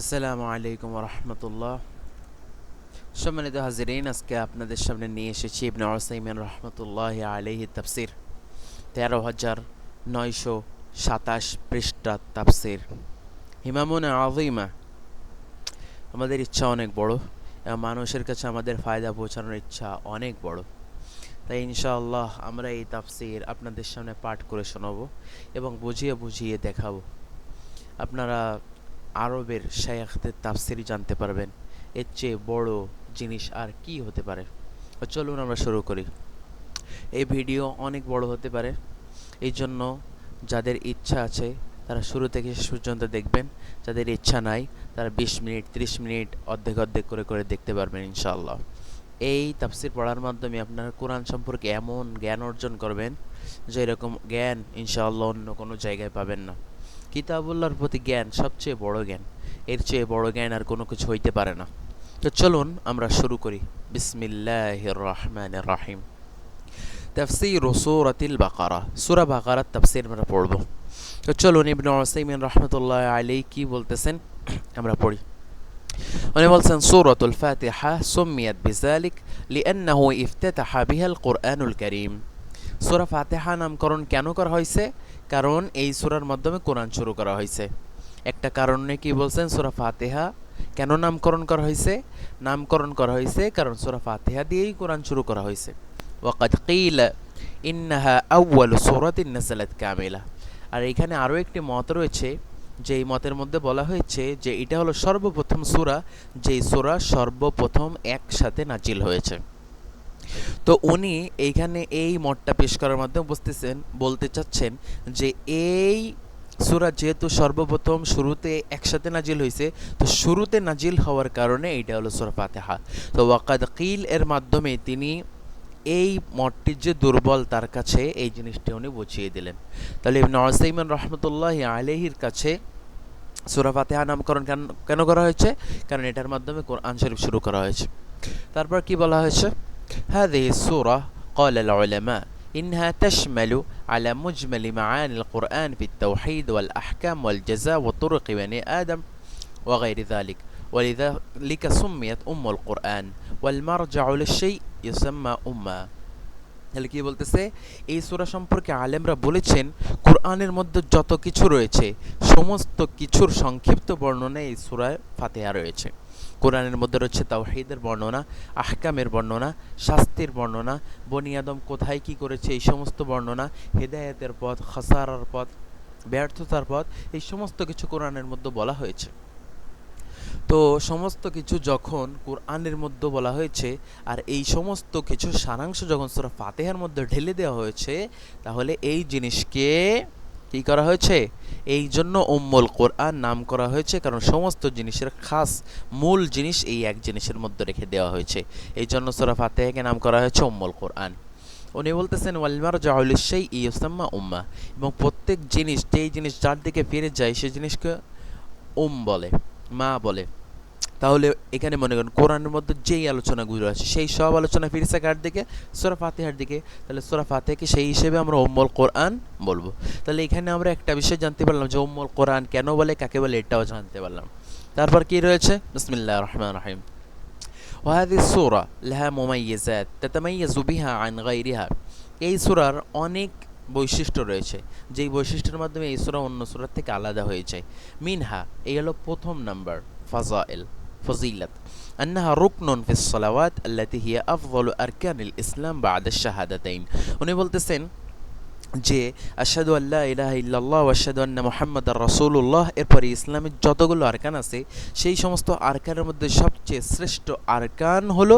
আসসালামু আলাইকুম রহমতুল্লাহ। সম্মানিত হাজিরিন, আজকে আপনাদের সামনে নিয়ে এসেছি ইবনে উসাইমিন রহমতুল্লাহ আলাইহি তাফসির ১৩,৯২৭ পৃষ্ঠা তাফসির হিমামুন আযীমা। আমাদের ইচ্ছা অনেক বড় এবং মানুষের কাছে আমাদের ফায়দা পৌঁছানোর ইচ্ছা অনেক বড়। তাই ইনশাআল্লাহ আমরা এই তাফসির আপনাদের সামনে পাঠ করে শোনাবো এবং বুঝিয়ে বুঝিয়ে দেখাবো। আপনারা আরবের শায়খদের তাফসির জানতে পারবেন। এর চেয়ে বড় জিনিস আর কি হতে পারে। তো চলুন আমরা শুরু করি। এই ভিডিও অনেক বড় হতে পারে, এই জন্য যাদের ইচ্ছা আছে তারা শুরু থেকে শেষ পর্যন্ত দেখবেন। যাদের ইচ্ছা নাই তারা ২০ মিনিট ৩০ মিনিট অর্ধেক অর্ধেক করে করে দেখতে পারবেন ইনশাআল্লাহ। এই তাফসির পড়ার মাধ্যমে আপনারা কোরআন সম্পর্কে এমন জ্ঞান অর্জন করবেন যে এরকম জ্ঞান ইনশাআল্লাহ অন্য কোনো জায়গায় পাবেন না। কিতাবুল্লাহর প্রতি জ্ঞান সবচেয়ে বড় জ্ঞান, এর চেয়ে বড় জ্ঞান আর কোনো কিছু হইতে পারে না। তো চলুন আমরা শুরু করি। বিসমিল্লাহির রহমানির রহিম। তাফসীর সূরাতুল বাকারা, সূরা বাকারার তাফসীর আমরা পড়ব। তো চলুন ইবনে উসাইমিন রাহমাতুল্লাহি আলাইহি কি বলতেছেন আমরা পড়ি। উনি বলছেন সূরাতুল ফাতিহা সুম্মিয়াত বিযালিক লিআন্নাহু ইফতাতাহা বিহাল কুরআনুল কারীম। সূরা ফাতিহা নামকরণ কেন করা হয়েছে? কারণ এই সূরার মাধ্যমে কোরআন শুরু করা হয়েছে। একটা কারণে কি বলছেন, সূরা ফাতিহা কেন নামকরণ করা হয়েছে? নামকরণ করা হয়েছে কারণ সূরা ফাতিহা দিয়েই কোরআন শুরু করা হয়েছে। ওয়াকাদ কিলা ইন্নাহা আউয়ালু সূরাতিন নাযালাত কামিলা। আর এখানে আরও একটি মত রয়েছে, যে এই মতের মধ্যে বলা হয়েছে যে এটা হলো সর্বপ্রথম সূরা, যেই সূরা সর্বপ্রথম একসাথে নাজিল হয়েছে। তো উনি এইখানে এই মতটা পেশ করার মাধ্যমে বলতে চাচ্ছেন যে এই সূরা যেহেতু সর্বপ্রথম শুরুতে একসাথে নাজিল হয়েছে, তো শুরুতে নাজিল হওয়ার কারণে এইটা হলো সূরা ফাতিহা। তো ওয়াকাদ কিল এর মাধ্যমে তিনি এই মতটি যে দুর্বল তার কাছে এই জিনিসটি উনি বুঝিয়ে দিলেন। তাহলে ইবনে উসাইমিন রাহমাতুল্লাহি আলাইহির কাছে সূরা ফাতিহা নামকরণ কেন করা হয়েছে? কারণ এটার মাধ্যমে কোরআন শরীফ শুরু করা হয়েছে। তারপর কি বলা হয়েছে? هذه السورة قال العلماء إنها تشمل على مجمل معاني القرآن في التوحيد والأحكام والجزاء وطرق بني آدم وغير ذلك، ولذلك سميت أم القرآن والمرجع للشيء يسمى أمة। তাহলে কি বলতেছে, এই সূরা সম্পর্কে আলেমরা বলেছেন কোরআনের মধ্যে যত কিছু রয়েছে সমস্ত কিছুর সংক্ষিপ্ত বর্ণনা এই সূরায় ফাতিহা রয়েছে। কোরআনের মধ্যে রয়েছে তাওহীদের বর্ণনা, আহকামের বর্ণনা, শাস্তির বর্ণনা, বনি আদম কোথায় কি করেছে এই সমস্ত বর্ণনা, হেদায়েতের পথ, খাসারার পথ, ব্যর্থতার পথ, এই সমস্ত কিছু কোরআনের মধ্যে বলা হয়েছে। তো সমস্ত কিছু যখন কোরআনের মধ্যে বলা হয়েছে আর এই সমস্ত কিছু সারাংশ যখন সূরা ফাতিহার মধ্যে ঢেলে দেওয়া হয়েছে, তাহলে এই জিনিসকে কি করা হয়েছে? এই জন্য উম্মুল কোরআন নাম করা হয়েছে, কারণ সমস্ত জিনিসের খাস মূল জিনিস এই এক জিনিসের মধ্যে রেখে দেওয়া হয়েছে। এই জন্য সূরা ফাতিহাকে নাম করা হয়েছে উম্মুল কোরআন। উনি বলতেছেন ওয়াল মারজাউ লিশ-শাইই ইউসাম্মা উম্মাহ, এবং প্রত্যেক জিনিস যেই জিনিস যার দিকে ফিরে যায় সেই জিনিসকে বলে, মা বলে। তাহলে এখানে মনে করেন কোরআনের মধ্যে যেই আলোচনাগুলো আছে সেই সব আলোচনা ফিরেছে কার দিকে? সূরা ফাতিহার দিকে। তাহলে সূরা ফাতিহাকে সেই হিসেবে আমরা উম্মুল কোরআন বলবো। তাহলে এখানে আমরা একটা বিষয় জানতে পারলাম যে উম্মুল কোরআন কেন বলে, কাকে বলে, এটাও জানতে পারলাম। তারপর কি রয়েছে? বিসমিল্লাহির রহমানির রহিম। وهذه السورة لها مميزات تتميز بها عن غيرها। এই সূরার অনেক বৈশিষ্ট্য রয়েছে, যেই বৈশিষ্ট্যের মাধ্যমে এই সূরা অন্য সূরা থেকে আলাদা হয়ে যায়। মিনহা, এই হলো প্রথম নাম্বার, ফাজাইল, ফজিলত, أنها ركن في الصلوات التي هي أفضل أركان الإسلام بعد الشهادتين। উনি বলতেছেন যে আশহাদু আল্লা ইলাহা ইল্লাল্লাহ ওয়া আশহাদু আন্না মুহাম্মাদার রাসূলুল্লাহ, এরপরে ইসলামের যতগুলো আরকান আছে সেই সমস্ত আরকানের মধ্যে সবচেয়ে শ্রেষ্ঠ আরকান হলো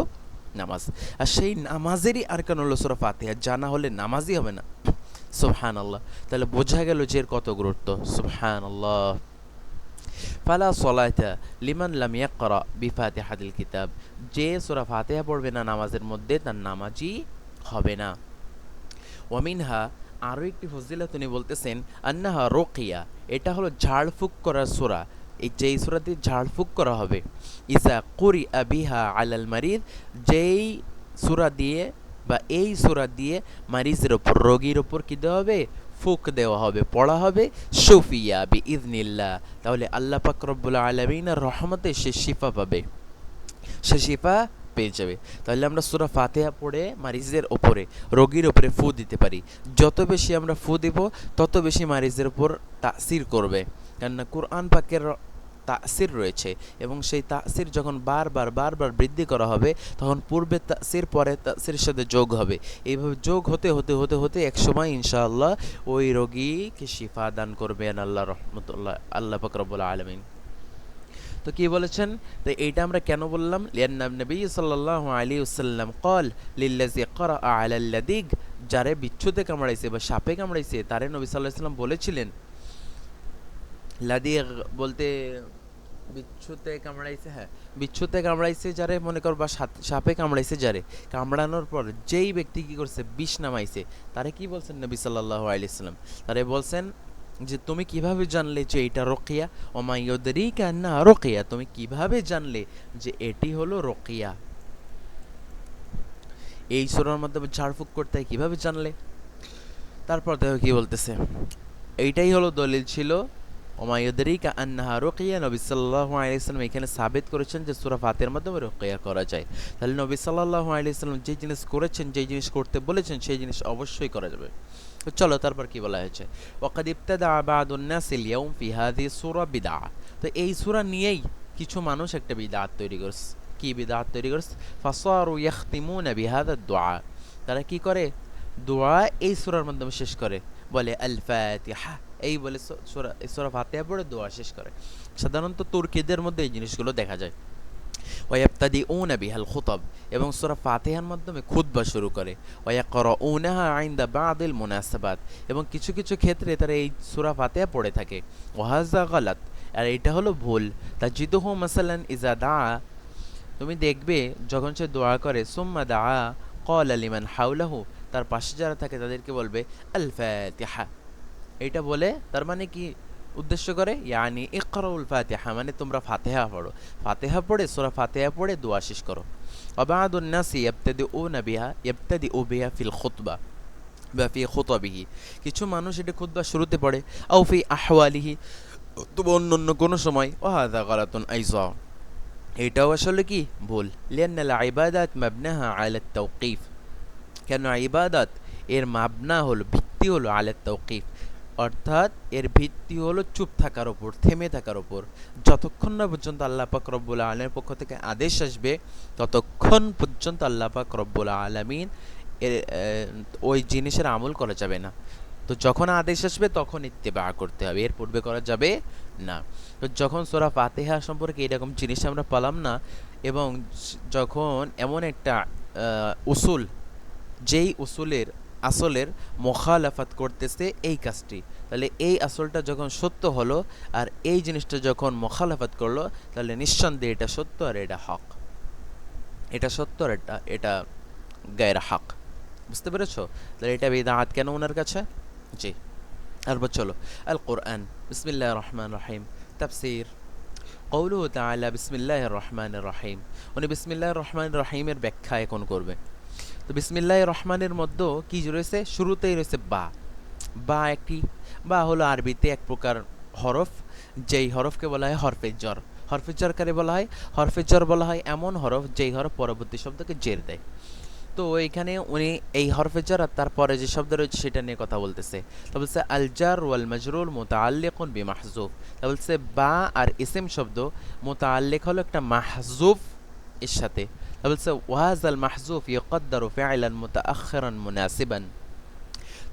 নামাজ। আর সেই নামাজেরই আরকান হলো সূরা ফাতিহা। জানা হলে নামাজই হবে না। সুবহানাল্লাহ। তাহলে বোঝা গেল যে এর কত গুরুত্ব। সুবহানাল্লাহ। ফালা সলাতা লিমান লাম ইয়াকরা বিফাতিহাতিল কিতাব, যে সূরা ফাতিহা পড়বে না নামাজের মধ্যে তার নামাজই হবে না। ওয়ামিনহা, আরও একটি ফজিলত উনি বলতেছেন, আন্নাহা রুকিয়া, এটা হলো ঝাড়ফুঁক করার সূরা। এই যেই সূরা দিয়ে ঝাড়ফুঁক করা হবে, ইসা কুরিআ বিহা আলাল মারিদ, যেই সূরা দিয়ে বা এই সূরা দিয়ে মারিজের ওপর, রোগীর ওপর কী দেওয়া হবে? ফুক দেওয়া হবে, পড়া হবে সুফিয়া বিইذনিল্লাহ, তাহলে আল্লাহ পাক রব্বুল আলামিনের রহমতে সে শিফা পাবে, সে শিফা পেয়ে যাবে। তাহলে আমরা সূরা ফাতিহা পড়ে মারিজের ওপরে, রোগীর ওপরে ফু দিতে পারি। যত বেশি আমরা ফু দিব তত বেশি মারিজের উপর তাসির করবে, কেননা কুরআন পাকের তাসির রয়েছে, এবং সেই তাসির যখন বারবার বৃদ্ধি করা হবে তখন পূর্বে তাসির পরে তাসির সাথে যোগ হবে। এইভাবে যোগ হতে হতে হতে হতে একসময় ইনশাআল্লাহ ওই রোগীকে শিফা দান করবেন আল্লাহ রহমতুল্লাহ, আল্লাহ পাক রব্বুল আলামিন। তো কি বলেছেন, তো এইটা আমরা কেন বললাম, লিআন্না নবী সাল্লাল্লাহু আলাইহি ওয়াসাল্লাম قال লিল্লাযী ক্বারা আলাল লাদিগ, যারে বিচ্ছুতে কামড়াইছে বা সাপে কামড়াইছে তারে নবী সাল্লাল্লাহু আলাইহি ওয়াসাল্লাম বলেছিলেন, লাদিগ বলতে বিচ্ছুতে কামড়াইছে, হ্যাঁ বিচ্ছুতে কামড়াইছে যারে, মনে কর বা সাপে কামড়াইছে যারে, কামড়ানোর পর যেই ব্যক্তি কি করছে বিষ নামাইছে, তারে কি বলছেন নবী সাল্লাল্লাহু আলাইহি ওয়াসাল্লাম, তারে বলছেন যে তুমি কিভাবে জানলে যে এটা রকিয়া, ওমা ইউদরিকা আন্না রকিয়া, তুমি কিভাবে জানলে যে এটি হলো রকিয়া, এই সূরার মাধ্যমে ঝাড়ফুঁক করতে হয়, কিভাবে জানলে। তারপর দেখো কি বলতেছে, এইটাই হলো দলিল ছিল ওমা ইউদরিকা আন্নাহা রুকিয়া, নবী সাল্লাল্লাহু আলাইহি ওয়াসাল্লাম এখানে সাবিত করেছেন যে সূরা ফাতিহার মাধ্যমে রুকিয়া করা যায়। তাহলে নবী সাল্লাল্লাহু আলাইহি ওয়াসাল্লাম যে জিনিস করেছেন, যে জিনিস করতে বলেছেন, সেই জিনিস অবশ্যই করা যাবে। তো চলো তারপর কি বলা হয়েছে, ওয়াকাদ ইবতাদা বা'দুন নাসিল ইয়াউম ফি হাযিহি সূরা বিদআ, তো এই সূরা নিয়েই কিছু মানুষ একটা বিদআত তৈরি করছে। কি বিদআত তৈরি করছে, ফাসারু ইয়াখতিমুনা বিহাযা দুআ, তারা কি করে দোয়া এই সূরার মাধ্যমে শেষ করে, বলে আল ফাতিহা, এই বলে সূরা ফাতিহা পড়ে দোয়া শেষ করে। সাধারণত তুর্কিদের মধ্যে এই জিনিসগুলো দেখা যায়। ওয়ায়াবতাদিউনা বিহাল খুতাব, এবং সূরা ফাতিহার মাধ্যমে খুতবা শুরু করে। ওয়ায়াকরাউনাহা ইনদা বাদিল মুনাসাবাত, এবং কিছু কিছু ক্ষেত্রে তারা এই সূরা ফাতিহা পড়ে থাকে। ওয়াহাযা গালাত, আর এটা হলো ভুল। তাজিদুহু মাসালান ইজা দাআ, তুমি দেখবে যখন সে দোয়া করে, সুম্মা দাআ ক্বালা লিমান হাওলাহু, তার পাশে যারা থাকে তাদেরকে বলবে আল ফাতিহা, এইটা বলে তার মানে কি উদ্দেশ্য করে, ইয়ানি ইকরাউল ফাতিহা, মানে তোমরা ফাতিহা পড়ো, ফাতিহা পড়ে সূরা ফাতিহা পড়ে দোয়া শেষ করো। ওয়াবাদুন নাসি ইয়াবতাদিউ বিহা ফিল খুতবা বা ফি খুতাবিহি, কিছু মানুষ এটা খুতবা শুরুতে পড়ে, আও ফি আহওয়ালিহি, তো অন্য কোনো সময়। ওয়াহাযা গালাতুন আইযা, এটাও আসলে কি ভুল। লিআন্নাল ইবাদাত মাবনাহা আলা তাওকিফ, কেন ইবাদত এর মাবনা হলো, ভিত্তি হলো আলা তাওকিফ, অর্থাৎ এর ভিত্তি হলো চুপ থাকার ওপর, থেমে থাকার ওপর। যতক্ষণ না পর্যন্ত আল্লাহ পাক রব্বুল আলামিনের পক্ষ থেকে আদেশ আসবে ততক্ষণ পর্যন্ত আল্লাহ পাক রব্বুল আলামিন এর ওই জিনিসের আমল করা যাবে না। তো যখন আদেশ আসবে তখন ইত্তেবা করতে হবে, এর পূর্বে করা যাবে না। তো যখন সূরা ফাতিহা সম্পর্কে এরকম জিনিস আমরা পেলাম না, এবং যখন এমন একটা উসুল, যেই উসুলের আসলের মুখালাফাত করতেছে এই কাজটি, তাহলে এই আসলটা যখন সত্য হলো আর এই জিনিসটা যখন মুখালাফাত করলো, তাহলে নিঃসন্দেহে এটা সত্য আর এটা হক, এটা সত্য আর এটা গায়র হক। বুঝতে পেরেছো, তাহলে এটা বিদআত কেন ওনার কাছে। জি, তারপর চলো আল কোরআন, বিসমিল্লাহির রহমানির রহিম, তাফসীর। কওলুহু তাআলা বিসমিল্লাহির রহমানির রহিম, উনি বিসমিল্লাহির রহমানির রহিমের ব্যাখ্যা এখন করবে। তো বিসমিল্লাহির রহমানের মধ্যে কি রয়েছে, শুরুতেই রয়েছে বা। বা একটি, বা হলো আরবিতে এক প্রকার হরফ, যেই হরফকে বলা হয় হরফে জর। হরফে জর কারে বলা হয়, হরফে জর বলা হয় এমন হরফ যেই হরফ পরবর্তী শব্দকে জের দেয়। তো এখানে উনি এই হরফে জর আর তারপরে যে শব্দ রয়েছে সেটা নিয়ে কথা বলতেছে। তা বলছে আল জার ওয়াল মাজরুর মুতাআল্লিকুন বিমাহযুফ, তা বলছে বা আর ইসিম শব্দ মুতাআল্লিক হলো একটা মাহযুফ এর সাথে। তা বলছে ওয়াহাযাল মাহযুফ ইউকদ্দারু ফি'লান মুতাআখিরান মুনাসিবান,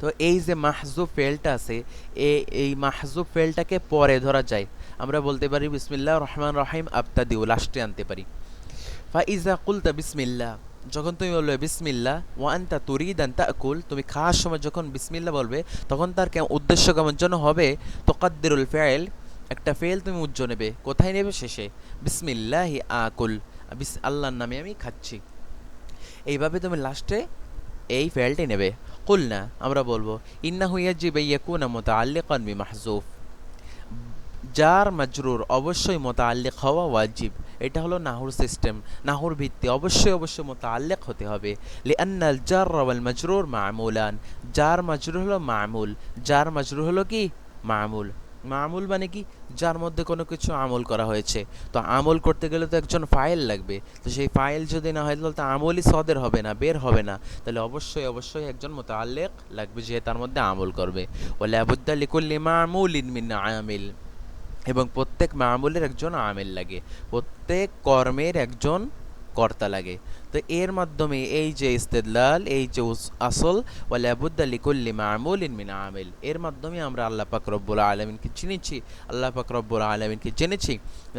তো এই যে মাহযুফ ফেলটা আছে, এই মাহযুফ ফেলটাকে পরে ধরা যায়। আমরা বলতে পারি বিসমিল্লাহির রহমানির রহিম আবতাদিউ, লাস্টে আনতে পারি। ফাইজা কুলতা বিসমিল্লাহ, যখন তুমি বলবে বিসমিল্লাহ, ওয়া আনতা তুরিদান তাকুল, তুমি খাওয়ার সময় যখন বিসমিল্লাহ বলবে তখন তার উদ্দেশ্য কেমন যেন হবে, তুকাদ্দিরুল ফাইল, একটা ফেল তুমি উজ্জ নেবে, কোথায় নেবে, শেষে। বিসমিল্লাহি আকুল, আল্লাহর নামে আমি খাচ্ছি, এইভাবে তুমি লাস্টে এই ফেলটি নেবে। কুলনা, আমরা বলবো ইন্নাহু ইয়াজিবু ইয়াকুনা মুতাআল্লিকান বিমাহযুফ, জার মাজরুর অবশ্যই মুতাআল্লিক হওয়া ওয়াজিব। এটা হলো নাহুর সিস্টেম, নাহুর ভিত্তি। অবশ্যই অবশ্যই মুতাআল্লিক হতে হবে। লিআন্নাল জার ওয়াল মাজরুর মা'মুলান, জার মাজরুর হলো মা'মুল, জার মাজরুর হলো কি মা'মুল। মা'মুল মানে কি, যার মধ্যে কোনো কিছু আমল করা হয়েছে। তো আমল করতে গেলে তো একজন ফাইল লাগবে। তো সেই ফাইল যদি না হয় তাহলে তো আমলই সদের হবে না, বের হবে না। তাহলে অবশ্যই অবশ্যই একজন মুতাআল্লিক লাগবে যে তার মধ্যে আমল করবে। ওয়ালা বুদ্দা লিকুল্লি মা'মুলিন মিন আমিল, এবং প্রত্যেক মা'মুলের একজন আমিল লাগে, প্রত্যেক কর্মের একজন কর্তা লাগে। তো এর মাধ্যমে এই যে ইস্তেদলাল, এই যে আসল ওয়ালা বুদ্দা লিকুল্লি মা'মুলিন মিন আমিল, এর মাধ্যমে আমরা আল্লাহ পাক রব্বুল আলামিনকে চিনেছি, আল্লাহ পাক রব্বুল আলামিনকে জেনেছি।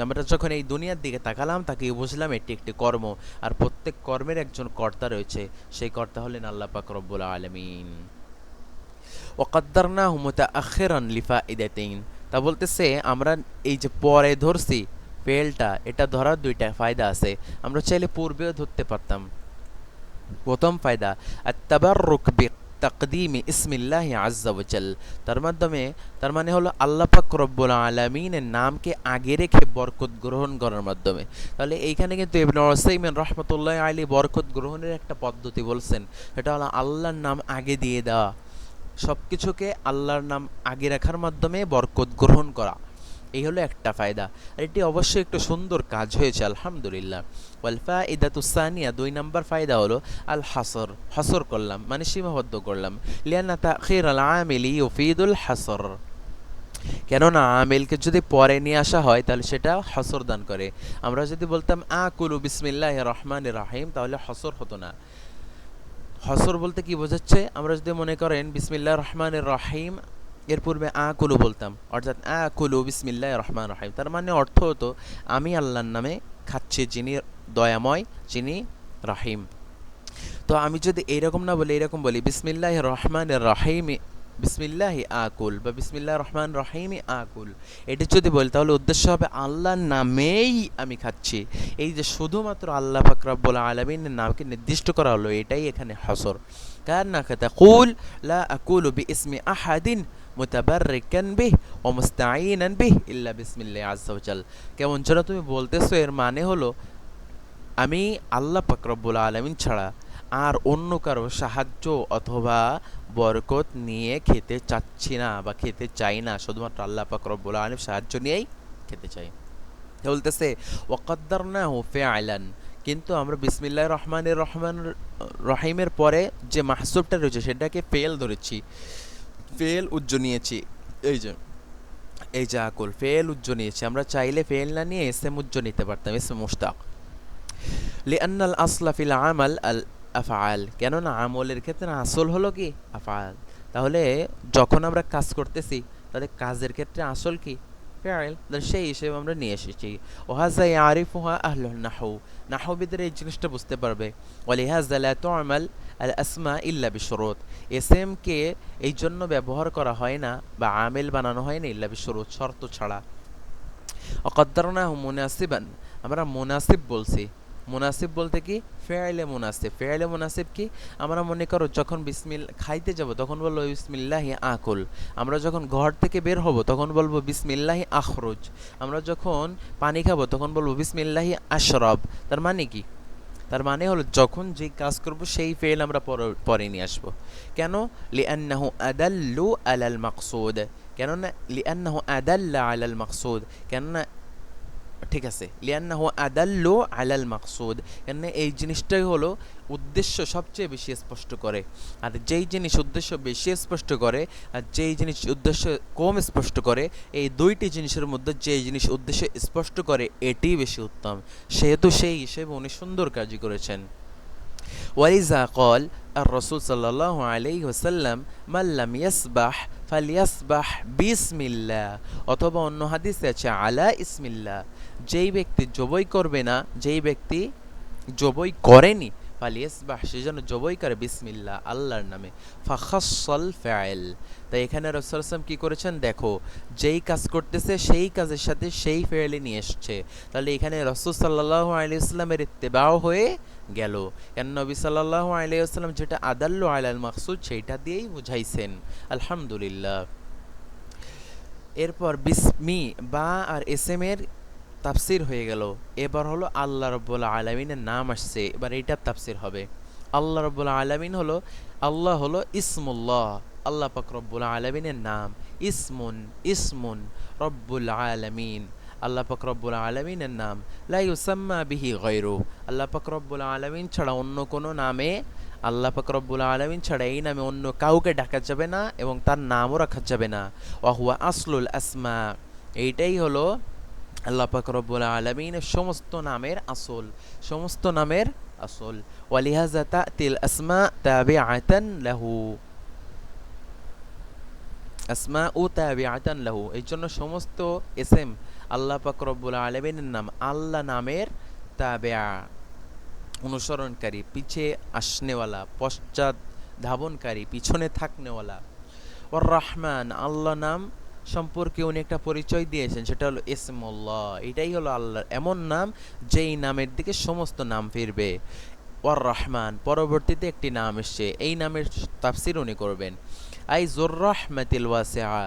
আমরা যখন এই দুনিয়ার দিকে তাকালাম তাকে বুঝলাম এটি একটি কর্ম, আর প্রত্যেক কর্মের একজন কর্তা রয়েছে, সেই কর্তা হলেন আল্লাহ পাক রব্বুল আলামিন। ওয়াকাদ্দারনাহু মুতাআখিরান লিফাইদাতাইন, তা বলতেছে আমরা এই যে পরে ধরছি ফেলটা, এটা ধরার দুইটা ফায়দা আছে। আমরা চাইলে পূর্বেও ধরতে পারতাম। প্রথম ফায়দা আত-তাবাররুক বিতাকদীমি ইসমিল্লাহি আযযা ওয়া জাল, তার মানে হলো আল্লাহ পাক রব্বুল আলামিনের নামকে আগে রেখে বরকত গ্রহণ করার মাধ্যমে। তাহলে এইখানে কিন্তু ইবনে উসাইমিন রাহমাতুল্লাহি আলাইহি বরকত গ্রহণের একটা পদ্ধতি বলছেন, এটা হলো আল্লাহর নাম আগে দিয়ে দেওয়া। সব কিছুকে আল্লাহর নাম আগে রাখার মাধ্যমে বরকত গ্রহণ করা, এই হলো একটা ফায়দা। আর এটি অবশ্যই একটু সুন্দর কাজ হয়েছে, আলহামদুলিল্লাহ। ওয়াল ফায়দাতু সানিয়া, দুই নাম্বার ফায়দা হলো আল হাসর, হাসর করলাম মানে সীমাবদ্ধ করলাম। লিআন্না তাখির আল আমিলি ইউফিদুল হাসর, কেননা আমিলকে যদি পরে নিয়ে আসা হয় তাহলে সেটা হসর দান করে। আমরা যদি বলতাম আকুলু বিসমিল্লাহির রহমানির রহিম, তাহলে হসর হতো না। হসর বলতে কি বোঝাচ্ছে, আমরা যদি মনে করেন বিসমিল্লাহির রহমানির রহিম এর পূর্বে আকুলু বলতাম, অর্থাৎ আকুলু বিসমিল্লাহির রহমানির রহিম, তার মানে অর্থ হতো আমি আল্লাহর নামে খাচ্ছি, যিনি দয়াময়, যিনি রহিম। তো আমি যদি এইরকম না বলি, এরকম বলি বিসমিল্লাহির রহমানির রহিম, বিসমিল্লাহি আকুল বা বিসমিল্লাহির রহমান রহিমি আকুল, এটা যদি বলি তাহলে উদ্দেশ্য হবে আল্লাহর নামেই আমি খাচ্ছি। এই যে শুধুমাত্র আল্লাহ পাক রব্বুল আলামিনের নামকে নির্দিষ্ট করা হলো, এটাই এখানে হসর। কান্নাকা তাকুল লা আকুলু বিইসমি আহাদিন মুতাবাররিকান বিহ ওয়া মুস্তাঈনান বিহ ইল্লা বিসমিল্লাহি আযজা ওয়া জাল, কেমন যেন তুমি বলতেছো এর মানে হলো আমি আল্লাহ পাক রব্বুল আলামিন ছাড়া আর অন্য কারো সাহায্য অথবা বরকত নিয়ে খেতে চাচ্ছি না বা খেতে চাই না, শুধুমাত্র আল্লাহ পাক রব্বুল আলামিন সাহায্য নিয়েই খেতে চাই। বলতেছে ওয়াকাদ্দারনাহু ফিআলান, কিন্তু আমরা বিসমিল্লাহির রহমানির রহিমের পরে যে মাহসুবটা রয়েছে সেটাকে ফেল ধরেছি, ফেল উজ্জ নিয়েছি। এই যে আকুল ফেল উজ্জ নিয়েছি, আমরা চাইলে ফেল না নিয়ে এসএম উজ্জ নিতে পারতাম, এসএম মুশতাক। লিআন্নাল আসলা ফিল আমাল আল আফআল, কেননা আমলের ক্ষেত্রে আসল হলো কি আফআল। তাহলে যখন আমরা কাজ করতেছি তাহলে কাজের ক্ষেত্রে আসল কি ফেল, সেই হিসেবে আমরা নিয়ে এসেছি। ওয়াহাযা ইয়ারিফুহা আহলুন নাহু, নাহবিদের এই জিনিসটা বুঝতে পারবে। ওয়ালিহাযা লা তু'মাল আল আসমা ইল্লা বিশুরুত, এসএম কে এই জন্য ব্যবহার করা হয় না বা আমিল বানানো হয় না ইল্লা বিশুরুত, শর্ত ছাড়া। ওয়াকাদ্দারনাহু মুনাসিবান, আমরা মুনাসিব বলছি। মুনাসিব বলতে কি ফেয়াইলে মুনাসিব, ফেয়াইলে মুনাসিব কি, আমরা মনে করো যখন খাইতে যাব তখন বলবো বিসমিল্লাহি আকুল, আমরা যখন ঘর থেকে বের হব তখন বলবো বিসমিল্লাহি আখরুজ, আমরা যখন পানি খাবো তখন বলবো বিসমিল্লাহি আশরাব। তার মানে কি, তার মানে হলো যখন যেই কাজ করব সেই ফেল আমরা পরে নিয়ে আসবো। কেন? লিআন্নাহু আদাল্লু আলাল মাকসুদ, কেননা লিআন্নাহু আদাল্লা আলাল মাকসুদ, কেননা ঠিক আছে, লিআন্নাহু আদাল্লু আলাল মাকসুদ, কেননা এই জিনিসটাই হলো উদ্দেশ্য সবচেয়ে বেশি স্পষ্ট করে। আর যেই জিনিস উদ্দেশ্য বেশি স্পষ্ট করে আর যেই জিনিস উদ্দেশ্য কম স্পষ্ট করে, এই দুইটি জিনিসের মধ্যে যেই জিনিস উদ্দেশ্য স্পষ্ট করে এটি বেশি উত্তম, সেহেতু সেই হিসেবে উনি সুন্দর কাজই করেছেন। ওয়ালিজা কল আর রসুল সাল্লাল্লাহু আলাইহি ওয়াসাল্লাম মাল্লাম ইয়াসবাহ ফালিয়াসবাহ বিসমিল্লাহ, অথবা অন্য হাদিসে আছে আলা ইসমিল্লাহ, যেই ব্যক্তি জবই করবে না, যেই ব্যক্তি জবই করেনি, ফালিয়াসবাহ সে যেন জবই করে বিসমিল্লাহ আল্লাহর নামে। ফাখাসসাল ফাইল, তাই এখানে রাসূল সাল্লাল্লাহু আলাইহি ওয়াসাল্লাম কি করেছেন দেখো, যেই কাজ করতেছে সেই কাজের সাথে সেই ফেলে নিয়ে এসছে, তাহলে এখানে রাসূল সাল্লাল্লাহু আলাইহি ওয়াসাল্লামের ইত্তেবাও হয়ে গেল। কেন নবী সাল্লাল্লাহু আলাইহি ওয়াসাল্লাম যেটা আদাল্লু আলাল মাকসুদ সেইটা দিয়েই বুঝাইছেন, আলহামদুলিল্লাহ। এরপর বিসমি বা আর এসএম এর তাফসির হয়ে গেল। এবার হলো আল্লাহ রাব্বুল আলামিনের নাম আসছে, এবার এইটার তাফসির হবে। আল্লাহ রাব্বুল আলামিন হলো, আল্লাহ হলো ইসমুল্লাহ, আল্লাহ পাক রব্বুল আলামিনের নাম। ইসমুন, ইসমুন রব্বুল আলামিন, আল্লাহ পাক রব্বুল আলামিনের নাম। লা ইউসাম্মা বিহি গায়রু, আল্লাহ পাক রব্বুল আলামিন ছাড়া অন্য কোনো নামে, আল্লাহ পাক রব্বুল আলামিন ছাড়া এই নামে অন্য কাউকে ডাকা যাবে না এবং তার নামও রাখা যাবে না। ওয়া হুয়া আসলুল আসমা, এইটাই হলো আল্লাহ পাক রব্বুল আলামিনের সমস্ত নামের আসল, সমস্ত নামের আসল। ওয়ালিহাযা তা'তিল আসমা তাবিআতান লাহু, আসমাউ তাবিআতান লাহু, এই জন্য সমস্ত এসএম আল্লাহ পাক রব্বুল আলামিনের নাম আল্লাহ নামের তাবিআ, অনুসরণকারী, পিছে আসনেওয়ালা, পশ্চাৎ ধাবনকারী, পিছনে থাকনেওয়ালা। ওর রহমান, আল্লাহ নাম সম্পর্কে উনি একটা পরিচয় দিয়েছেন, সেটা হলো ইসমুল্লাহ, এটাই হলো আল্লাহর এমন নাম যেই নামের দিকে সমস্ত নাম ফিরবে। ওর রহমান, পরবর্তীতে একটি নাম এসছে, এই নামের তাফসির উনি করবেন। আই জুর রহমাতিল ওয়াসিআ,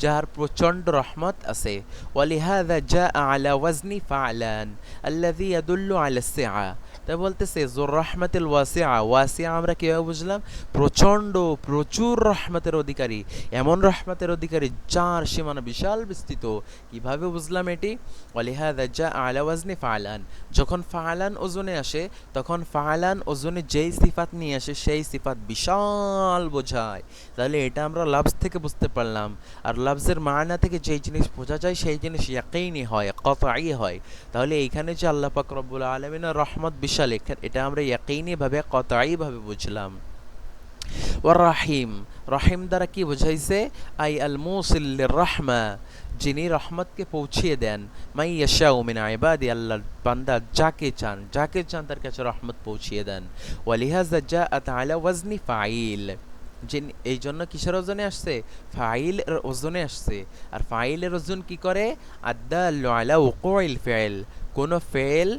যার প্রচণ্ড রহমত আছে। ওয়ালিহাযা জাআ আলা ওয়াজনি ফাআলান আল্লাযী ইয়াদুল্লু আলা সিআ, তাই বলতেছে জুর রহমাতিল ওয়াসিআ, ওয়াসিআ আমরা কিভাবে বুঝলাম? প্রচণ্ড, প্রচুর রহমতের অধিকারী, এমন রহমতের অধিকারী যার সীমানা বিশাল বিস্তৃত। কিভাবে বুঝলাম এটি? ওয়ালিহাযা জাআ আলা ওয়াজনি ফাআলান, যখন ফাআলান ওজনে আসে তখন ফাআলান ওজনে যেই সিফাত নিয়ে আসে সেই সিফাত বিশাল বোঝায়। তাহলে এটা আমরা লাফজ থেকে বুঝতে পারলাম। আর লাফজের মানা থেকে যেই জিনিস বোঝা যায় সেই জিনিস ইয়াকিনি হয়, কতঈ হয়। তাহলে এইখানে যে আল্লাহ পাক রব্বুল আলামিনের রহমত বিশাল, এটা আমরা ইয়াকিনি ভাবে, কতঈ ভাবে বুঝলাম। ওয়ার রাহিম, রহিম দ্বারা কি বোঝাইছে? আই আল মুসিল লির রাহমা, যিনি রহমতকে পৌঁছিয়ে দেন। মাই ইয়াশাউ মিন ইবাদি, আল্লাহর বান্দা যাকে চান, যাকে চান তার কাছে রহমত পৌঁছিয়ে দেন। ওয়ালিহাযা জাআত আলা ওয়াজনি ফাঈল, যিনি, এই জন্য কিসের ওজনে আসছে? ফাইল এর ওজনে আসছে। আর ফাইলের ওজন কি করে? আদাল্লু আলা উকুইল ফিল, কোন ফেল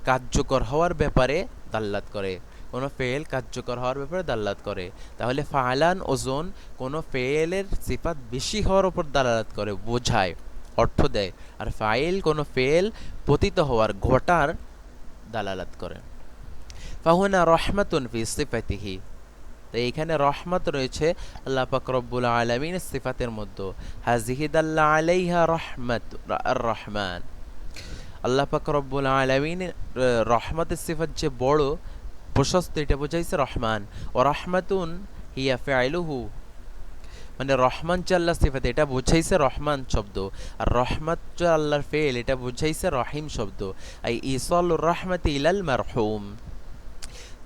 কার্যকর হওয়ার ব্যাপারে দাল্লাত করে, কোন ফেল কার্যকর হওয়ার ব্যাপারে দাল্লাত করে। তাহলে ফালান ওজন কোন ফেলের সিফাত বেশি হওয়ার উপর দালালাত করে, বোঝায়, অর্থ দেয়। আর ফাইল কোন ফেল পতিত হওয়ার, ঘটার দালালাত করে। ফাহুনা রহমাতুন ফি সিফাতিহি, তো এইখানে রহমত রয়েছে আল্লাহ পাক রব্বুল আলামিনের সিফাতের মধ্যে। হাযিহি দাল্লা আলাইহা রহমাত আর রহমান, আল্লাহ পাক রব্বুল আলামিনের রহমতের সিফাত যে বড় প্রশস্ত, এটা বোঝাইছে রহমান। ও রহমাতুন হিয়া ফাইলুহু, মানে রহমান যে আল্লাহর সিফাত এটা বোঝাইছে রহমান শব্দ, আর রহমত যে আল্লাহর ফেল এটা বোঝাইছে রহিম শব্দ। আই ইসালুর রহমাতি ইলাল মারহুম,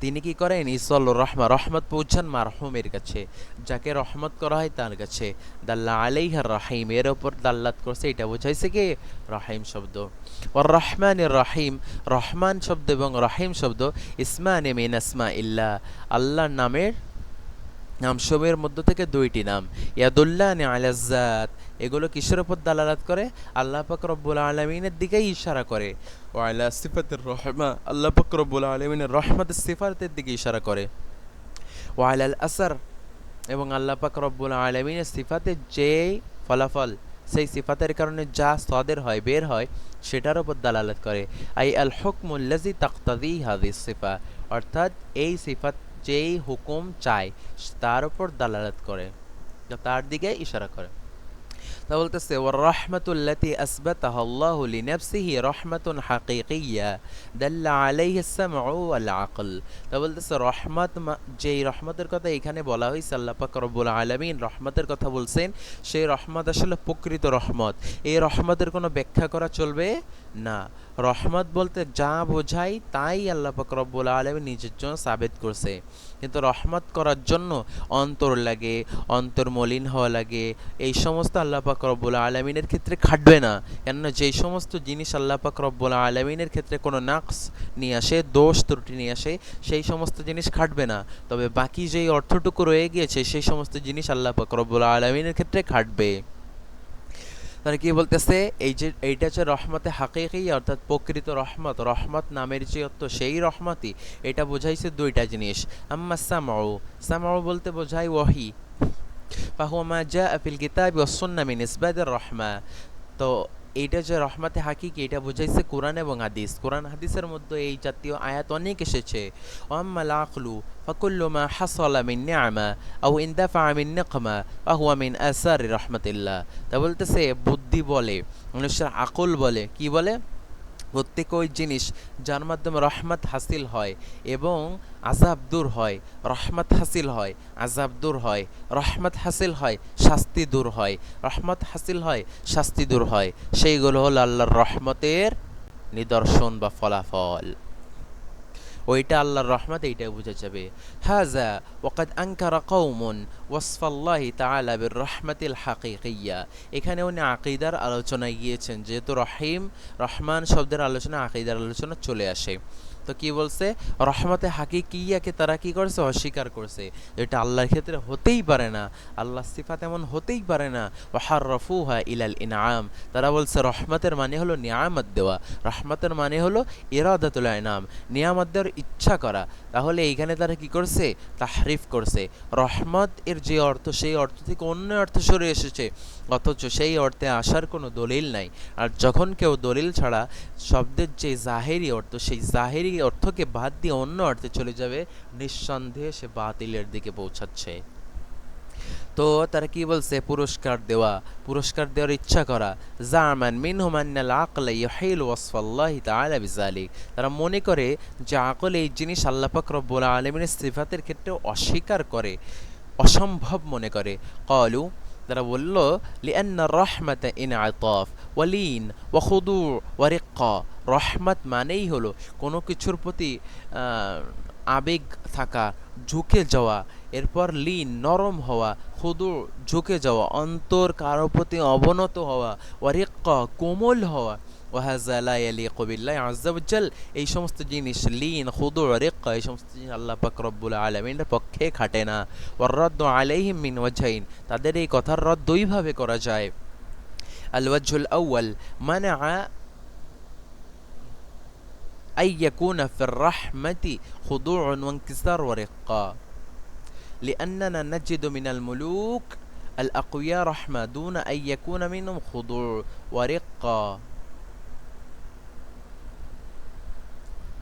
তিনি কি করেন? ইসালুর রহমা, রহমত পৌঁছান মারহুমের কাছে, যাকে রহমত করা হয় তার কাছে। দাল্লা আলাইহা রাহিম, এর ওপর দাল্লাত করছে, এটা বোঝাইছে কি? রাহিম শব্দ। ওর রহমানির রাহিম, রহমান শব্দ এবং রাহিম শব্দ ইসমানে মিন আসমা ইল্লাহ, আল্লাহর নামের নামসমূহের মধ্য থেকে দুইটি নাম। ইয়াদুল্লানি আলা যাত, এগুলো কিসের উপর দালালাত করে? আল্লাহ পাক রব্বুল আলামিনের দিকেই ইশারা করে। ওয়া আলা সিফাতির রহমা, আল্লাহ পাক রব্বুল আলামিনের রহমতের সিফাতের দিকে ইশারা করে। ওয়া আলাল আসর, এবং আল্লাহ পাক রব্বুল আলামিনের সিফাতের যে ফলাফল, সেই সিফাতের কারণে যা সাদের হয়, বের হয়, সেটার উপর দালালাত করে। আই আল হুকমুল লাযী তাকতাদি হাযিহিস সিফা, অর্থাৎ এই সিফাত যেই হুকুম চায় তার উপর দালালাত করে, তার দিকে ইশারা করে। তা বলতেছে ওয়ার রাহমাতুল্লাতী আসবাতাহা আল্লাহু লিনাফসিহি রাহমাতুন হাকীকিয়্যা দাল্লা আলাইহি আস-সামউ ওয়াল আকল। তা বলতেছে রহমত, যেই রহমতের কথা এখানে বলা হয়েছে, আল্লাহ পাক রব্বুল আলামিন রহমতের কথা বলছেন, সেই রহমত আসলে প্রকৃত রহমত। এই রহমতের কোনো ব্যাখ্যা করা চলবে না। রহমত বলতে যা বোঝায় তাই আল্লাহ পাক রব্বুল আলামিন নিজের জন্য সাবিত করছে। কিন্তু রহমত করার জন্য অন্তর লাগে, অন্তর মলিন হওয়া লাগে, এই সমস্ত আল্লাহ পাক রব্বুল আলামিনের ক্ষেত্রে খাটবে না। কেননা যেই সমস্ত জিনিস আল্লাহ পাক রব্বুল আলামিনের ক্ষেত্রে কোনো নাকস নিয়ে আসে, দোষ ত্রুটি নিয়ে আসে, সেই সমস্ত জিনিস খাটবে না। তবে বাকি যেই অর্থটুকু রয়ে গিয়েছে সেই সমস্ত জিনিস আল্লাহ পাক রব্বুল আলামিনের ক্ষেত্রে খাটবে। তাহলে কি বলতেছে? এই যে এইটা হচ্ছে রহমতে হাকিকি, অর্থাৎ প্রকৃত রহমত। রহমত নামের যে অর্থ সেই রহমতই, এটা বোঝাইছে দুইটা জিনিস। আম্মা সামউ, সামউ বলতে বোঝায় ওয়াহি, ফাহুয়া মা জাআ ফিল কিতাবি ওয়াস সুন্নাহ মিন ইসবাতির রাহমা। তো এইটা যে রহমতে হাকিকি এটা বুঝাইছে কোরআন এবং হাদিস। কোরআন হাদিসের মধ্যে এই জাতীয় আয়াত অনেক এসেছে। ওয়াম্মাল আকলু ফাকুল্লু মা হাসালা মিন নি'মা আও ইনদাফা মিন নিকমা ফাহুয়া মিন আসারি রহমাতিল্লাহ। তা বলতেছে বুদ্ধি বলে, মানুষের আকল বলে, কি বলে? প্রত্যেক ওই জিনিস যার মাধ্যমে রহমত হাসিল হয় এবং আযাব দূর হয়, রহমত হাসিল হয়, আযাব দূর হয়, রহমত হাসিল হয়, শাস্তি দূর হয়, রহমত হাসিল হয়, শাস্তি দূর হয়, সেইগুলো হল আল্লাহর রহমতের নিদর্শন বা ফলাফল। ওইটা আল্লাহর রহমত, এইটাই বোঝা যাবে। হাজা ওয়াকাদ আনকারা কওমুন ওয়াসফাল্লাহি তাআলা বির রহমাতিল হাকিকিয়্যা। এখানে উনি আকীদার আলোচনায় গিয়েছেন, যেহেতু রহিম রহমান শব্দের আলোচনা আকীদার আলোচনা চলে আসে। তো কি বলছে? রহমতে হাকিকিয়াকে তারা কি করছে? অস্বীকার করছে। এটা আল্লাহর ক্ষেত্রে হতেই পারে না, আল্লাহর সিফাত এমন হতেই পারে না। ওয়াহাররাফুহা ইলাল ইনআম। তারা বলছে রহমতের মানে হলো নিয়ামত দেওয়া, রহমতের মানে হলো ইরাদাতুল ইনাম, নিয়ামত দেওয়ার ইচ্ছা করা। তাহলে এইখানে তারা কি করছে? তাহরিফ করছে। রহমত এর যে অর্থ, সেই অর্থ থেকে অন্য অর্থ সরে এসেছে, অথচ সেই অর্থে আসার কোনো দলিল নাই। আর যখন কেউ দলিল ছাড়া শব্দের যে জাহেরি অর্থ, সেই জাহেরি অর্থকে বাদ দিয়ে অন্য অর্থে চলে যাবে, নিঃসন্দেহে সে বাতিলের দিকে পৌঁছাচ্ছে। তো তারা কি বলছে? পুরস্কার দেওয়া, পুরস্কার দেওয়ার ইচ্ছা করা। জামান মিনহুম আন্নাল আকলা ইউহিলু ওয়াসফাল্লাহি তাআলা বিযালিক। তারা মনে করে যে আকল এই জিনিস আল্লাহ পাক রব্বুল আলামিনের সিফাতের ক্ষেত্রে অস্বীকার করে, অসম্ভব মনে করে। ক্বালু, তারা বলল, লিআন্না রাহমাতা ইনআতাফ ওয়ালিন ওয়া খুদু ওয়া রিক্কা। রহমত মানেই হলো কোনো কিছুর প্রতি আবেগ থাকা, ঝুঁকে যাওয়া, এরপর লিন নরম হওয়া, খুদু ঝুঁকে যাওয়া, অন্তর কারো প্রতি অবনত হওয়া, ওয়া রিক্কা কোমল হওয়া। ওয়াহাযা লা ইয়ালিকু বিল্লাহি আযজা ওয়াজাল। এই সমস্ত জিনিস লিন, খুদু, রিক্কা, এই সমস্ত জিনিস আল্লাহ পাক রব্বুল আলামিনের পক্ষে খাটে না। ওয়ার রাদ্দু আলাইহিম মিন ওয়াজহাইন। তাদের এই কথার রদ দুইভাবে করা যায়। আল ওয়াজহুল আউয়াল মানা أن يكون في الرحمة خضوع وانكسار ورقة، لأننا نجد من الملوك الأقوياء رحمة دون أن يكون منهم خضوع ورقة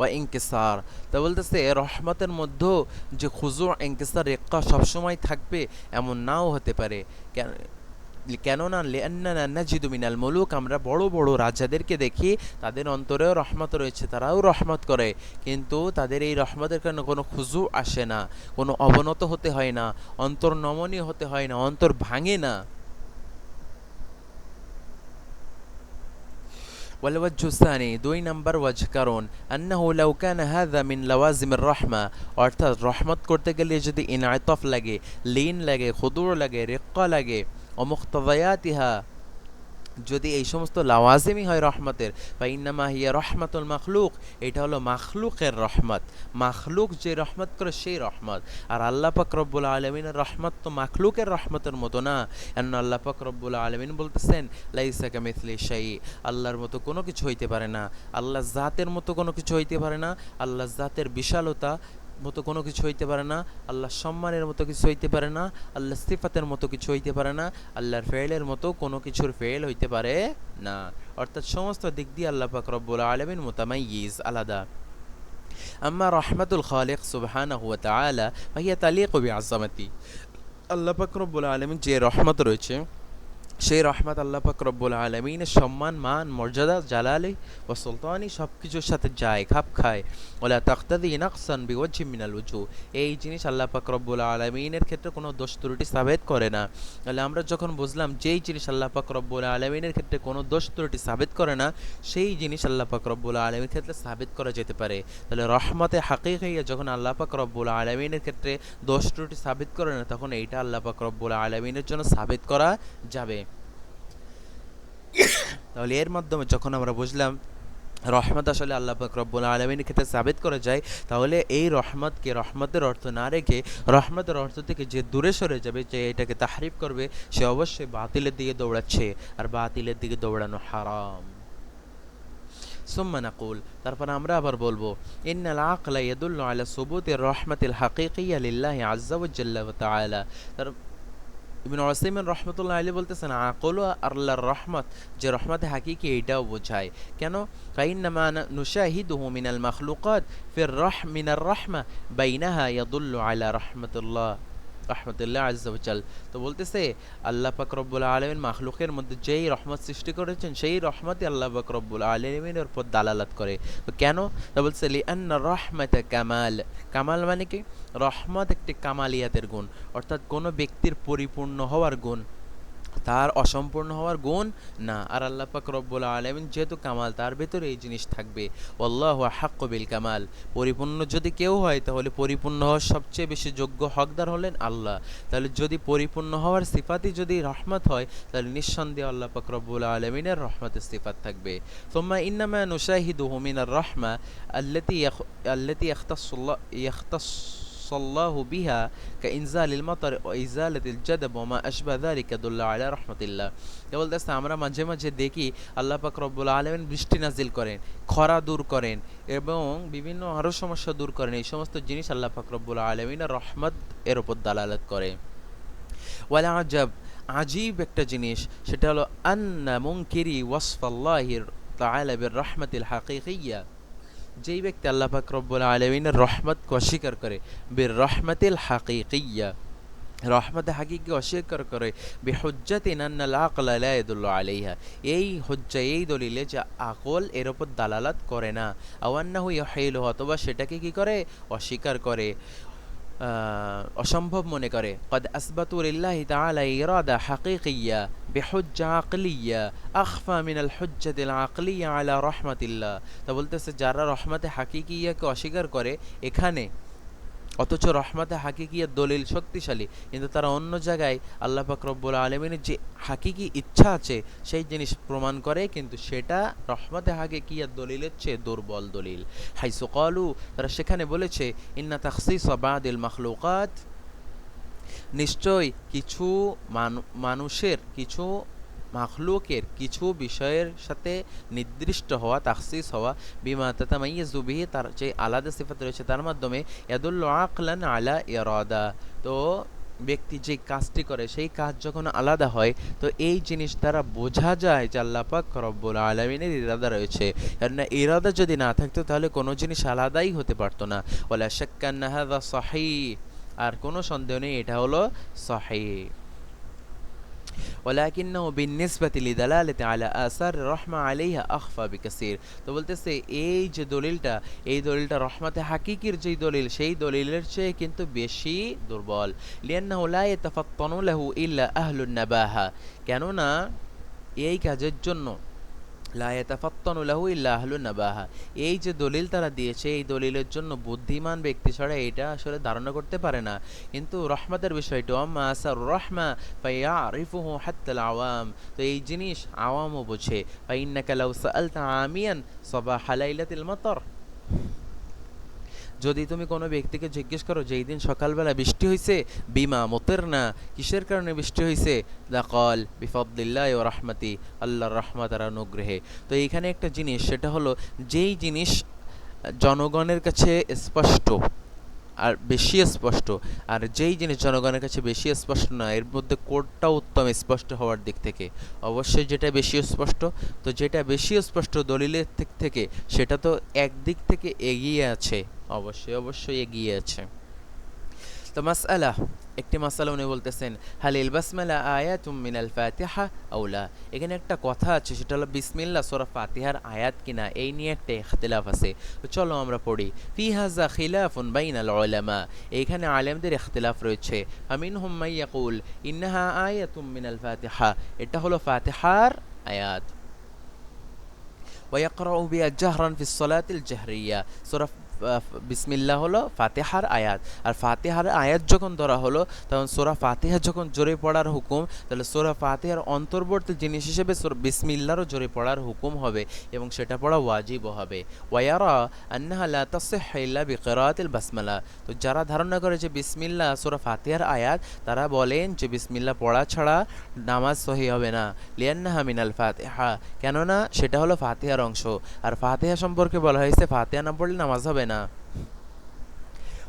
وانكسار। তা বলতেছে রহমতের মধ্যে যে খুজু, ইনকিসার, রিক্কা সবসময় থাকবে এমন নাও হতে পারে। কেননা লিআন্নানা নাজিদু মিনাল মুলুক, আমরা বড় বড় রাজাদেরকে দেখি তাদের অন্তরেও রহমত রয়েছে, তারাও রহমত করে, কিন্তু তাদের এই রহমতের কারণে কোনো খুজু আসে না, কোনো অবনত হতে হয় না, অন্তর নমনীয় হতে হয় না, অন্তর ভাঙে না। والوجه الثاني দুই নাম্বার ওয়াজ কারণ أنه لو كان هذا من لوازم الرحمة، অর্থাৎ রহমত করতে গেলে যদি ইনআতাফ লাগে, লিন লাগে, খুদু লাগে, রিক্কা লাগে, অমুক্তাযায়াতিহা, যদি এই সমস্ত লাওয়াজিমই হয় রহমতের, বা ইন্নামা হিয়া রহমাতুল মাখলুক, এটা হলো মাখলুকের রহমত, মাখলুক যে রহমত করে সেই রহমত। আর আল্লাহ পাক রব্বুল আলামিনের রহমত তো মাখলুকের রহমতের মতো না। কারণ আল্লাহ পাক রব্বুল আলামিন বলতেছেন লাইসা কামিথলি শাই, আল্লাহর মতো কোনো কিছু হইতে পারে না, আল্লাহ জাতের মতো কোনো কিছু হইতে পারে না, আল্লাহ জাতের বিশালতা মতো কোনো কিছু হইতে পারে না, আল্লাহ সম্মানের মতো কিছু হইতে পারে না, আল্লাহ সিফাতের মতো কিছু হইতে পারে না, আল্লাহর ফেলের মতো কোনো কিছুর ফেল হইতে পারে না। অর্থাৎ সমস্ত দিক দিয়ে আল্লাহ পাক রব্বুল আলামিন মুতামাইয়িজ, আলাদা। আম্মা রহমাতুল খালিক সুবহানাহু ওয়া তাআলা ফাহিয়া তালিকু বিআযামাতি। আল্লাহ পাক রব্বুল আলামিন যে রহমত রয়েছে, সেই রহমত আল্লাহ পাক রব্বুল আলামিনের সম্মান, মান, মর্যাদা, জালালি ও সুলতানি সব কিছুর সাথে যায়, খাপ খায়। ওয়ালা তাকতাদি নাকসান বিওয়াজহি মিনাল ওয়াজুহ। এই জিনিস আল্লাহ পাক রব্বুল আলামিনের ক্ষেত্রে কোনো দোষ ত্রুটি সাবেত করে না। তাহলে আমরা যখন বুঝলাম যেই জিনিস আল্লাহ পাক রব্বুল আলামিনের ক্ষেত্রে কোনো দোষ ত্রুটি সাবেত করে না, সেই জিনিস আল্লাহ পাক রব্বুল আলামিনের ক্ষেত্রে সাবেত করা যেতে পারে। তাহলে রহমতে হাকিকিয়া যখন আল্লাহ পাক রব্বুল আলামিনের ক্ষেত্রে দোষ ত্রুটি সাবেত করে না, তখন এইটা আল্লাহ পাক রব্বুল আলামিনের জন্য সাবেত করা যাবে। তাহলে এর মাধ্যমে যখন আমরা বুঝলাম রহমত আসলে আল্লাহ পাক রব্বুল আলামিনের ক্ষেত্রে সাবিত করা যায়, তাহলে এই রহমতকে রহমতের অর্থ না রেখে রহমতের অর্থ থেকে যে দূরে সরে যাবে, যে এটাকে তাহরিফ করবে, সে অবশ্যই বাতিলের দিকে দৌড়াচ্ছে, আর বাতিলের দিকে দৌড়ানো হারাম। সুম্মা নাকুল, তারপর আমরা আবার বলবো, ইন্নাল আকলা ইয়াদুল্লু আলা সুবুতি রহমাতিল হাকিকিয়্যা লিল্লাহি আযজা ওয়া জাল্লা ওয়া তাআলা। ইবনে উসাইমিন রহমতুল্লাহ আলাইহি বলতেছেন আকল আল্লাহর রহমত যে রহমতে হাকিকি এইটাও বোঝায় কেন ফাইন্নামা নুশাহিদুহু মিনাল মাখলুকাত ফির মিনার রাহমা বাইনাহা ইয়াদুল্লু আলা রাহমাতুল্লাহ আযজা ওয়া জাল। তো বলতেছে আল্লাহ পাক রব্বুল আলামিন মাখলুকের মধ্যে যেই রহমত সৃষ্টি করেছেন সেই রহমতই আল্লাহ পাক রব্বুল আলামিনের উপর দালালাত করে। তো কেন? তা বলছে লিআন্না রাহমাতা কামাল। কামাল মানে কি? রহমত একটি কামালিয়াতের গুণ, অর্থাৎ কোনো ব্যক্তির পরিপূর্ণ হওয়ার গুণ, তার অসম্পূর্ণ হওয়ার গুণ না। আর আল্লাহ পাক রব্বুল আলামিন যেহেতু কামাল, তার ভেতরে এই জিনিস থাকবে। আল্লাহু আহাক্কু বিল কামাল। পরিপূর্ণ যদি কেউ হয় তাহলে পরিপূর্ণ হওয়ার সবচেয়ে বেশি যোগ্য হকদার হলেন আল্লাহ। তাহলে যদি পরিপূর্ণ হওয়ার সিফাতই যদি রহমত হয়, তাহলে নিঃসন্দেহে আল্লাহ পাক রব্বুল আলামিনের রহমতের সিফাত থাকবে। সুম্মা ইন্নামা নুশাহিদুহু মিনার রাহমা আল্লাতী ইয়াখতাসসাল্লাহু বিহা কাইনজালিল মাতার ওয়া ইজালাতিল জাদব ওয়া মা আশবা যালিকা দুল্লা আলা রাহমাতিল্লাহ। বলতেছে আমরা মাঝে মাঝে দেখি আল্লাহ পাক রব্বুল আলামিন বৃষ্টি নাজিল করেন, খরা দূর করেন এবং বিভিন্ন আরও সমস্যা দূর করেন। এই সমস্ত জিনিস আল্লাহ পাক রব্বুল আলামিনের রহমত এর উপর দালালাত করে। ওয়ালা আজাব, আজীব একটা জিনিস, সেটা হলো আন্না মুনকিরি ওয়াসফাল্লাহির তাআলা বির রাহমাতিল হাকিকিয়্যা। যেই ব্যক্তি আল্লাহ পাক রব্বুল আলামিনের রহমতকে অস্বীকার করে, বির রহমাতিল হাকিকিয়্যা, রহমতে হাকিকি অস্বীকার করে, বিহুজ্জাতিন আন্নাল আকলা লা ইয়াদুল্লু আলাইহা, এই হুজ্জা, এই দলিলে যে আকল এর উপর দালালাত করে না, আও আন্নাহু ইয়াহিলু, অথবা সেটাকে কি করে? অস্বীকার করে, অসম্ভব মনে করে। কদ আসবাতু লিল্লাহি তাআলা ইরাদা হাকিকিয়্যা বিহুজ্জা আকলিয়্যা আখফা মিনাল হুজ্জাতিল আকলিয়্যা আলা রাহমাতিল্লাহ। তা বলতেছে যারা রহমতে হাকিকিয়াকে অস্বীকার করে এখানে, অথচ রহমতে হাকিকিয়ার দলিল শক্তিশালী, কিন্তু তারা অন্য জায়গায় আল্লাহ পাক রব্বুল আলামিনের যে হাকিকি ইচ্ছা আছে সেই জিনিস প্রমাণ করে, কিন্তু সেটা রহমতে হাকিকিয়ার দলিলের চেয়ে দুর্বল দলিল। হাইসু ক্বালু, তারা সেখানে বলেছে ইন্না তাখসিস বাদিল মাখলুকাত, নিশ্চয় কিছু মানুষের, কিছু মাখলুকের কিছু বিষয়ের সাথে নির্দিষ্ট হওয়া, তাখসিস হওয়া, বিমা তাতামাইয়াজু বিহি, তার যে আলাদা সিফাত রয়েছে তার মাধ্যমে, ইয়াদুল্লু আকলান আলা ইরাদা, তো ব্যক্তি যে কাজটি করে সেই কাজ যখন আলাদা হয় তো এই জিনিস দ্বারা বোঝা যায় যে আল্লাহ পাক রব্বুল আলামিনের ইরাদা রয়েছে। কেননা ইরাদা যদি না থাকতো তাহলে কোনো জিনিস আলাদাই হতে পারতো না। ওয়ালা শাক্কা আন্না হাযা সহিহ, আর কোনো সন্দেহ নেই এটা হলো সহিহ। ওয়ালাকিন্নাহু বিন্নিসবাতি লিদালালাতি আলা আসার রাহমা আলাইহা আখফা বিকাসির। তো বলতেছে এই যে দলিলটা, এই দলিলটা রহমতে হাকিকির যেই দলিল সেই দলিলের চেয়ে কিন্তু বেশি দুর্বল। লিআন্নাহু লা ইয়াতাফাত্তানু লাহু ইল্লা আহলুন নাবাহা, কেননা এই কাজের জন্য লা ইয়াতাফাত্তানু লাহু ইল্লা আহলুন নাবাহা, এই যে দলিল তারা দিয়েছে এই দলিলের জন্য বুদ্ধিমান ব্যক্তি ছাড়া এটা আসলে ধারণা করতে পারে না। কিন্তু রহমতের বিষয়টা আম্মা আসার রহমা ফায়ারিফুহু হাত্তাল আওয়াম, তো এই জিনিস আওয়ামও বোঝে। ফাইন্নাকা লাউ সাআলতা আমিয়ান সাবাহা লাইলাতিল মাতার, যদি তুমি কোনো ব্যক্তিকে জিজ্ঞেস করো যে এই দিন সকালবেলা বৃষ্টি হয়েছে, বিমা মুতিরনা, কিসের কারণে বৃষ্টি হয়েছে, লাকাল বিফাদলিল্লাহি ওয়া রাহমাতি, আল্লাহর রহমত আর অনুগ্রহে। তো এইখানে একটা জিনিস, সেটা হলো যেই জিনিস জনগণের কাছে স্পষ্ট আর বেশি স্পষ্ট, আর যেই জিনিস জনগণের কাছে বেশি স্পষ্ট না, এর মধ্যে কোনটা উত্তম স্পষ্ট হওয়ার দিক থেকে? অবশ্যই যেটা বেশি স্পষ্ট। তো যেটা বেশি স্পষ্ট দলিলের দিক থেকে সেটা তো একদিক থেকে এগিয়ে আছে, অবশ্যই এগিয়ে আছে। তো মাসআলা, একটি মাসআলা উনি বলতেছেন হালিল বাসমালা আয়াতুম মিনাল ফাতিহা আওলা, এখানে একটা কথা আছে সেটা হলো বিসমিল্লাহ সূরা ফাতিহার আয়াত কিনা, এই নিয়ে একটা ইখতিলাফ আছে। তো চলো আমরা পড়ি। ফি হাযা খিলাফুন বাইনাল উলামা, এইখানে আলেমদের ইখতিলাফ রয়েছে। আমিনহুম মান ইয়াকুল ইন্নাহা আয়াতুম মিনাল ফাতিহা, এটা হলো ফাতিহার আয়াত। ওয়া ইয়াকরাউ বিহা জাহরান ফিস সালাতিল জাহরিয়া, সূরা বিসমিল্লাহ হলো ফাতিহার আয়াত, আর ফাতিহার আয়াত যখন ধরা হলো তখন সূরা ফাতিহা যখন জোরে পড়ার হুকুম, তাহলে সূরা ফাতিহার অন্তর্বর্তী জিনিস হিসেবে বিসমিল্লাহরও জোরে পড়ার হুকুম হবে এবং সেটা পড়া ওয়াজিবও হবে। ওয়ায়ারা আন্নাহা লা তাসিহ্হু ইল্লা বিকিরাআতিল বাসমালা, তো যারা ধারণা করে যে বিসমিল্লাহ সূরা ফাতিহার আয়াত, তারা বলেন যে বিসমিল্লাহ পড়া ছাড়া নামাজ সহি হবে না। লিআন্নাহা মিনাল ফাতিহা, কেননা সেটা হলো ফাতিহার অংশ, আর ফাতিহা সম্পর্কে বলা হয়েছে ফাতিহা না পড়লে নামাজ হবে না।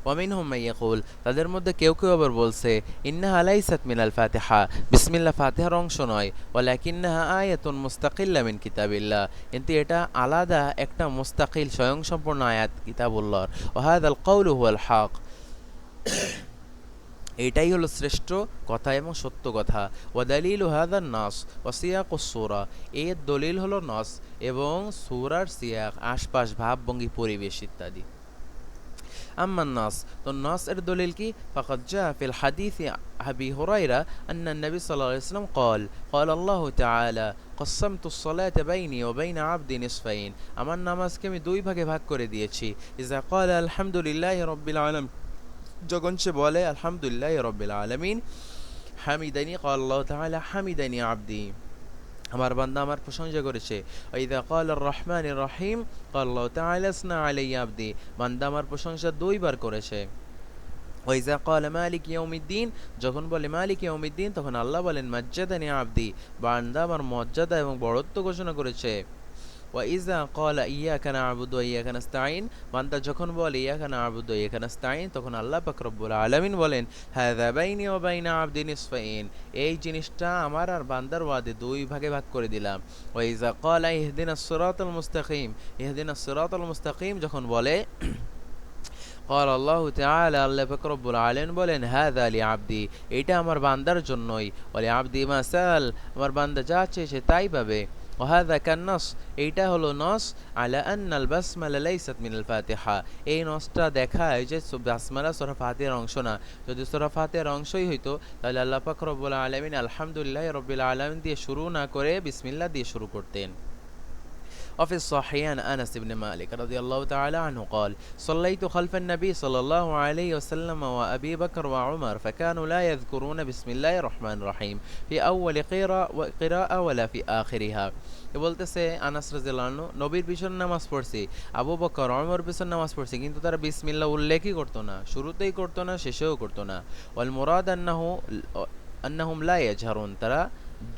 ওয়ামিনহুম মাইয়াকুল, তাদের মধ্যে কেউ কেউ আবার বলছে, ইন্নাহা লাইসাত মিনাল ফাতিহা, বিসমিল্লাহ ফাতিহার অংশ নয়, ওয়ালাকিন্নাহা আয়াতুন মুস্তাকিল্লা মিন কিতাবিল্লাহ, কিন্তু এটা আলাদা একটা মুস্তাকিল স্বয়ংসম্পূর্ণ আয়াত কিতাবুল্লাহর। ওয়া হাযাল কাউলু হুয়াল হক, এটাই হলো শ্রেষ্ঠ কথা এবং সত্য কথা। ওয়া দালিলু হাযান নাস ওয়া সিয়াকুস সূরা, এর দলিল হলো নস এবং সূরার সিয়াক, আশপাশ, ভাবভঙ্গি, পরিবেশ ইত্যাদি। আম্মা নাস, তো নাস এর দলিল কি? ফাকাদ জা ফিল হাদিসি আবি হুরায়রা আন্না নবী সাল্লাল্লাহু আলাইহি ওয়াসাল্লাম قال قال الله تعالى قسمت الصلاة بيني وبين عبدي نصفين, আমার নামাজকে আমি দুই ভাগে ভাগ করে দিয়েছি। ইজা قال الحمد لله رب العالمين, যখন সে বলে আলহামদুলিল্লাহ রব্বিল আলামিন, হামিদানি قال الله تعالى হামিদানি আবদি, আমার বান্দা আমার প্রশংসা করেছে। ইযা ক্বালা আর রহমানির রহিম ক্বালা আল্লাহু তাআলা আসনা আলাইয়া আবদি, বান্দা আমার প্রশংসা দুইবার করেছে। ওয়াইজা ক্বালা মালিক ইয়াউমিদ্দিন, যখন বলে মালিক ইয়াউমিদ্দিন তখন আল্লাহ বলেন মাজ্জাদানি আবদি, বান্দা আমার মর্যাদা এবং বড়ত্ব ঘোষণা করেছে। ওয়াইজা ক্বালা ইয়াকা না'বুদু ওয়া ইয়াকা নাস্তাঈন, বান্দা যখন বলে ইয়াকা না'বুদু ওয়া ইয়াকা নাস্তাঈন তখন আল্লাহ পাক রব্বুল আলামিন বলেন হাযা বাইনি ওয়া বাইনা আবদি নিসফাইন, এই জিনিসটা আমার আর বান্দার ওয়াদে দুই ভাগে ভাগ করে দিলাম। ওয়াইজা ক্বালা ইহদিনাস সিরাতাল মুস্তাকিম, ইহদিনাস সিরাতাল মুস্তাকিম যখন বলে قال الله تعالى, আল্লাহ পাক রব্বুল আলামিন বলেন হাযা লিআবদি, এটা আমার বান্দার জন্যই, ওয়া লিআবদি মা সাল, আমার বান্দা যা চেয়েছে তাই পাবে। وهذا كالنص, এইটা হলো নস আলা আন্নাল বাসমালা লাইসাত মিনাল ফাতিহা, এই নসটা দেখায় যে বাসমালা সূরা ফাতিহার অংশ না। যদি সূরা ফাতিহার অংশই হইতো তাহলে আল্লাহ পাক রব্বুল আলামিন আলহামদুলিল্লাহি রাব্বিল আলামিন দিয়ে শুরু না করে বিসমিল্লাহ দিয়ে শুরু করতেন। وفي الصحيحين أنس بن مالك رضي الله تعالى عنه قال صليت خلف النبي صلى الله عليه وسلم وأبي بكر وعمر فكانوا لا يذكرون بسم الله الرحمن الرحيم في أول قراءة ولا في آخرها। বলতেছে আনাস রাদিয়াল্লাহু আনহু, নবীর পিছনে নামাজ পড়ছি, আবু বকর ওমর পিছনে নামাজ পড়ছি, কিন্তু তারা বিসমিল্লাহ উল্লেখই করতো না, শুরুতেই করতো না, শেষেও করতো না। ওয়াল মুরাদ আন্নাহুম লা ইয়াজহারুন, তারা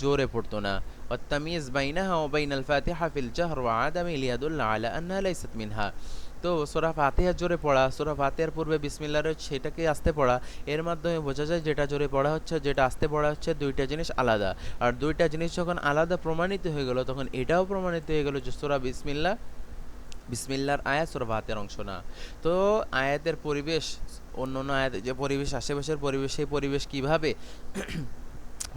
জোরে পড়তো না। والتمييز بينها وبين الفاتحة في الجهر وعدم ليدل على أنها ليست منها, তো সূরা ফাতিহা জোরে পড়া, সূরা ফাতিহার পূর্বে বিসমিল্লাহ রয়েছে সেটাকে আস্তে পড়া, এর মাধ্যমে বোঝা যায় যেটা জোরে পড়া হচ্ছে যেটা আস্তে পড়া হচ্ছে দুইটা জিনিস আলাদা। আর দুইটা জিনিস যখন আলাদা প্রমাণিত হয়ে গেল তখন এটাও প্রমাণিত হয়ে গেল যে সূরা বিসমিল্লাহর আয়াত সূরা ফাতিহার অংশ না। তো আয়াতের পরিবেশ, অন্য অন্য আয়াত যে পরিবেশ, আশেপাশের পরিবেশ, সেই পরিবেশ কিভাবে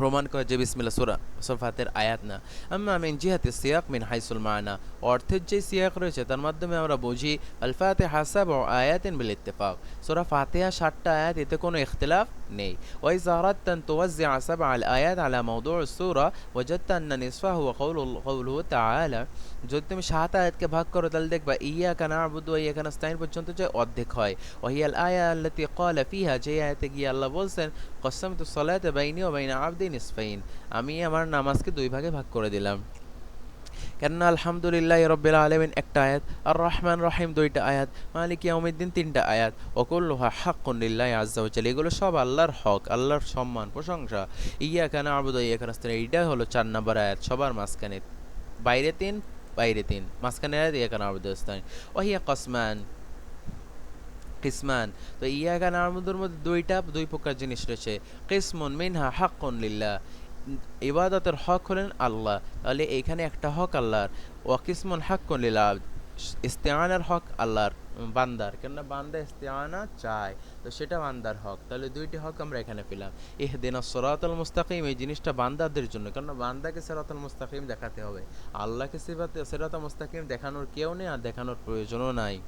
প্রমাণ করে যে বিসমিল্লাহ সূরা ফাতিহার আয়াত না। আম্মা মিন জিহাতি সিয়াক মিন হাইসুল মানা, অর্থের যে সিয়াক রয়েছে তার মাধ্যমে আমরা বুঝি আল ফাতিহা সাবউ আয়াতিন বিল ইত্তিফাক, সূরা ফাতিহা 7টা আয়াত, এতে কোনো ইখতিলাফ নেই। ওয়াইজা আরাদতা আন তুওয়াজ্জিআ সাবআ আল আয়াত আলা মাওদুউ সূরা ওয়াজাদতা আন্না নিসফাহু ওয়া কাউলুহু তাআলা, যদি তুমি 7 আয়াতকে ভাগ করো তাহলে দেখবা ইয়াকা না'বুদু ওয়া ইয়াকা নাস্তাঈন পর্যন্ত যে অর্ধেক হয়। ওয়া হিয়াল আয়া আল্লাতী ক্বালা ফিহা, যে আয়াতে গিয়ে আল্লাহ বলছেন কসসামতু সলাতা বাইনি ওয়া বাইনা আবদি নিসফাইন, আমি আমার নামাজকে দুই ভাগে ভাগ করে দিলাম। কেননা আলহামদুলিল্লাহি রাব্বিল আলামিন একটা আয়াত, আর রহমান রহিম দুইটা আয়াত, মালিক ইয়াউমিদ্দিন তিনটা আয়াত, ওয়া কুল্লুহা হাক্কুন লিল্লাহি আযজা ওয়া জাল্লা, এগুলো সব আল্লাহর হক, আল্লাহর সম্মান, প্রশংসা। ইয়াকা না'বুদু ওয়া ইয়াকা নাস্তাঈন, এইটা হলো 4 নম্বর আয়াত, সবার মাঝখানে, বাইরে 3 বাইরে 3, মাঝখানে আয়াত ইয়াকা না'বুদু ওয়া নাস্তাঈন। ওয়া হিয়া কিসমান, তো ইয়াকা না'বুদুর মধ্যে দুই প্রকার জিনিস রয়েছে। কিসমুন মিনহা হাক্কুন লিল্লাহ, ইবাদতের হক হলেন আল্লাহ, তাহলে এইখানে একটা হক আল্লাহর। ওয়া কিসমুন হাক্কুন লিল আবদ, ইস্তিআনার হক আল্লাহর, বান্দার, কেননা বান্দা ইস্তিআনা চায়, তো সেটা বান্দার হক, তাহলে দুইটি হক আমরা এখানে পেলাম। ইহদিনাস সিরাতাল মুস্তাকিম, এই জিনিসটা বান্দাদের জন্য, কেননা বান্দাকে সিরাতাল মুস্তাকিম দেখাতে হবে, আল্লাহকে সিরাতাল মুস্তাকিম দেখানোর কেউ নেই আর দেখানোর প্রয়োজনও নাই।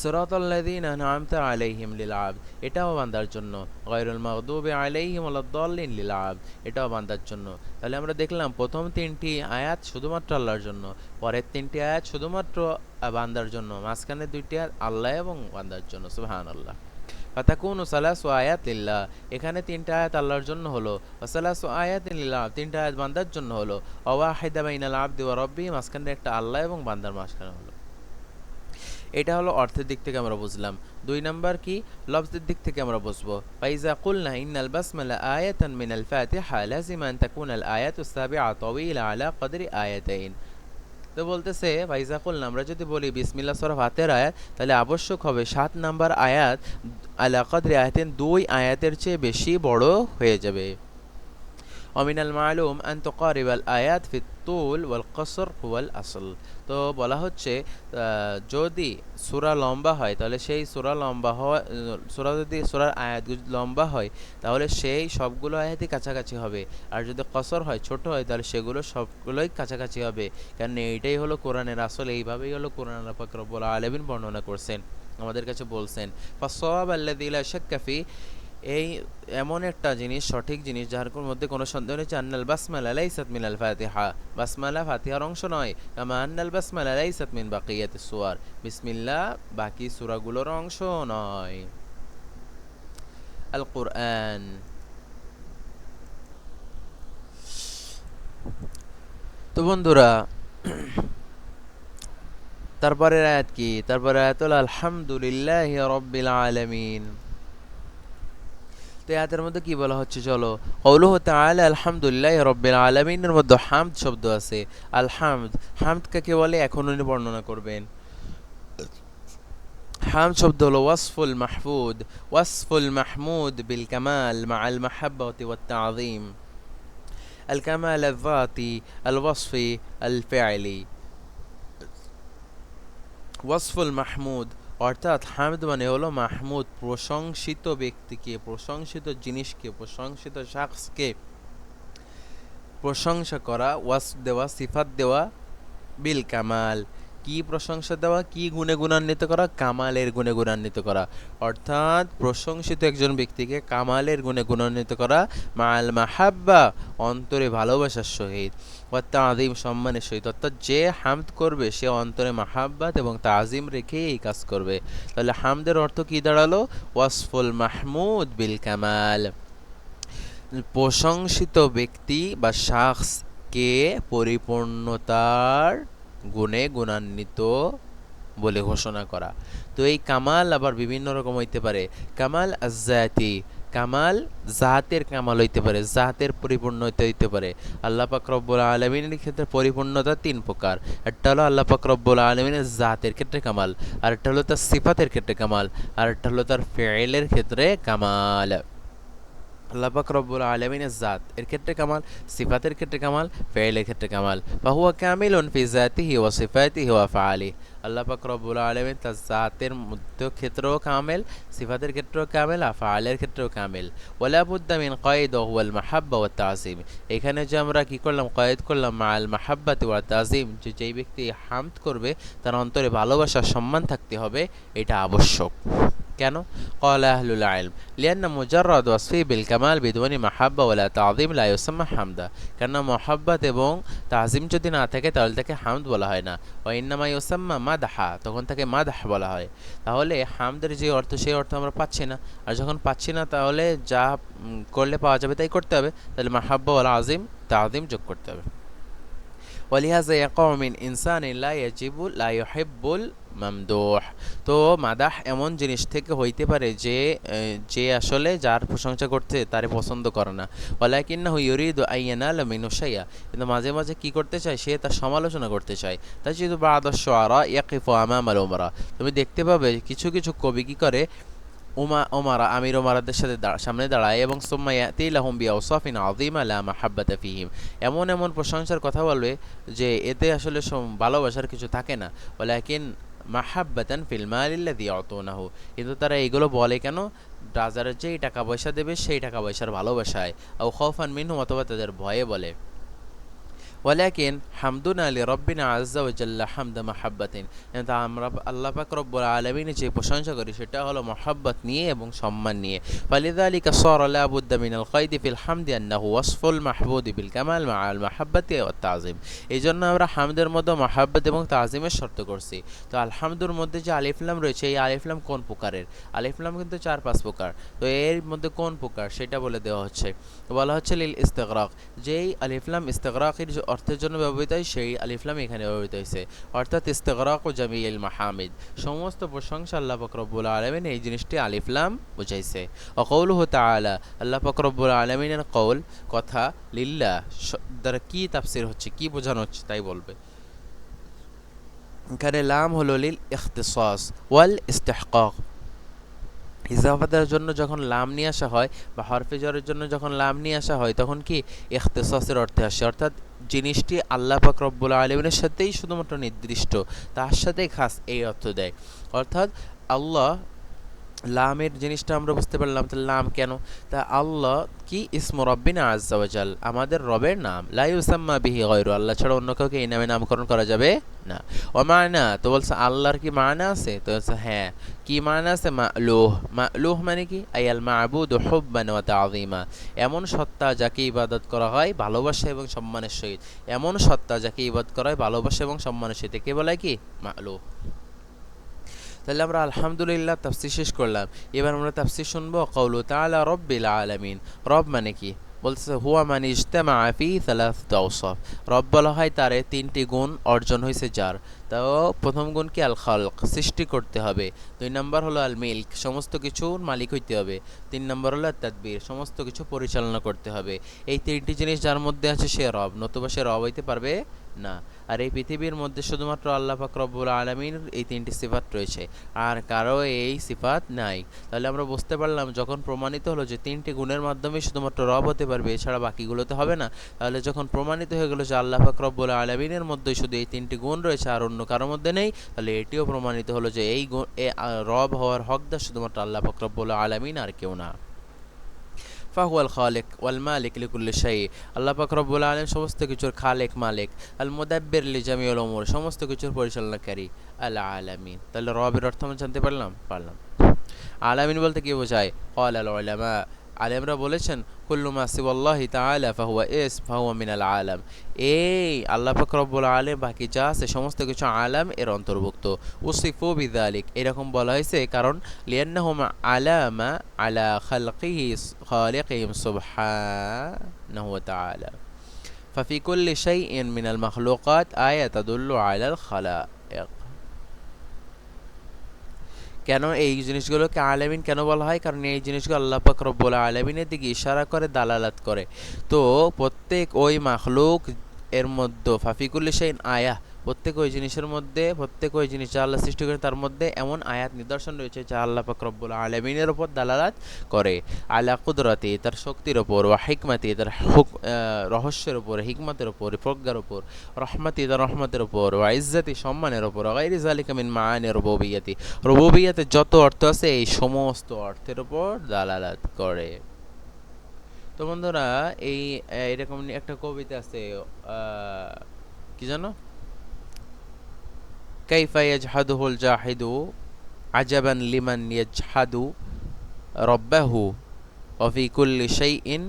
সিরাতাল্লাযীনা আন'আমতা আলাইহিম লিল আবদ, এটাও বান্দার জন্য। গায়রুল মাগদুবি আলাইহিম ওয়ালাদ-দাল্লিন লিল আবদ, এটাও বান্দার জন্য। তাহলে আমরা দেখলাম প্রথম 3টি আয়াত শুধুমাত্র আল্লাহর জন্য, পরের 3টি আয়াত শুধুমাত্র বান্দার জন্য, মাঝখানে 2টি আয়াত আল্লাহ এবং বান্দার জন্য। সুবহানাল্লাহ। ফাতাকুনু সালাসু আয়াত লিল্লাহ, এখানে 3টা আয়াত আল্লাহর জন্য হলো, ওয়া সালাসু আয়াতিন লিল্লাহ, 3টা আয়াত বান্দার জন্য হলো, ওয়া ওয়াহিদা বাইনাল আবদি ওয়া রাব্বিহি, মাঝখানে একটা আল্লাহ এবং বান্দার মাঝখানে হলো। এটা হলো অর্থের দিক থেকে আমরা বুঝলাম। 2 নাম্বার কি, লফজের দিক থেকে আমরা বুঝবো। ফাইজা কুলনা ইন্নাল বাসমালা আয়াতান মিনাল ফাতিহা লাযিমা আন তাকুনা আল আয়াতু সাবিআ তাওয়িলা আলা কদরি আয়াতাইন, তো বলতেছে ফাইজা কুলনা, আমরা যদি বলি বিসমিল্লাহ সূরা ফাতিহার আয়াত, তাহলে আবশ্যক হবে 7 নাম্বার আয়াত আলা কদরি আয়াতিন, 2 আয়াতের চেয়ে বেশি বড় হয়ে যাবে। অমিনাল মালুম আন তুকারিবাল আয়াত ফিত তুল ওয়াল কসর হুয়াল আসল। তো বলা হচ্ছে যদি সূরা লম্বা হয় তাহলে সেই সূরা লম্বা হয়, সূরা যদি সূরার আয়াতগুলো লম্বা হয় তাহলে সেই সবগুলো আয়াতই কাছাকাছি হবে, আর যদি কসর হয়, ছোট হয়, তাহলে সেগুলো সবগুলোই কাছাকাছি হবে। কারণ এইটাই হলো কোরআনের আসল, এইভাবেই হলো কোরআন পাক রব্বুল আলামিন বর্ণনা করছেন, আমাদের কাছে বলছেন। ফাসসাওয়াব আল্লাযী লা শাক্কা ফি, এই এমন একটা জিনিস, সঠিক জিনিস যার মধ্যে কোনো সন্দেহ নেই, আন্নাল বাসমালা লাইসাত মিনাল ফাতিহা, বাসমালা ফাতিহার অংশ নয়। কামা আন্নাল বাসমালা লাইসাত মিন বাকিয়াতিস সুওয়ার, বিসমিল্লাহ বাকি সূরাগুলোর অংশ নয়। আল কুরআন। তো বন্ধুরা, তারপরের আয়াত কি? তারপরে আয়াত হলো আলহামদুলিল্লাহি রাব্বিল আলামিন। তো আয়াতের মধ্যে কি বলা হচ্ছে, চলো। কওলুহু তাআলা আলহামদুলিল্লাহি রাব্বিল আলামিনের মধ্যে হামদ শব্দ আছে। আল হামদ, হামদ কাকে বলে এখন উনি বর্ণনা করবেন। হামদ শব্দ হলো ওয়াসফুল মাহমুদ, ওয়াসফুল মাহমুদ বিল কামাল মাআল মাহাব্বতি ওয়াত তাযীম। আল কামাল আল যাতি আল ওয়াসফি আল ফি'লি। ওয়াসফুল মাহমুদ অর্থাৎ হামদ মানে হলো মাহমুদ, প্রশংসিত ব্যক্তিকে, প্রশংসিত জিনিসকে, প্রশংসিত শাখসকে প্রশংসা করা, ওয়াসফ দেওয়া, সিফাত দেওয়া, বিল কামাল কি প্রশংসা দেওয়া, কি গুণে গুণান্বিত করা, কামালের গুণে গুণান্বিত করা, অর্থাৎ প্রশংসিত একজন ব্যক্তিকে কামালের গুণে গুণান্বিত করা, মাল মাহাব্বা অন্তরে ভালোবাসার সহিত, ওয়া তাযীম সম্মানের সহিত, অর্থাৎ যে হামদ করবে সে অন্তরে মাহাব্বাত এবং তাজিম রেখে এই কাজ করবে। তাহলে হামদের অর্থ কি দাঁড়ালো? ওয়াসফুল মাহমুদ বিল কামাল, প্রশংসিত ব্যক্তি বা শাখসকে পরিপূর্ণতার গুণে গুণান্বিত বলে ঘোষণা করা। তো এই কামাল আবার বিভিন্ন রকম হইতে পারে। কামাল আজ্জাতি, কামাল জাতের কামাল হইতে পারে, জাতের পরিপূর্ণতা হইতে পারে। আল্লাহ পাক রব্বুল আলামিনের ক্ষেত্রে পরিপূর্ণতা 3 প্রকার। একটা হলো আল্লাহ পাক রব্বুল আলামিনের জাতের ক্ষেত্রে কামাল, আর একটা হলো তার সিফাতের ক্ষেত্রে কামাল, আর একটা হলো তার ফি'লের ক্ষেত্রে কামাল। আল্লাহ পাক রব্বুল আলামিনের জাত এর ক্ষেত্রে কামাল, সিফাতের ক্ষেত্রে কামাল, ফি'লের ক্ষেত্রে কামাল। ফাহুয়া কামিলুন ফি জাতিহি ওয়া সিফাতিহি ওয়া আফআলিহি। আল্লাহ পাক রব্বুল আলামিন তার জাতের মধ্যে ক্ষেত্রেও কামেল, সিফাতের ক্ষেত্রেও কামেল, আফআলের ক্ষেত্রেও কামেল। ওয়ালা বুদ্দা মিন কয়েদ ওয়াল মাহাব্বা ওয়াত তাযীম। এখানে যে আমরা কি করলাম, কয়েদ করলাম মাআল মাহাব্বাতি ওয়াত তাযীম, যে যেই ব্যক্তি হামদ করবে তার অন্তরে ভালোবাসা, সম্মান থাকতে হবে, এটা আবশ্যক। কেন? قال أهل العلم لأن مجرد وصفه بالكمال بدون محبة ولا تعظيم لا يسمى حمدا। কেন মহাব্বত এবং তাজিম যদি না থাকে তাহলে তাকে হামদ বলা হয় না। ওয়াইন্নামা ইউসাম্মা মাদহা, তখন তাকে মাদহ বলা হয়। তাহলে হামদের যে অর্থ সেই অর্থ আমরা পাচ্ছি না, আর যখন পাচ্ছি না তাহলে যা করলে পাওয়া যাবে তাই করতে হবে। তাহলে মাহাব্বা ওয়াল আজিম, তাজিম যোগ করতে হবে। ওয়ালিহাযা ইয়াকাউ মিন ইনসানিন লা ইয়াজিবু লা ইউহিব্বুল মামদুহ। তো মাদাহ এমন জিনিস থেকে হইতে পারে যে যে আসলে যার প্রশংসা করতে তারে পছন্দ করে না। ওয়ালাকিন্নাহু ইউরিদু আইয়ানালা মিনহু শাইআ, কিন্তু মাঝে মাঝে কি করতে চায়, সে তার সমালোচনা করতে চায়। তাজিদু বা'দা শুআরা ইয়াকিফু আমামাল উমারা, তুমি দেখতে পাবে কিছু কিছু কবি কি করে, ওমারা আমির ওমারাদের সাথে সামনে দাঁড়ায় এবং সুম্মা ইয়াতি লাহুম বিআওসাফিন আযীমা লা মাহাব্বাতা ফীহিম, এমন এমন প্রশংসার কথা বলবে যে এতে আসলে ভালোবাসার কিছু থাকে না। ওয়ালাকিন মাহাব্বাতান ফিল মালিল্লাযী ইয়াতুনাহু, কিন্তু তারা এইগুলো বলে কেন? রাজার যেই টাকা পয়সা দেবে সেই টাকা পয়সার ভালোবাসায়। আও খাউফান মিনহু, অথবা তাদের ভয়ে বলে। ওয়ালাকিন হামদুনা লিরাব্বিনা আযযা ওয়া জাল্লা হামদা মাহাব্বাতিন, কিন্তু আমরা আল্লাহ পাক রব্বুল আলামিনের যে প্রশংসা করি সেটা হলো মহাব্বত নিয়ে এবং সম্মান নিয়ে। ফালিযালিকা সারা লা বুদ্দা মিনাল কায়দি ফিল হামদি আন্নাহু ওয়াসফুল মাহবুদি বিল কামাল মাআল মাহাব্বাতি ওয়াত তাযীম। এই জন্য আমরা হামদের মধ্যে মহাব্বত এবং তাযীমের শর্ত করছি। তো আলহামদুর মধ্যে যে আলিফ লাম রয়েছে, এই আলিফ লাম কোন প্রকারের? আলিফ লাম কিন্তু 4-5 প্রকার। তো এর মধ্যে কোন প্রকার সেটা বলে দেওয়া হচ্ছে। বলা হচ্ছে লিল ইস্তিগরাক, যেই আলিফ লাম ইস্তিগরাকের অর্থের জন্য ব্যবহৃত হয় সেই আলিফ লাম এখানে ব্যবহৃত হয়েছে, অর্থাৎ ইস্তিগরাক ও জামিউল মাহামিদ, সমস্ত প্রশংসা আল্লাহ পাক রব্বুল আলামিন এই জিনিসটি আলিফ লাম বুঝাইছে। ওয়া কওলুহু তাআলা, আল্লাহ পাক রব্বুল আলামিনের কওল কথা লিল্লাহ দ্বারা কি তাফসীর হচ্ছে, কি বোঝানো হচ্ছে তাই বলবে। এখানে লাম হলো লিল ইখতিসাস ওয়াল ইস্তিহকাক। ইজাফাতের জন্য যখন লাম নিয়ে আসা হয় বা হরফে জরের জন্য যখন লাম নিয়ে আসা হয় তখন কি ইখতিসাসের অর্থে আসে, অর্থাৎ জিনিসটি আল্লাহ পাক রব্বুল আলামিনের সাথেই শুধুমাত্র নির্দিষ্ট, তার সাথেই খাস, এই অর্থ দেয়। অর্থাৎ আল্লাহ, লামের জিনিসটা আমরা বুঝতে পারলাম, তাহলে লাম কেন? তা আল্লাহ কি ইসমু রব্বিনা আজ্জা ওয়া জাল, আমাদের রবের নাম, লা ইউসাম্মা বিহি গায়রু, আল্লাহ ছাড়া অন্য কাউকে এই নামে নামকরণ করা যাবে না। ও মানা, তো বলছে আল্লাহর কি মানা আছে? তো বলছে হ্যাঁ, কি মানা আছে? মা'লুহ। মা'লুহ মানে কি? আয়াল মা'বুদু হুব্বান ওয়া তা'যীমা, এমন সত্তা যাকে ইবাদত করা হয় ভালোবাসা এবং সম্মানের সহিত, এমন সত্তা যাকে ইবাদত করা হয় ভালোবাসা এবং সম্মানের সহিত, কে বলে কি? মা'লুহ। তাহলে আমরা আলহামদুলিল্লাহ তাফসীর শেষ করলাম। এবার আমরা তাফসীর শুনবো কাউলু তাআলা রব্বিল আলামিন। রব মানে কি? বলছে হুয়া মান ইজতামা ফি সালাসাতি আওসাফ, রব বলা হয় তারে তিনটি গুণ অর্জন হয়েছে যার। তাও প্রথম গুণ কি? আল খালক, সৃষ্টি করতে হবে। দুই নম্বর হলো আল মিল্ক, সমস্ত কিছুর মালিক হইতে হবে। তিন নম্বর হলো তাদবীর, সমস্ত কিছু পরিচালনা করতে হবে। এই তিনটি জিনিস যার মধ্যে আছে সে রব, নতুবা সে রব হইতে পারবে না। আর এই পৃথিবীর মধ্যে শুধুমাত্র আল্লাহ পাক রব্বুল আলামিনের এই তিনটি সিফাত রয়েছে, আর কারো এই সিফাত নাই। তাহলে আমরা বুঝতে পারলাম যখন প্রমাণিত হলো যে তিনটি গুণের মাধ্যমে শুধুমাত্র রব হতে পারবে, এছাড়া বাকিগুলোতে হবে না, তাহলে যখন প্রমাণিত হয়ে গেল যে আল্লাহ পাক রব্বুল আলামিনের মধ্যে শুধু এই তিনটি গুণ রয়েছে আর অন্য কারোর মধ্যে নেই, তাহলে এটিও প্রমাণিত হলো যে এই গুণ, রব হওয়ার হকদার শুধুমাত্র আল্লাহ পাক রব্বুল আলামিন, আর কেউ না। ফাহুয়াল খালিক ওয়াল মালিক লিকুল্লি শাই, আল্লাহ পাক রব্বুল আলামিন সমস্ত কিছুর খালেক মালিক। আল মুদাব্বির লিজামিউল উমুর, সমস্ত কিছুর পরিচালনাকারী। আল আলামিন, তাহলে রবের অর্থ আমরা জানতে পারলাম। আলামিন বলতে কি বোঝায়? ক্বাল আল উলামা, আলেমরা বলেছেন কুল্লু মা সিওয়াল্লাহি তাআলা ফাহুয়া মিনাল আলাম, এই আল্লাহ পাক রব্বুল আলামিন বাকি যা আছে সমস্ত কিছু আলাম এর অন্তর্ভুক্ত। উসিফু বিযালিক, এরকম বলা হয়েছে কারণ লিআন্নাহুম আলামা আলা খালিকিহিম সুবহানাহু ওয়া তাআলা, ফাফি কুল্লি শাইইন মিনাল মাখলুকাত আয়া তাদুল্লু আলাল খালাইক। কেন এই জিনিসগুলোকে আলামিন কেন বলা হয়? কারণ এই জিনিসগুলো আল্লাহ পাক রব্বুল আলামিনের দিকে ইশারা করে, দালালাত করে। তো প্রত্যেক ওই মাখলুক এর মধ্যে ফাফিকুল্লি শাইইন আয়া, প্রত্যেক ওই জিনিসের মধ্যে, প্রত্যেক ওই জিনিস যা আল্লাহ সৃষ্টি করে তার মধ্যে এমন আয়াত নিদর্শন রয়েছে যা আল্লাহ পাক রব্বুল আলামিনের উপর দালালাত করে। আলা কুদরতি, তার শক্তির ওপর, ওয়া হিকমতি, তার রহস্যের উপর, হিকমতের উপর, প্রজ্ঞার উপর, রহমতি, তার রহমতের উপর, ওয়া ইজ্জতি, সম্মানের উপর, গায়রি যালিকা মিন মাআনি রুবুবিয়্যাতি, রুবুবিয়্যাতের যত অর্থ আছে এই সমস্ত অর্থের উপর দালালাত করে। তো বন্ধুরা, এই এরকম একটা কবিতা আছে, কি জানো? কাইফা ইয়াজহাদুহুল জাহিদু আজাবান লিমান ইয়াজহাদু রব্বাহু ওয়া ফি কুল্লি শাইইন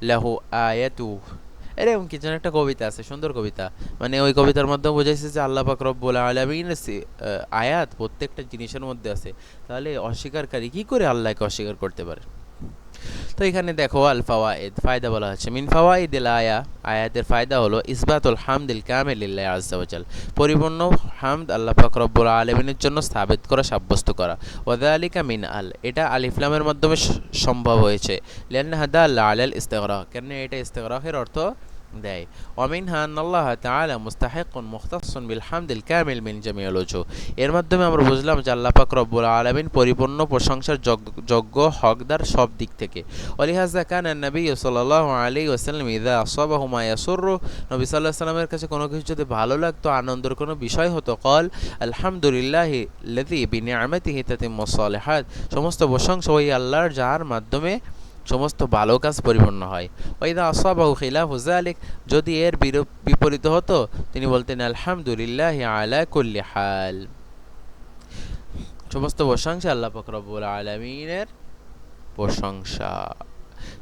লাহু আয়াতু, এরকম কি যেন একটা কবিতা আছে, সুন্দর কবিতা। মানে ওই কবিতার মধ্যে বোঝাইছে যে আল্লাহ পাক রব্বুল আলামিনের আয়াত প্রত্যেকটা জিনিসের মধ্যে আছে, তাহলে অস্বীকারী কি করে আল্লাহকে অস্বীকার করতে পারে? তো এখানে দেখো আল ফাওয়াইদ, ফায়দা বলা হচ্ছে। মিন ফাওয়াইদিল আয়া, আয়াতের ফায়দা হলো ইসবাতুল হামদিল কামিল লিল্লাহি আযজা ওয়া জাল, পরিপূর্ণ হামদ আল্লাহ পাক রব্বুল আলামিনের জন্য সাবিত করা, সাব্যস্ত করা। ওয়া যালিকা মিন আল, এটা আলিফ লামের মাধ্যমে সম্ভব হয়েছে। লিআন্না দাল্লা আলাল ইস্তিগরাক, কারণ এটা ইস্তিগরাকের অর্থ দেয়। ওয়ামিনহা আন্নাল্লাহ তাআলা মুস্তাহিকুন মুখতাসসুন বিল হামদিল কামিল মিন জামিউল ওজুহ, এর মাধ্যমে আমরা বুঝলাম যে আল্লাহ পাক রব্বুল আলামিন পরিপূর্ণ প্রশংসার যোগ্য, হকদার সব দিক থেকে। ওয়ালিহাযা কানা নবী সাল্লাল্লাহু আলাইহি ওয়াসাল্লাম ইযা আসাবাহু মা ইয়াসুররু, নবী সাল্লাল্লাহু আলাইহি ওয়াসাল্লামের কাছে কোনো কিছু যদি ভালো লাগতো, আনন্দের কোনো বিষয় হতো, ক্বাল আলহামদুলিল্লাহি আল্লাযী বিনিআমাতিহি তাতিম্মুস সালিহাত, সমস্ত প্রশংসা ওই আল্লাহর যার মাধ্যমে সমস্ত ভালো কাজ পরিপূর্ণ হয়। ওয়াইদা আসাবাহু খিলাফু যালিক, যদি এর বিপরীত হতো তিনি বলতেন আলহামদুলিল্লাহি আলা কুল্লি হাল, সমস্ত প্রশংসা আল্লাহ পাক রব্বুল আলামিনের প্রশংসা।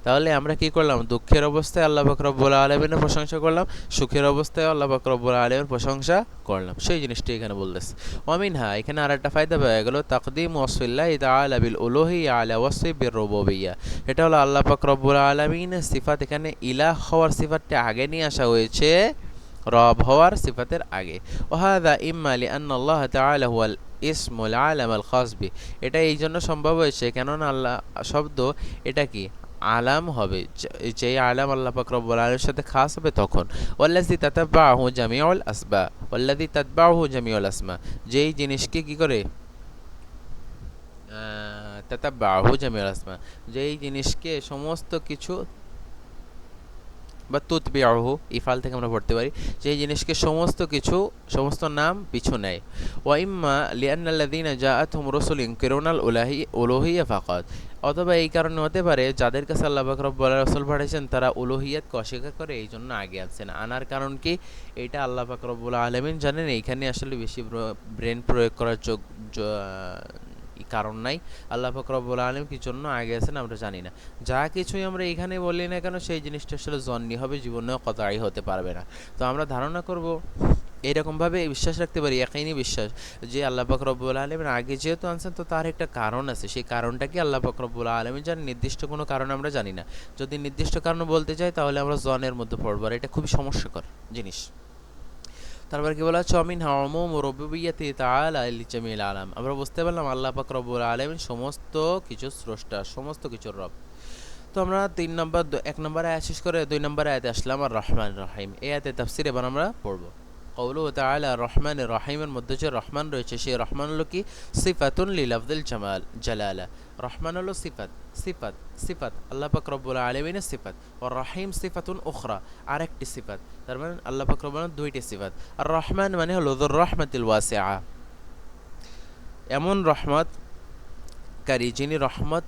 তাহলে আমরা কি করলাম? দুঃখের অবস্থায় আল্লাহ পাক রব্বুল আলামিনের প্রশংসা করলাম, সুখের অবস্থায় আল্লাহ পাক রব্বুল আলামিনের প্রশংসা করলাম, সেই জিনিসটি এখানে বলতেছে। ওয়ামিনহা, এখানে আরেকটা ফায়দা পাওয়া গেল তাকদীম ওয়াসফিল্লাহি তাআলা বিল উলুহিয়্যা আলা ওয়াসফি বির রুবুবিয়্যা, এটা হলো আল্লাহ পাক রব্বুল আলামিনের সিফাত, এখানে ইলাহ হওয়ার সিফাতটা আগে নিয়ে আসা হয়েছে রব হওয়ার সিফাতের আগে। ওয়াহাদা ইম্মা লিআন্নাল্লাহ তাআলা হুয়াল ইসমুল আলাম আল খাস বি, এটা এই জন্য সম্ভব হয়েছে কেননা আল্লাহ শব্দ এটা কি আলাম হবে, যেই আলাম আল্লাহ পাক রব্বুল আলামিনের সাথে খাস হবে তখন। ওয়াল্লাযী তাতাব্বাহু জামিউল আসবা, ওয়াল্লাযী তাতবাহু জামিউল আসমা, যেই জিনিসকে কি করে তাতাব্বাহু জামিউল আসমা, যেই জিনিসকে সমস্ত কিছু, বা তুতবিআহু ইফাল থেকে আমরা পড়তে পারি, যেই জিনিসকে সমস্ত কিছু সমস্ত নাম পিছু নেয়। ওয়া ইম্মা লিআন্নাল্লাযীনা জাআতহুম রুসুল ইনকিরুনাল উলুহিয়্যা ফাকাত, অথবা এই কারণে হতে পারে যাদের কাছে আল্লাহ পাক রব্বুল আলামিন রাসূল পাঠিয়েছেন তারা উলুহিয়াতকে অস্বীকার করে, এই জন্য আগে আনছেন। আনার কারণ কি, এটা আল্লাহ পাক রব্বুল আলামিন জানেন। এইখানে আসলে বেশি ব্রেন প্রয়োগ করার কারণ নাই। আল্লাহ পাক রব্বুল আলামিন কি জন্য আগে আছেন আমরা জানি না। যা কিছুই আমরা এখানে বলি না কেন সেই জিনিসটা আসলে জন্নি হবে, জীবনেও কতই হতে পারবে না। তো আমরা ধারণা করব এইরকমভাবে বিশ্বাস রাখতে পারি, একইনি বিশ্বাস, যে আল্লাহ পাক রব্বুল আলামিন আগে যেহেতু আনছেন তো তার একটা কারণ আছে, সেই কারণটা কি আল্লাহ পাক রব্বুল আলামিন জানেন, নির্দিষ্ট কোনো কারণ আমরা জানি না। যদি নির্দিষ্ট কারণ বলতে চাই তাহলে আমরা জনের মধ্যে পড়বো, আর এটা খুবই সমস্যাকর জিনিস। তারপর কি বলা হচ্ছে, অমিন হাউমুম রুবুবিয়্যাতি তাআলা লিজামিল আলাম, আমরা বুঝতে পারলাম আল্লাহ পাক রব্বুল আলামিন সমস্ত কিছু স্রষ্টা, সমস্ত কিছুর রব। তো আমরা 1 নম্বর আয়াত শেষ করে 2 নম্বর আয়াতে আসলাম, আর রহমান রহিম। এই আয়াতের তাফসীর এবার আমরা পড়ব। কওলুহু তাআলা রহমান রহিমের মধ্যে যে রহমান রয়েছে সেই রহমান হলো কি, সিফাতুন লিলাফযিল জালালা। রহমান হলো সিফাত, সিফাত সিফাত আল্লাহ পাক রব্বুল আলামিনের সিফাত। আর রহিম সিফাতুন উখরা, আরেকটি সিফাত। তার মানে আল্লাহ পাক রব্বুল আলামিন দুইটি সিফাত। আর রহমান মানে হলো যুর রহমাতিল ওয়াসিআ, এমন রহমতকারী যিনি রহমত,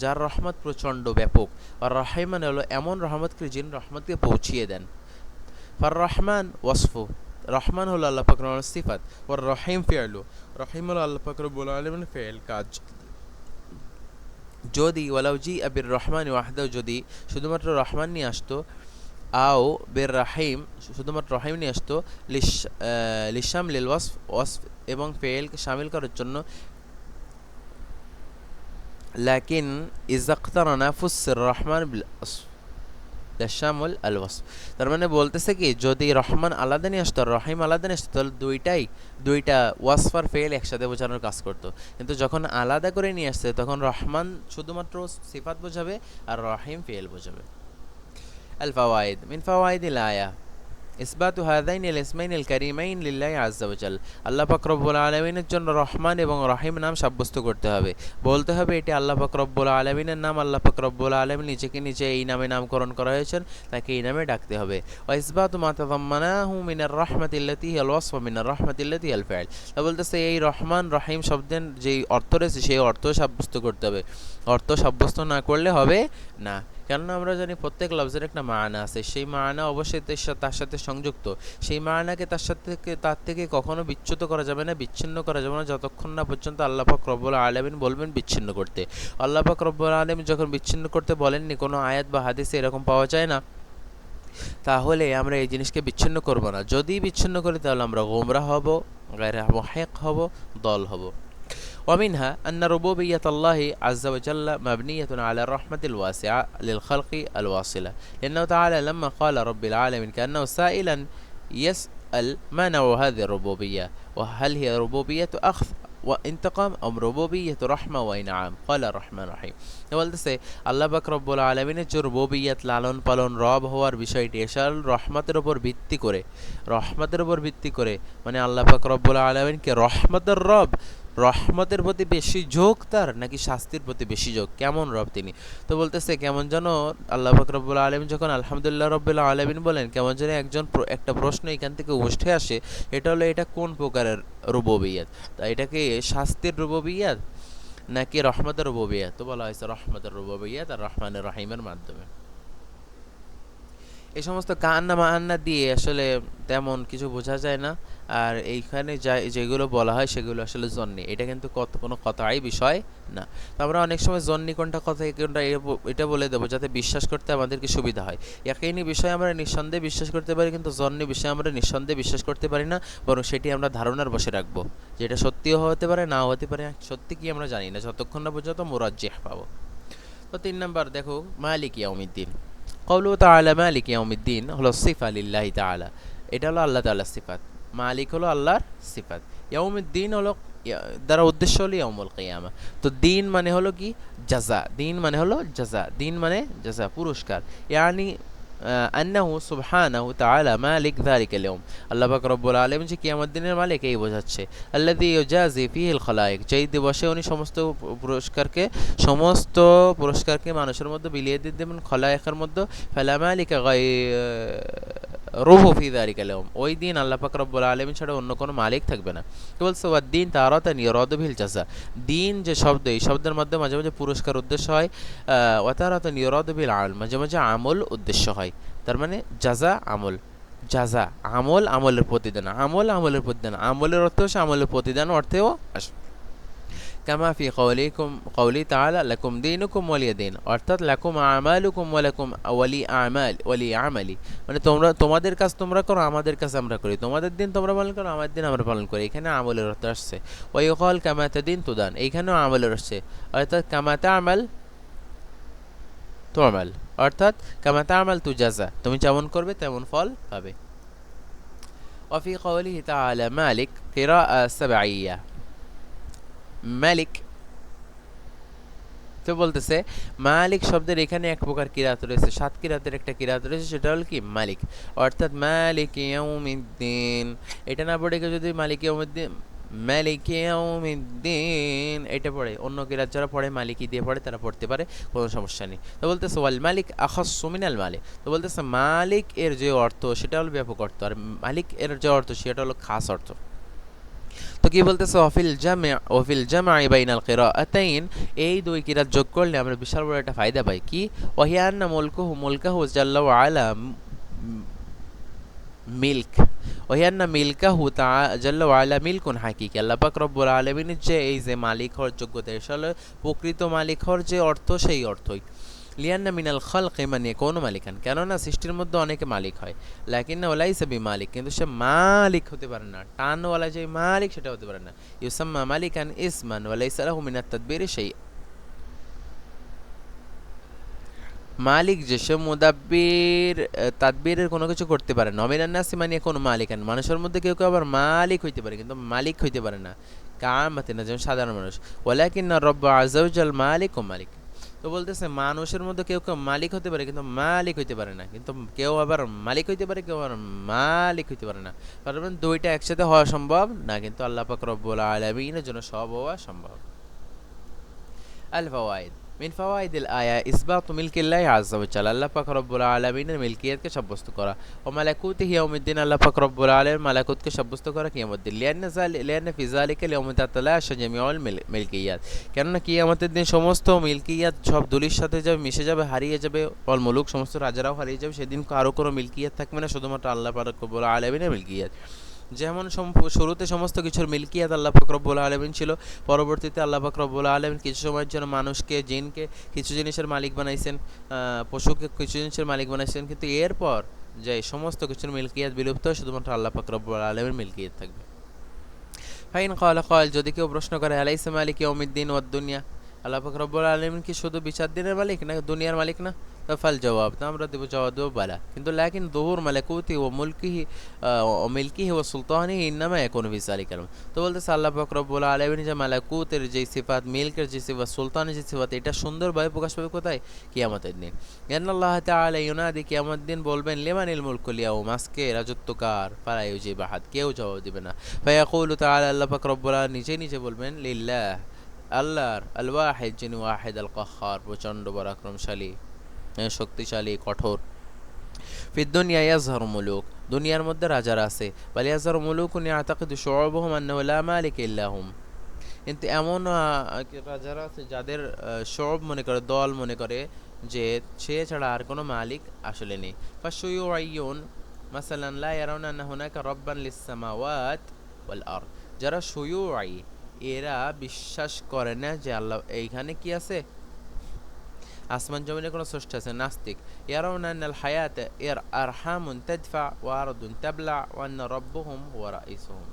যার রহমত প্রচণ্ড ব্যাপক। আর রহিম মানে হলো এমন রহমতকারী যিনি রহমতকে পৌঁছিয়ে দেন। ফার রহমান ওয়াসফু, রহমান হলো আল্লাহ পাক রব্বুল আলামিনের সিফাত। ওয়ার রহিম ফিআলু, রহিম হলো আল্লাহ পাক রব্বুল আলামিনের ফিআল, কাজ। যদি ওয়ালাউ জি আবির রহমান ওয়াহদাহু, যদি শুধুমাত্র রহমান নিয়ে আসতো, আও বের রাহিম, শুধুমাত্র রহিম নিয়ে আসতো, লিশাম লিল ওয়াসফ এবং ফেলকে শামিল করার জন্য। লাকিন ইজাক্তারানা ফুসসির রহমান বিল ওয়াসফ শামুল আল ওয়াসফ, তার মানে বলতেছে কি, যদি রহমান আলাদা নিয়ে আসতো আর রহিম আলাদা নিয়ে আসতো তাহলে দুইটা ওয়াসফ আর ফেল একসাথে বোঝানোর কাজ করতো। কিন্তু যখন আলাদা করে নিয়ে আসছে তখন রহমান শুধুমাত্র সিফাত বোঝাবে আর রহিম ফেল বোঝাবে। আল ফাওয়াইদ, মিন ফাওয়াইদিল আয়া ইসবাতু হাযাইনিল ইসমাইনিল কারীমাইন লিল্লাহি আযজা ওয়া জাল, আল্লাহ পাক রব্বুল আলামিনের জন্য রহমান এবং রহিম নাম সাব্যস্ত করতে হবে, বলতে হবে এটি আল্লাহ পাক রব্বুল আলামিনের নাম। আল্লাহ পাক রব্বুল আলামিন নিজেকে নিজে এই নামে নামকরণ করা হয়েছেন, তাকে এই নামে ডাকতে হবে। ওয়া ইসবাতু মা তাযাম্মানাহু মিনার রাহমাতিল্লাতী হিয়াল ওয়াসফ মিনার রাহমাতিল্লাতী হিয়াল ফাইল, বলতেছে এই রহমান রহিম শব্দের যেই অর্থ রয়েছে সেই অর্থ সাব্যস্ত করতে হবে। অর্থ সাব্যস্ত না করলে হবে না, কেননা আমরা জানি প্রত্যেক লফজের একটা মানা আছে, সেই মানা অবশ্যই তার সাথে সংযুক্ত। সেই মানাকে তার থেকে কখনো বিচ্যুত করা যাবে না, বিচ্ছিন্ন করা যাবে না, যতক্ষণ না পর্যন্ত আল্লাহ পাক রব্বুল আলামিন বলবেন বিচ্ছিন্ন করতে। আল্লাহ পাক রব্বুল আলামিন যখন বিচ্ছিন্ন করতে বলেননি, কোনো আয়াত বা হাদিসে এরকম পাওয়া যায় না, তাহলে আমরা এই জিনিসকে বিচ্ছিন্ন করব না। যদি বিচ্ছিন্ন করি তাহলে আমরা গোমরাহ হব, গায়রে মুহিক হব, দল হব। ومنها أن ربوبية الله عز وجل مبنية على الرحمة الواسعة للخلق الواصلة، لأنه تعالى لما قال رب العالمين كأنه سائلا يسأل ما نوع هذه الربوبية، وهل هي ربوبية أخذ وانتقام أم ربوبية رحمة وإنعام، قال الرحمن الرحيم। বলতেছে আল্লাহ পাক রব্বুল আলামিনের যে রুবুবিয়ত, লালন পালন, রব হওয়ার বিষয়টি এশাল রহমতের উপর ভিত্তি করে, রহমতের উপর ভিত্তি করে, মানে আল্লাহ পাক রব্বুল আলামিনকে রহমতের রব, রহমতের প্রতি বেশি ঝোঁক তার নাকি শাস্তির প্রতি বেশি ঝোঁক, কেমন রব তিনি। তো বলতেছে কেমন যেন আল্লাহ পাক রব্বুল আলামিন যখন আলহামদুলিল্লাহ রাব্বিল আলামিন বলেন, কেমন যেন একটা প্রশ্ন এখান থেকে উঠে আসে, এটা হলো এটা কোন প্রকারের রুবুবিয়ত, তা এটা কি শাস্তির রুবুবিয়ত নাকি রহমতের রুবুবিয়ত? তো বলা হয়েছে রহমতের রুবুবিয়ত আর রহমানের রহিমের মাধ্যমে। এই সমস্ত কান্না মান্না দিয়ে আসলে তেমন কিছু বোঝা যায় না, আর এইখানে যেগুলো বলা হয় সেগুলো আসলে জন্নি, এটা কিন্তু কোনো কথাই বিষয় না। তো আমরা অনেক সময় জন্নি কোনটা কথা কোনটা এটা বলে দেবো যাতে বিশ্বাস করতে আমাদেরকে সুবিধা হয়। ইয়াকিনি বিষয় আমরা নিঃসন্দেহে বিশ্বাস করতে পারি, কিন্তু জন্নি বিষয় আমরা নিঃসন্দেহে বিশ্বাস করতে পারি না, বরং সেটি আমরা ধারণার বসে রাখবো, যেটা সত্যিও হতে পারে নাও হতে পারে, সত্যি কি আমরা জানি না যতক্ষণ না পর্যন্ত মুরাজ্জিহ পাবো। তো 3 নাম্বার দেখো, মালিক ইয়াউমিদ্দিন। কওলুহু তাআলা মালিক ইয়াউমিদ্দিন হলো সিফা লিল্লাহি তাআলা, এটা হলো আল্লাহ তাআলার সিফাত। মালিক হলো আল্লাহর সিফাত, ইয়াউমিদ্দিন হলো দ্বারা উদ্দেশ্য হলো ইয়াউমুল কিয়ামা। তো দিন মানে হলো কি জাযা, দিন মানে হলো জাযা, দিন মানে জাযা পুরস্কার। ইয়ানি আন্নাহু সুবহানাহু তাআলা মালিক যালিকাল ইয়াউম, আল্লাহ পাক রব্বুল আলামিন যে কিয়ামত দিনের মালিক এই বোঝাচ্ছে। আল্লাযী ইউজাজি ফীহিল খালায়েক, যেই দিবসে উনি সমস্ত পুরস্কারকে মানুষের মধ্যে বিলিয়ে দিয়ে দেবেন খলায়েকের মধ্যে। ফালা মালিকা রুহু ফি যালিকাল ইয়াউম, ওই দিন আল্লাহ পাক রব্বুল আলামিন ছাড়া অন্য কোনো মালিক থাকবে না। কি বলছে ওয়াদ্দিন তারাতান ইউরাদু বিল জাযা, দিন যে শব্দ, এই শব্দের মধ্যে মাঝে মাঝে পুরস্কার উদ্দেশ্য হয়, ওয়া তারাতান ইউরাদু বিল আমল, মাঝে মাঝে আমল উদ্দেশ্য হয়। তার মানে জাযা আমল, জাযা আমল, আমলের প্রতিদান, আমল আমলের প্রতিদান, আমলের অর্থেও সে আমলের প্রতিদান অর্থেও আসে। কামা ফি কওলি তাআলা লাকুম দীনুকুম ওয়ালিয়া দীন, অর্থাৎ লাকুম আমালুকুম ওয়া লাকুম ওয়ালি আমালি, মানে তোমাদের কাজ তোমরা করো, আমাদের কাজ আমরা করি, তোমাদের দিন তোমরা পালন করো, আমাদের দিন আমরা পালন করি। এখানে আমলের অর্থ আসছে। ওয়া ইউকাল কামা তাদিন তুদান, এইখানেও আমলের আসছে, অর্থাৎ কামা তা'মাল তু'মাল, অর্থাৎ কামা তা'মাল তুজাজা, তুমি যেমন করবে তেমন ফল পাবে। ওয়া ফি কওলিহি তাআলা মালিক কিরাআ সাবঈয়া, মালিক তো বলতেছে মালিক শব্দের এখানে এক প্রকার কিরাত রয়েছে, 7 কিরাতের একটা কিরাত রয়েছে, সেটা হলো কি মালিক, অর্থাৎ মালিক ইয়াউমিদ্দিন। এটা না পড়ে কেউ যদি মালিক ইয়াউমিদ্দিন, মালিক ইয়াউমিদ্দিন এটা পড়ে, অন্য কিরাত যারা পড়ে মালিকি দিয়ে পড়ে তারা পড়তে পারে, কোনো সমস্যা নেই। তো বলতেছে ওয়াল মালিক আখাসসু মিনাল মালিক, তো বলতেছে মালিক এর যে অর্থ সেটা হলো ব্যাপক অর্থ, আর মালিক এর যে অর্থ সেটা হলো খাস অর্থ। তো কি বলতেছে ওয়াফিল জাম'i বাইনাল কিরাআতাইন, এই দুই কিরাত যোগ করলে আমরা বিশাল বড় একটা ফায়দা পাই। কি ওয়াহিয়া আন্না মুলকাহু জাল্লা ওয়া আলা মিল্ক, ওয়াহিয়া আন্না মিলকাহু জাল্লা ওয়া আলা মিলকুন হাকিকি, আল্লাহ পাক রব্বুল আলামিনের যে এই যে মালিক হওয়ার যোগ্যতা, আসলে প্রকৃত মালিক হওয়ার যে অর্থ সেই অর্থই। লিয়ান্না মিনাল খালকি মান ইয়াকুনু মালিকান, কেননা সৃষ্টির মধ্যে অনেকে মালিক হয়, লাকিন্নাহু লাইসা বিমালিক, কিন্তু সে মালিক হতে পারে না, টানওয়ালা যে মালিক সেটা হতে পারে না। ইউসাম্মা মালিকান ইসমান ওয়া লাইসা লাহু মিনাত তাদবিরি শাই, মালিক যে সে মুদাব্বির তাদবীরের কোনো কিছু করতে পারে না। মিনান নাসি মান ইয়াকুনু মালিকান, মানুষের মধ্যে কেউ কেউ আবার মালিক হইতে পারে কিন্তু মালিক হইতে পারে না, কামাতিনা যেমন সাধারণ মানুষ। ওয়ালাকিন্না রাব্বু আযজা ওয়া জাল মালিক ও মালিক, তো বলতেছে মানুষের মধ্যে কেউ কেউ মালিক হতে পারে কিন্তু মালিক হইতে পারে না, কিন্তু কেউ আবার মালিক হইতে পারে, কেউ আবার মালিক হইতে পারে না। কারণ দুইটা একসাথে হওয়া সম্ভব না, কিন্তু আল্লাহ পাক রব্বুল আলামিনের জন্য সব হওয়া সম্ভব। আল ফাওয়াইদ মিন ফাওয়াইদিল আয়া ইসবাতু মিলকিল্লাহি আযজা ওয়া জাল্লা, আল্লাহ পাক রব্বুল আলামিনের মিলকিয়াতকে সাব্যস্ত করা, ও মালাকুতিহি ইয়াউমিদ্দিন, আল্লাহ পাক রব্বুল আলামিন মালাকুতকে সাব্যস্ত করা কিয়ামতের দিন। লিআন্না ফি যালিকা ইয়াউমা তাতালাশা জামিউল মিলকিয়াত, কেননা কিয়ামতের দিন সমস্ত মিলকিয়াত সব ধুলির সাথে যাবে, মিশে যাবে, হারিয়ে যাবে, অল মুলুক সমস্ত রাজারাও হারিয়ে যাবে, সেদিন কারো কোনো মিলকিয়াত থাকবে না, শুধুমাত্র আল্লাহ পাক রব্বুল আলামিনের মিলকিয়াত। যেমন শুরুতে সমস্ত কিছুর মিলকিয়াত আল্লাহ পাক রব্বুল আলামিন ছিল, পরবর্তীতে আল্লাহ পাক রব্বুল আলামিন কিছু সময়ের জন্য মানুষকে, জিনকে কিছু জিনিসের মালিক বানাইছেন, পশুকে কিছু জিনিসের মালিক বানাইছেন, কিন্তু এরপর যে সমস্ত কিছুর মিলকিয়াত বিলুপ্ত, শুধুমাত্র আল্লাহ পাক রব্বুল আলামিনের মিলকিয়াত থাকবে। ফাইন ক্বালা, যদি কেউ প্রশ্ন করে আলাইসা মালিক ইয়াউমিদ্দিন ওয়াদ দুনিয়া, আল্লাহ পাক রব্বুল আলামিন কি শুধু বিচার দিনের মালিক না দুনিয়ার মালিক না? তো ফাল জবাব, তো আমরা দেব জবাব দেব বালা, কিন্তু লাকিন যুহুর মালাকুতি ওয়া মুলকিহি ওয়া মিলকিহি ওয়া সুলতানিহি ইন্নামা ইয়াকুনু ফি যালিকাল। তো বলতেছে আল্লাহ পাক রব্বুল আলামিন যে মালাকুতের যে সিফাত, মিলকের যে সিফাত, সুলতানের যে সিফাত, এটা সুন্দরভাবে প্রকাশ পাবে কোথায়? কিয়ামতের দিন। আল্লাহ তাআলা ইউনাদি, কিয়ামত দিন বলবেন লিমানিল মুলকুল ইয়াউম, আজকে রাজত্ব কার? ফালা ইউজিব আহাদ, কেউ জবাব দিবে না। ফায়াকুলু তাআলা, আল্লাহ পাক রব্বুল আলামিন নিজে নিজে বলবেন লিল্লাহ, আল্লাহর, আল ওয়াহিদ, যিনি ওয়াহিদ, আল কাহ্হার, প্রচণ্ড পরাক্রমশালী, শক্তিশালী, কঠোর। ফিদ দুনিয়া ইয়াজহারু মুলুক, দুনিয়ার মধ্যে রাজারা আছে, বাল ইয়াজহারু মুলুকুন ইয়াতাকিদু শুউবুহুম আন্নাহু লা মালিকা ইল্লা হুম, কিন্তু এমন রাজারা আছে যাদের শুউব মনে করে, দল মনে করে যে সে ছাড়া আর কোনো মালিক আসলে নেই। ফাশুয়ুইয়ুন মাসালান লা ইয়ারাউনা আন্না হুনাকা রাব্বান লিস সামাওয়াত ওয়াল আরদ, যারা শুয়ুই, এরা বিশ্বাস করে না যে আল্লাহ এইখানে কি আছে, আসমান জমিনে কোনো স্রষ্টা আছে, নাস্তিক। ইয়ারাউনা আন্নাল হায়াত আরহামুন তাদফা ওয়া আরদুন তাবলা ওয়া আন্না রাব্বুহুম হুয়া রাইসুহুম।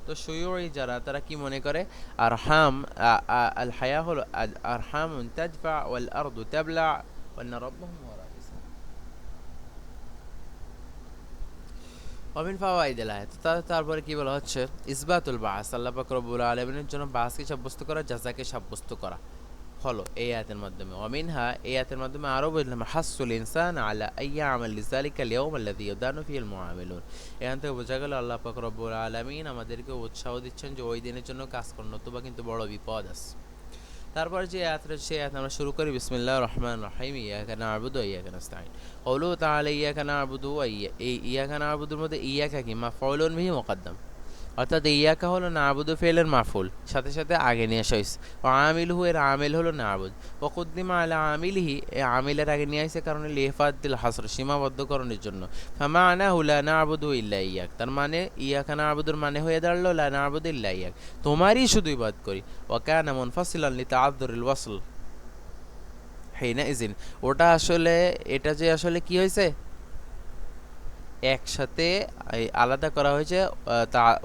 তো শুয়ুই যারা, তারা কি মনে করে? আরহাম, আল হায়া হলো আরহামুন তাদফা ওয়াল আরদু তাবলা ওয়া আন্না রাব্বুহুম হুয়া রাইসুহুম। অমিন ফাওয়াইদিল আয়াত, তারপরে কি বলা হচ্ছে, ইসবাতুল বাস, আল্লাহ পাক রব্বুল আলামিনের জন্য বাসকে সাব্যস্ত করা, জাযাকে সাব্যস্ত করা হলো এই আয়াতের মাধ্যমে। অমিনহা, এই আয়াতের মাধ্যমে আরও বললাম, হাসুল ইনসান আলা আইয়া আমাল লিযালিকা লিয়াউম আল্লাযী ইয়াদানু ফিহিল মুআমিলুন। এখান থেকে বোঝা গেল আল্লাহ পাক রব্বুল আলামিন আমাদেরকে উৎসাহ দিচ্ছেন যে ওই দিনের জন্য কাজ করুন, নতুবা কিন্তু বড় বিপদ আছে। তারপরে যে আয়াত রয়েছে সেই আয়াত আমরা শুরু করি, বিসমিল্লাহির রহমানির রহিম, ইয়াকা না'বুদু ওয়া ইয়াকা নাস্তাঈন। ক্বাউলুহু তাআলা ইয়াকা না'বুদু ওয়া এই ইয়াকা না'বুদুর মধ্যে ইয়াকা কি মাফউলুন বিহি মুকাদ্দাম, অর্থাৎ ইয়াকা হলো নাবুদু ফেলের মাফুল, সাথে সাথে আগে নিয়ে আসা হয়েছে। ও আমিলহু, এর আমিল হলো নাবুদ। ও কুদ্দিমা আলা আমিলহি, এ আমিলের আগে নিয়ে আসছে কারণে লিফাতিল হাসর, সীমাবদ্ধকরণের জন্য। ফামা আনা হুলা নাবুদু ইল্লা ইয়াক, তার মানে ইয়াকা নাবুদুর মানে হয়ে দাঁড়ালো লা নাবুদু ইল্লা ইয়াক, তোমারই শুধু ইবাদত করি। ওয়া কানা মুনফাসিলান লিতাআদ্দুরিল ওয়াসল হিনা ইযিন, ওটা আসলে এটা যে আসলে কি হয়েছে, একসাথে আলাদা করা হয়েছে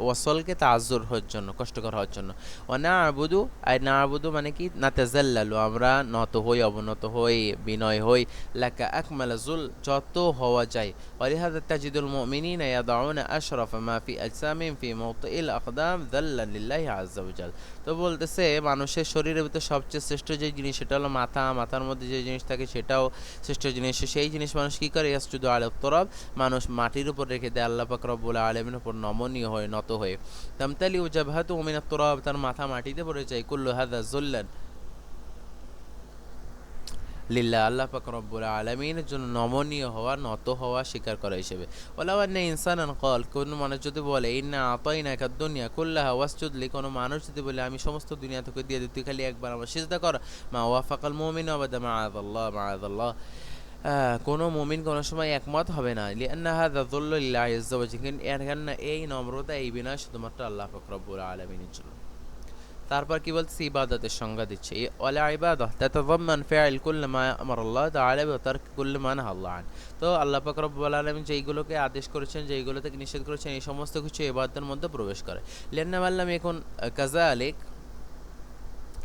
ওয়াসলকে তাজ্জুর হওয়ার জন্য, কষ্টকর হওয়ার জন্য। ও না আবুদু, আর না আবুদু মানে কি, না তাজাল্লালু, আমরা নত হই, অবনত হই, বিনয় হই, লাকা আকমাল জুল, যত হওয়া যায়। ওয়ালিহাযা তাজিদুল মুমিনিনা ইয়াদাউনা আশরাফা মা ফি আজসামিহিম ফি মাওতিল আকদাম যাল্লান লিল্লাহি আযজা ওয়া জাল। তো বলতেছে মানুষের শরীরের ভিতরে সবচেয়ে শ্রেষ্ঠ যে জিনিস সেটা হলো মাথা, মাথার মধ্যে যে জিনিস থাকে সেটাও শ্রেষ্ঠ জিনিস। সেই জিনিস মানুষ কী করে, ইয়াসজুদু আলা তুরাব, মানুষ মাটির উপর রেখে দেয় আল্লাহ পাক রব্বুল আলামিনের উপর নমনীয় হয়ে, নত হয়ে। তামতালিউ জাবহাতু মিনাত তুরাব, তার মাথা মাটিতে পড়ে যায়। কুল্লু হাযা যুল্লান লিল্লাহ, আল্লাহ পাক রব্বুল আলামিনের জন্য নমনীয় হওয়া, নত হওয়া, স্বীকার করা হিসেবে। ওয়ালাউ আন্না ইনসানান ক্বাল, কোন মানুষ যদি বলে ইন্না আতাইনাকা দুনিয়া কুল্লাহা ওয়াসজুদ লি, কোন মানুষ যদি বলে আমি সমস্ত দুনিয়া তোকে দিয়ে দিই, তুই খালি একবার আমার সিজদা কর, মা ওয়াফাকাল মুমিনু আবাদা মাআযাল্লাহ মাআযাল্লাহ, কোনো মুমিন কোনো সময় একমত হবে না। লিআন্না হাযা যুল্লু লিল্লাহি আযজা ওয়া জাল, এই নম্রতা, এই বিনয় শুধুমাত্র আল্লাহ পাক রব্বুল আলামিনের জন্য। তারপর কি বলছে, ইবাদতের সংজ্ঞা দিচ্ছে, ওয়ালা ইবাদাহ তাতাযাম্মান ফি'ল কুল্লি মা আমারাল্লাহ তাআলা ওয়া তারক কুল্লি মা নাহাল্লাহ আন। তো আল্লাহ পাক রব্বুল আলামিন যেইগুলোকে আদেশ করেছেন, যেইগুলো থেকে নিষেধ করেছেন, এই সমস্ত কিছু ইবাদতের মধ্যে প্রবেশ করে। লিআন্না মান লাম ইয়াকুন কাযালিক,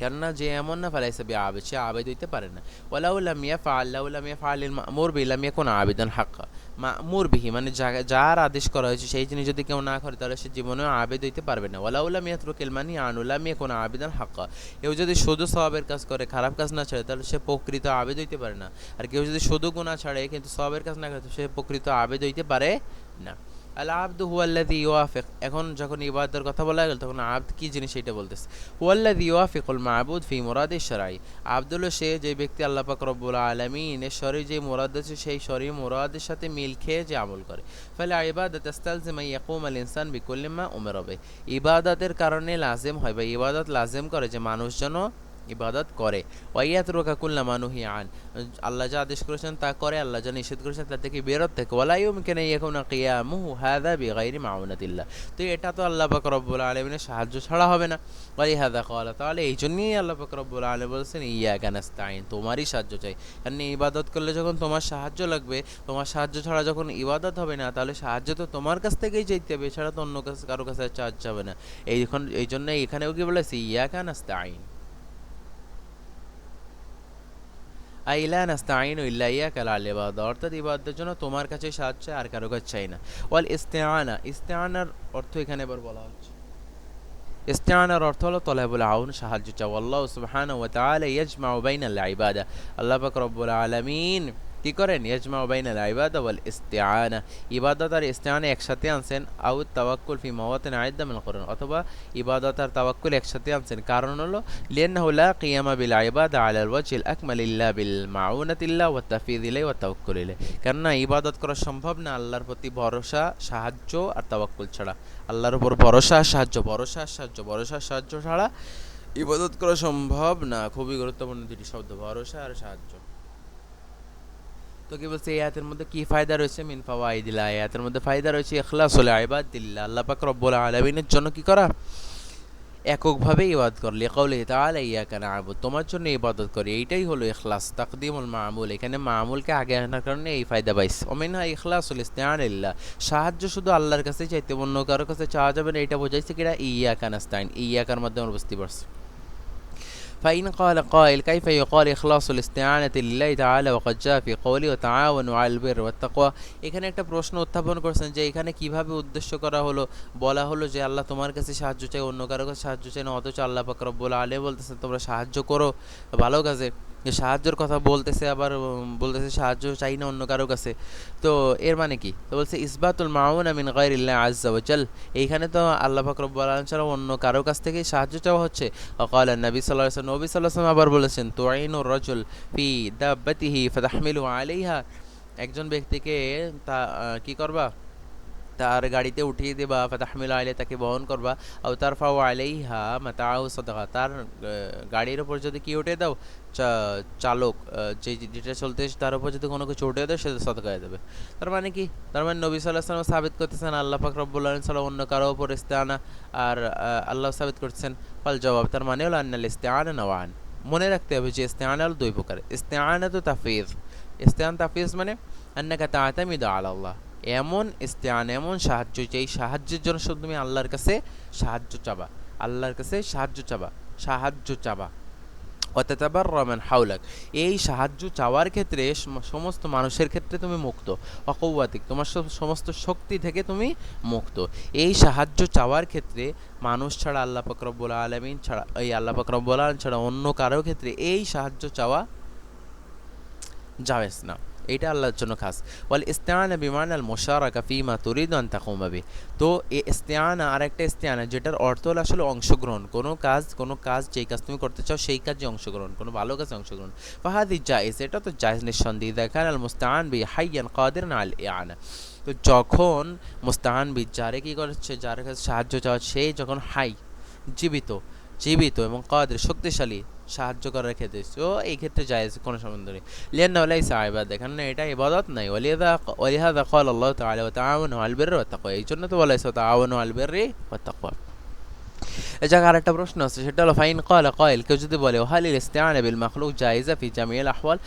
কেননা যে এমন না ফালাইসা বি আবিদ, সে আবেদ হইতে পারে না। ওয়ালাউ লাম ইয়াফআল, লাউ লাম ইয়াফআলিল মা'মুর বিহি লাম ইয়াকুন আবিদান হাক্কা, মা'মুর বিহি মানে যার আদেশ করা হয়েছে সেই জিনিস যদি কেউ না করে তাহলে সে জীবনেও আবেদ হইতে পারবে না। ওয়ালাউ লাম ইয়াতরুকিল মানহি আনহু লাম ইয়াকুন আবিদান হাক্কা, কেউ যদি শুধু সওয়াবের কাজ করে, খারাপ কাজ না ছাড়ে, তাহলে সে প্রকৃত আবেদ হইতে পারে না। আর কেউ যদি শুধু গুনাহ ছাড়ে কিন্তু সওয়াবের কাজ না করে, সে প্রকৃত আবেদ হইতে পারে না। আল আবদু হুয়াল্লাযী ইউওয়াফিক, এখন যখন ইবাদতের কথা বলা গেল তখন আবদ কি জিনিস এটা বলতেছে। হুয়াল্লাযী ইউওয়াফিকুল মা'বুদ ফি মুরাদিশ শারঈ, আবদুল সে যে ব্যক্তি আল্লাহ পাক রব্বুল আলামিনের শরঈ যে মুরাদ আছে সেই শরঈ মুরাদের সাথে মিল খেয়ে যে আমল করে। ফালা ইবাদাত তাস্তালজিমু আন ইয়াকুমা আল ইনসান বিকুল্লি মা উমিরা বিহি, ইবাদতের কারণে লাজিম হয় বা ইবাদত লাজিম করে যে মানুষ যেন ইবাদত করে। ওয়াইয়াতরুকা কুল্লা মা নুহিয়া আন, আল্লাহ যা আদেশ করেছেন তা করে, আল্লাহ যা নিষেধ করেছেন তা থেকে বিরত থাকে। ওয়ালা ইউমকিনু আন ইয়াকুনা কিয়ামুহু হাযা বিগাইরি মাউনাতিল্লাহ, তো এটা তো আল্লাহ পাক রব্বুল আলামিনের সাহায্য ছাড়া হবে না। ওয়ালিহাযা ক্বালা তাআলা, এই জন্যই আল্লাহ পাক রব্বুল আলামিন বলেছেন ইয়াকা নাস্তাঈন, তোমারই সাহায্য চাই। কারণ ইবাদত করলে যখন তোমার সাহায্য লাগবে, তোমার সাহায্য ছাড়া যখন ইবাদত হবে না, তাহলে সাহায্য তো তোমার কাছ থেকেই চাইতে হবে, এছাড়া তো অন্য কারো কাছে চার্জ যাবে না। এই জন্য এখানেও কি বলেছে, ইয়াকা নাস্তাঈন, আইলা নাস্তাঈনু ইল্লা ইয়াকা আল ইবাদা, অর্থাৎ ইবাদতের জন্য তোমার কাছে সাহায্য, আর কারো কাছে চাই না। ওয়াল ইস্তিআনা, ইস্তিআনার অর্থ এখানে এবার বলা হচ্ছে, ইস্তিআনার অর্থ হলো তলাবুল আউন, সাহায্য চাওয়া। আল্লাহ সুবহানাহু ওয়া তাআলা ইয়াজমাউ বাইনাল ইবাদা, আল্লাহ পাক রব্বুল আলামিন কি করেন, ইয়াজমাউ বাইনাল ইবাদা ওয়াল ইস্তিআনা, ইবাদত আর ইস্তিআনা একসাথে আনছেন। আউ তাওয়াক্কুল ফি মাওয়াতিন আইদ্দা মিনাল কুরআন, অথবা ইবাদত আর তাওয়াক্কুল একসাথে আনছেন, কারণ হলো লিআন্নাহু লা কিয়ামা বিল ইবাদা আলাল ওয়াজহিল আকমাল ইল্লা বিল মাউনাতিল্লাহ ওয়াত তাফওয়িদ ইলাইহি ওয়াত তাওয়াক্কুল ইলাইহি, কেননা ইবাদত করা সম্ভব না আল্লাহর প্রতি ভরসা, সাহায্য আর তাওয়াক্কুল ছাড়া। আল্লাহর উপর ভরসা, সাহায্য, ভরসা, সাহায্য, ভরসা, সাহায্য ছাড়া ইবাদত করা সম্ভব না। খুবই গুরুত্বপূর্ণ দুটি শব্দ, ভরসা আর সাহায্য। তো কি বলছে, এই আয়াতের মধ্যে কি ফায়দা রয়েছে, মিন ফাওয়াইদিল, আয়াতের মধ্যে ফায়দা রয়েছে ইখলাসুল ইবাদাতিল্লাহ, আল্লাহ পাক রব্বুল আলামিনের জন্য কি করা, এককভাবে ইবাদত কর। লিকাউলিহি তাআলা ইয়াকা না'বুদ, তোমার জন্য ইবাদত করি, এইটাই হলো ইখলাস, তাকদীমুল মা'মুল, এখানে মা'মুলকে আগে আনার কারণে এই ফায়দা পাইছে। ওমিনহা ইখলাসুল ইস্তিআনা লিল্লাহ, সাহায্য শুধু আল্লাহর কাছে চাইতে, অন্য কারো কাছে চাওয়া যাবে না, এটা বোঝাইছে কিনা ইয়াকা নাস্তাঈন, ইয়াকার মাধ্যমে বুঝতে পারছি। فإن قال قائل كيف يقال إخلاص الاستعانة لله تعالى وقد جاء في قوله وتعاونوا على البر والتقوى। এখানে একটা প্রশ্ন উত্থাপন করছেন যে এখানে কিভাবে উদ্দেশ্য করা হলো, বলা হলো যে আল্লাহ তোমার কাছে সাহায্য চাই, অন্য কারো কাছে সাহায্য চাই না, অথচ আল্লাহ পাক রব্বুল আলামিন বলতেছেন তোমরা সাহায্য করো ভালো কাজে। যে সাহায্যের কথা বলতেছে, আবার বলতেছে সাহায্য চাই না অন্য কারো কাছে। তো এর মানে কি? তো বলছে ইসবাতুল মাউনা মিন গায়রিল্লাহ আযজা ওয়া জাল, এইখানে তো আল্লাহ পাক রব্বুল আলামিন ছাড়া অন্য কারো কাছ থেকে সাহায্য চাওয়া হচ্ছে। وقال النبي صلى الله عليه وسلم নবী সাল্লাল্লাহু আলাইহি ওয়াসাল্লাম আবার বলেছেন তুইনুর রাজুল ফি দাব্বাতিহি ফাতাহমিলু আলাইহা, একজন ব্যক্তিকে তা কি করবা, তার গাড়িতে উঠিয়ে দেবা, ফাতাহমিলু আলাইহা তাকে বহন করবা, আও তারফাউ আলাইহা মাতাউ সাদাকা, তার গাড়ির উপর যদি কি উঠে দাও, চালক যেটা চলতেছে তার উপর যদি কোনো কিছু উঠে দাও সেটা সদকা হয়ে যাবে। তার মানে কি? তার মানে নবী সাল্লাল্লাহু আলাইহি ওয়াসাল্লাম সাবিত করতেছেন আল্লাহ পাক রব্বুল আলামিন ছাড়া অন্য কারো উপর ইস্তেআনা, আর আল্লাহ সাবিত করতেছেন। ফাল জবাব, তার মানে হলো আন্নাল ইস্তেআনা নওয়ান। মনে রাখতে হবে যে ইস্তেআনা হলো দুই প্রকার। ইস্তেআনা তো তাফওয়িজ, ইস্তেআনা তাফওয়িজ মানে আন্নাকা তা'তামিদু আলা আল্লাহ, এমন ইস্তেআনা, এমন সাহায্য, যেই সাহায্যের জন্য শুধু তুমি আল্লাহর কাছে সাহায্য চাবা, আল্লাহর কাছে সাহায্য চাবা, সাহায্য চাবা। ওয়াতাতাবাররা মান হাওলাক, এই সাহায্য চাওয়ার ক্ষেত্রে সমস্ত মানুষের ক্ষেত্রে তুমি মুক্ত। ওয়াকুওয়াতিক, তোমার সমস্ত শক্তি থেকে তুমি মুক্ত। এই সাহায্য চাওয়ার ক্ষেত্রে মানুষ ছাড়া, আল্লাহ পাক রব্বুল আলামিন ছাড়া, এই আল্লাহ পাক রব্বুল আলামিন ছাড়া অন্য কারো ক্ষেত্রে এই সাহায্য চাওয়া জায়েজ না, এটা আল্লাহর জন্য খাস। ওয়াল ইস্তিআনা বিমানাল মুশারাকা ফিমা তুরিদু আন তাকুমা বি, তো এই ইস্তিআনা আরেকটা ইস্তিআনা যেটার অর্থ হলো আসলে অংশগ্রহণ, কোনো কাজ যেই কাজ তুমি করতে চাও সেই কাজে অংশগ্রহণ, কোনো ভালো কাজে অংশগ্রহণ। ফাহাদি জায়েজ, এটা তো জায়েজ নিঃসন্দেহে। ইযা কানা আল মুস্তাআন বি হাইয়ান কাদিরান আল ইআনা, তো যখন মুস্তাআন বি, যারে কি করছে, যার কাছে সাহায্য চাওয়া, সে যখন হাই, জীবিত, এবং কাদের, শক্তিশালী, সাহায্য করার ক্ষেত্রে, তো এই ক্ষেত্রে জায়েজ, কোনো সম্বন্ধ নেই। লিআন্নাহু লাইসা ইবাদা, কারণ এটা ইবাদত নাই। ওয়ালিহাযা ক্বালা আল্লাহু তাআলা ওয়া তাআওয়ানু আলাল বিররি ওয়াত তাকওয়া, এই জন্য তো বলা হয়েছে তাআওয়ানু আলাল বিররি ওয়াত তাকওয়া। এ জায়গায় আরেকটা প্রশ্ন আছে, সেটা হলো ফাইন ক্বালা কাইল, কেউ যদি বলে হালিল ইস্তিআনা বিল মাখলুক জায়েজা ফি জামিল আহওয়াল,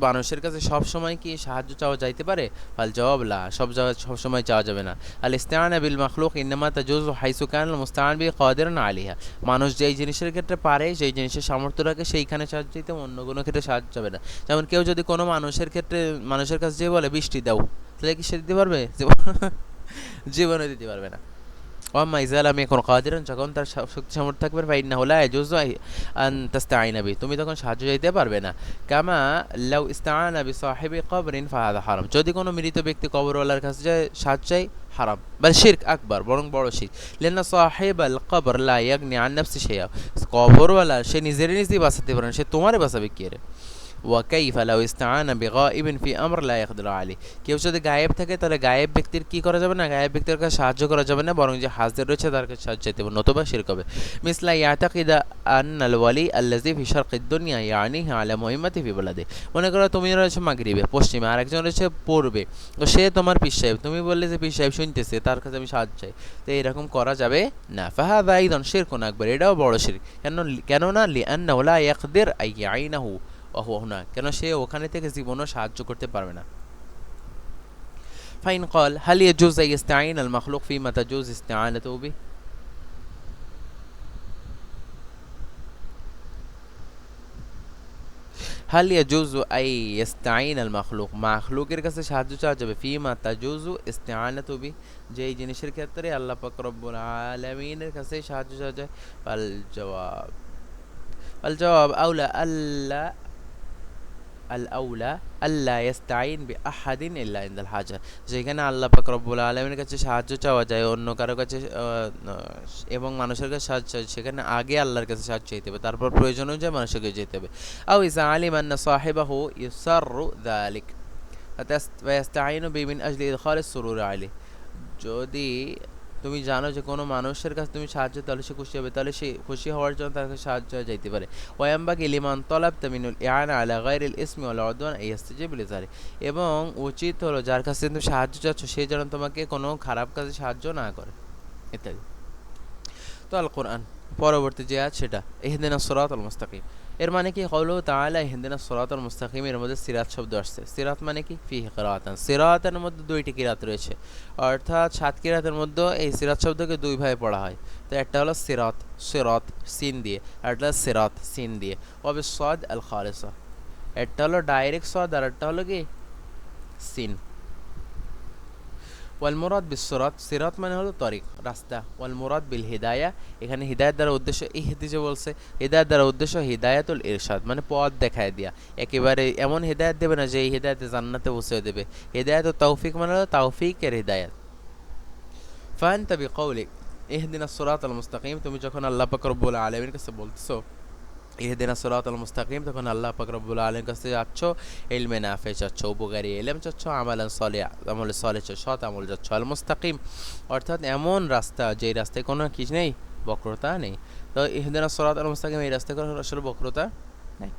মানুষের কাছে সব সময় কি সাহায্য চাওয়া যাইতে পারে? ফাল জবাব লা, সব জায়গায় সব সময় চাওয়া যাবে না। আল ইস্তিআনা বিল মাখলুক ইন্নামা তাজুজু হাইসু কানাল মুস্তাআন বি কাদিরান আলাইহা, মানুষ যেই জিনিসের ক্ষেত্রে পারে, যেই জিনিসের সামর্থ্য রাখে, সেইখানে সাহায্য দিতে, অন্য কোনো ক্ষেত্রে সাহায্য যাবে না। যেমন কেউ যদি কোনো মানুষের কাছে যে বলে বৃষ্টি দাও, তাহলে কি সে দিতে পারবে? জীবনে দিতে পারবে না। ওয়াম্মা ইযা লাম ইয়াকুন কাদিরান, যখন তার শক্তি সামর্থ্য থাকবে, ফাইন্নাহু লা ইয়াজুজু আন তাস্তাঈনা বি, তুমি তখন সাহায্য চাইতে পারবে না। কামা লাউ ইস্তাআনা বিসাহিবি কবরিন ফাহাদা হারাম, যদি কোনো মৃত ব্যক্তি কবরওয়ালার কাছে যায় সাহায্য চাই, হারাম, বাল শিরক আকবার, বরং বড় শিরক। লিআন্না সাহিবাল কবর লা ইয়াগনি আন নাফসি শাইআ, কবরওয়ালা সে নিজেই বাঁচাতে পারে না, সে তোমারে বাঁচাবে কি রে? ওয়াকাইফা লাউ ইস্তাআনা বিগাইবিন ফি আমর লা ইয়াকদিরু আলাইহি, কেউ যদি গায়েব থাকে তাহলে গায়েব ব্যক্তির কি করা যাবে না, গায়েব ব্যক্তির কাছে সাহায্য করা যাবে না, বরং যে হাজির রয়েছে তার কাছে সাহায্য চাইতে হবে, নতুবা শিরক হবে। মিসলা ইয়াতাকিদা আন্নাল ওয়ালি আল্লাযী ফি শারকিদ দুনিয়া ইয়ানিহি আলা মুহিম্মাতি ফি বালাদি, মনে করো তুমি রয়েছে মাগরিবে, পশ্চিমে, আর একজন রয়েছে পূর্বে, তো সে তোমার পীর সাহেব, তুমি বললে যে পীর সাহেব শুনতেছে, তার কাছে আমি সাহায্য চাই, তো এরকম করা যাবে না। ফাহাদা আইদান শিরকুন আকবার, এটাও বড় শিরক। কেননা লিআন্নাহু লা ইয়াকদির আইয়াইনাহু ওয়াহুনা, কেন সে ওখানে থেকে জীবনও সাহায্য করতে পারবে না। ফাইন ক্বাল হাল ইয়াজুজ ইস্তাঈন আল মাখলুক ফিমা তাজুজ ইস্তিআনাতুহু বি, হাল ইয়াজুজু আই ইস্তাঈন আল মাখলুক, মাখলুকের কাছে সাহায্য চাওয়া যাবে, ফিমা তাজুজু ইস্তিআনাতুহু বি, যে এই জিনিসের ক্ষেত্রে আল্লাহ পাক রব্বুল আলামিনের কাছে সাহায্য চাওয়া যায়। ফাল জবাব আউলা আল্লাহ আল্লাহ ইস্তাঈন বিআহাদিন ইল্লা ইনদাল হাজা, যেখানে আল্লাহ পাক রব্বুল আলামিনের কাছে সাহায্য চাওয়া যায়, অন্য কারো কাছে এবং মানুষের কাছে সাহায্য চাওয়া, সেখানে আগে আল্লাহর কাছে সাহায্য চাইতে হবে, তারপর প্রয়োজন অনুযায়ী মানুষের কাছে যেতে হবে। আও ইযা আলিমা আন্না সাহিবাহু ইউসাররু যালিক ফায়াস্তাঈনু বি মিন আজলি ইদখালিস সুরুর আলাইহি, যদি তুমি জানো যে কোনো মানুষের কাছে তুমি সাহায্য, তাহলে সে খুশি হবে, তাহলে সে খুশি হওয়ার জন্য তার কাছে সাহায্য যাইতে পারে। ওয়ায়ামবাগি লিমান তালাবতা মিনুল ইআনা আলা গায়রিল ইসমি ওয়াল উদওয়ান ইয়াস্তাজিব লিযালিক, এবং উচিত হলো যার কাছে তুমি সাহায্য চাচ্ছ সে যেন তোমাকে কোনো খারাপ কাজে সাহায্য না করে, ইত্যাদি। তো আল কোরআন পরবর্তী যে আছে সেটা ইহদিনাস সিরাতাল মুস্তাকিম। এর মানে কি কওলুহু তাআলা ইহদিনাস সিরাতাল মুস্তাকিম, এর মধ্যে সিরাত শব্দ আসছে। সিরাত মানে কি ফিহি কিরাআতান, সিরাতের মধ্যে দুইটি কিরাত রয়েছে, অর্থাৎ 7 কিরাতের মধ্যে এই সিরাত শব্দকে দুই ভাবে পড়া হয়। তো একটা হলো সিরাত, সিরাত সিন দিয়ে, আর একটা হলো সিরাত সিন দিয়ে, ওয়া বিস-সাদ আল খালিসা। একটা হলো ডাইরেক্ট সাদ আর একটা হলো কি সিন। ওয়াল মুরাদ বিস-সিরাত, সিরাত মানে হলো তরিক, রাস্তা। ওয়াল মুরাদ বিল হিদায়া, এখানে হিদায়াত দ্বারা উদ্দেশ্য, ইহদি যে বলছে, হিদায়াত দ্বারা উদ্দেশ্য হিদায়াতুল ইরশাদ, মানে পথ দেখায় দিয়া। একেবারে এমন হিদায়াত দেবে না যে এই হিদায়াতে জান্নাতে পৌঁছে দেবে। হিদায়াতুত তৌফিক মানে হলো তৌফিকের হিদায়াত। ফাআনতা বিকৌলিক ইহদিনাস সিরাতাল মুস্তাকিম, তুমি যখন আল্লাহ পাক রব্বুল আলামিনের কাছে বলতেছো ইহদিনাস সিরাতাল মুস্তাকিম, তখন আল্লাহ পাক রব্বুল আলামিনের কাছে যাচ্ছ, ইলমে নাফে চাচ্ছ, উপকারী ইলম চাচ্ছ, আমালান সলিহ, আমল সলিহ চাচ্ছ, সৎ আমল চাচ্ছ। আল মুস্তাকিম অর্থাৎ এমন রাস্তা যেই রাস্তায় কোনো কিছু নেই, বক্রতা নেই। তো ইহদিনাস সিরাতাল মুস্তাকিম, এই রাস্তায় কোনো আসলে বক্রতা নেই।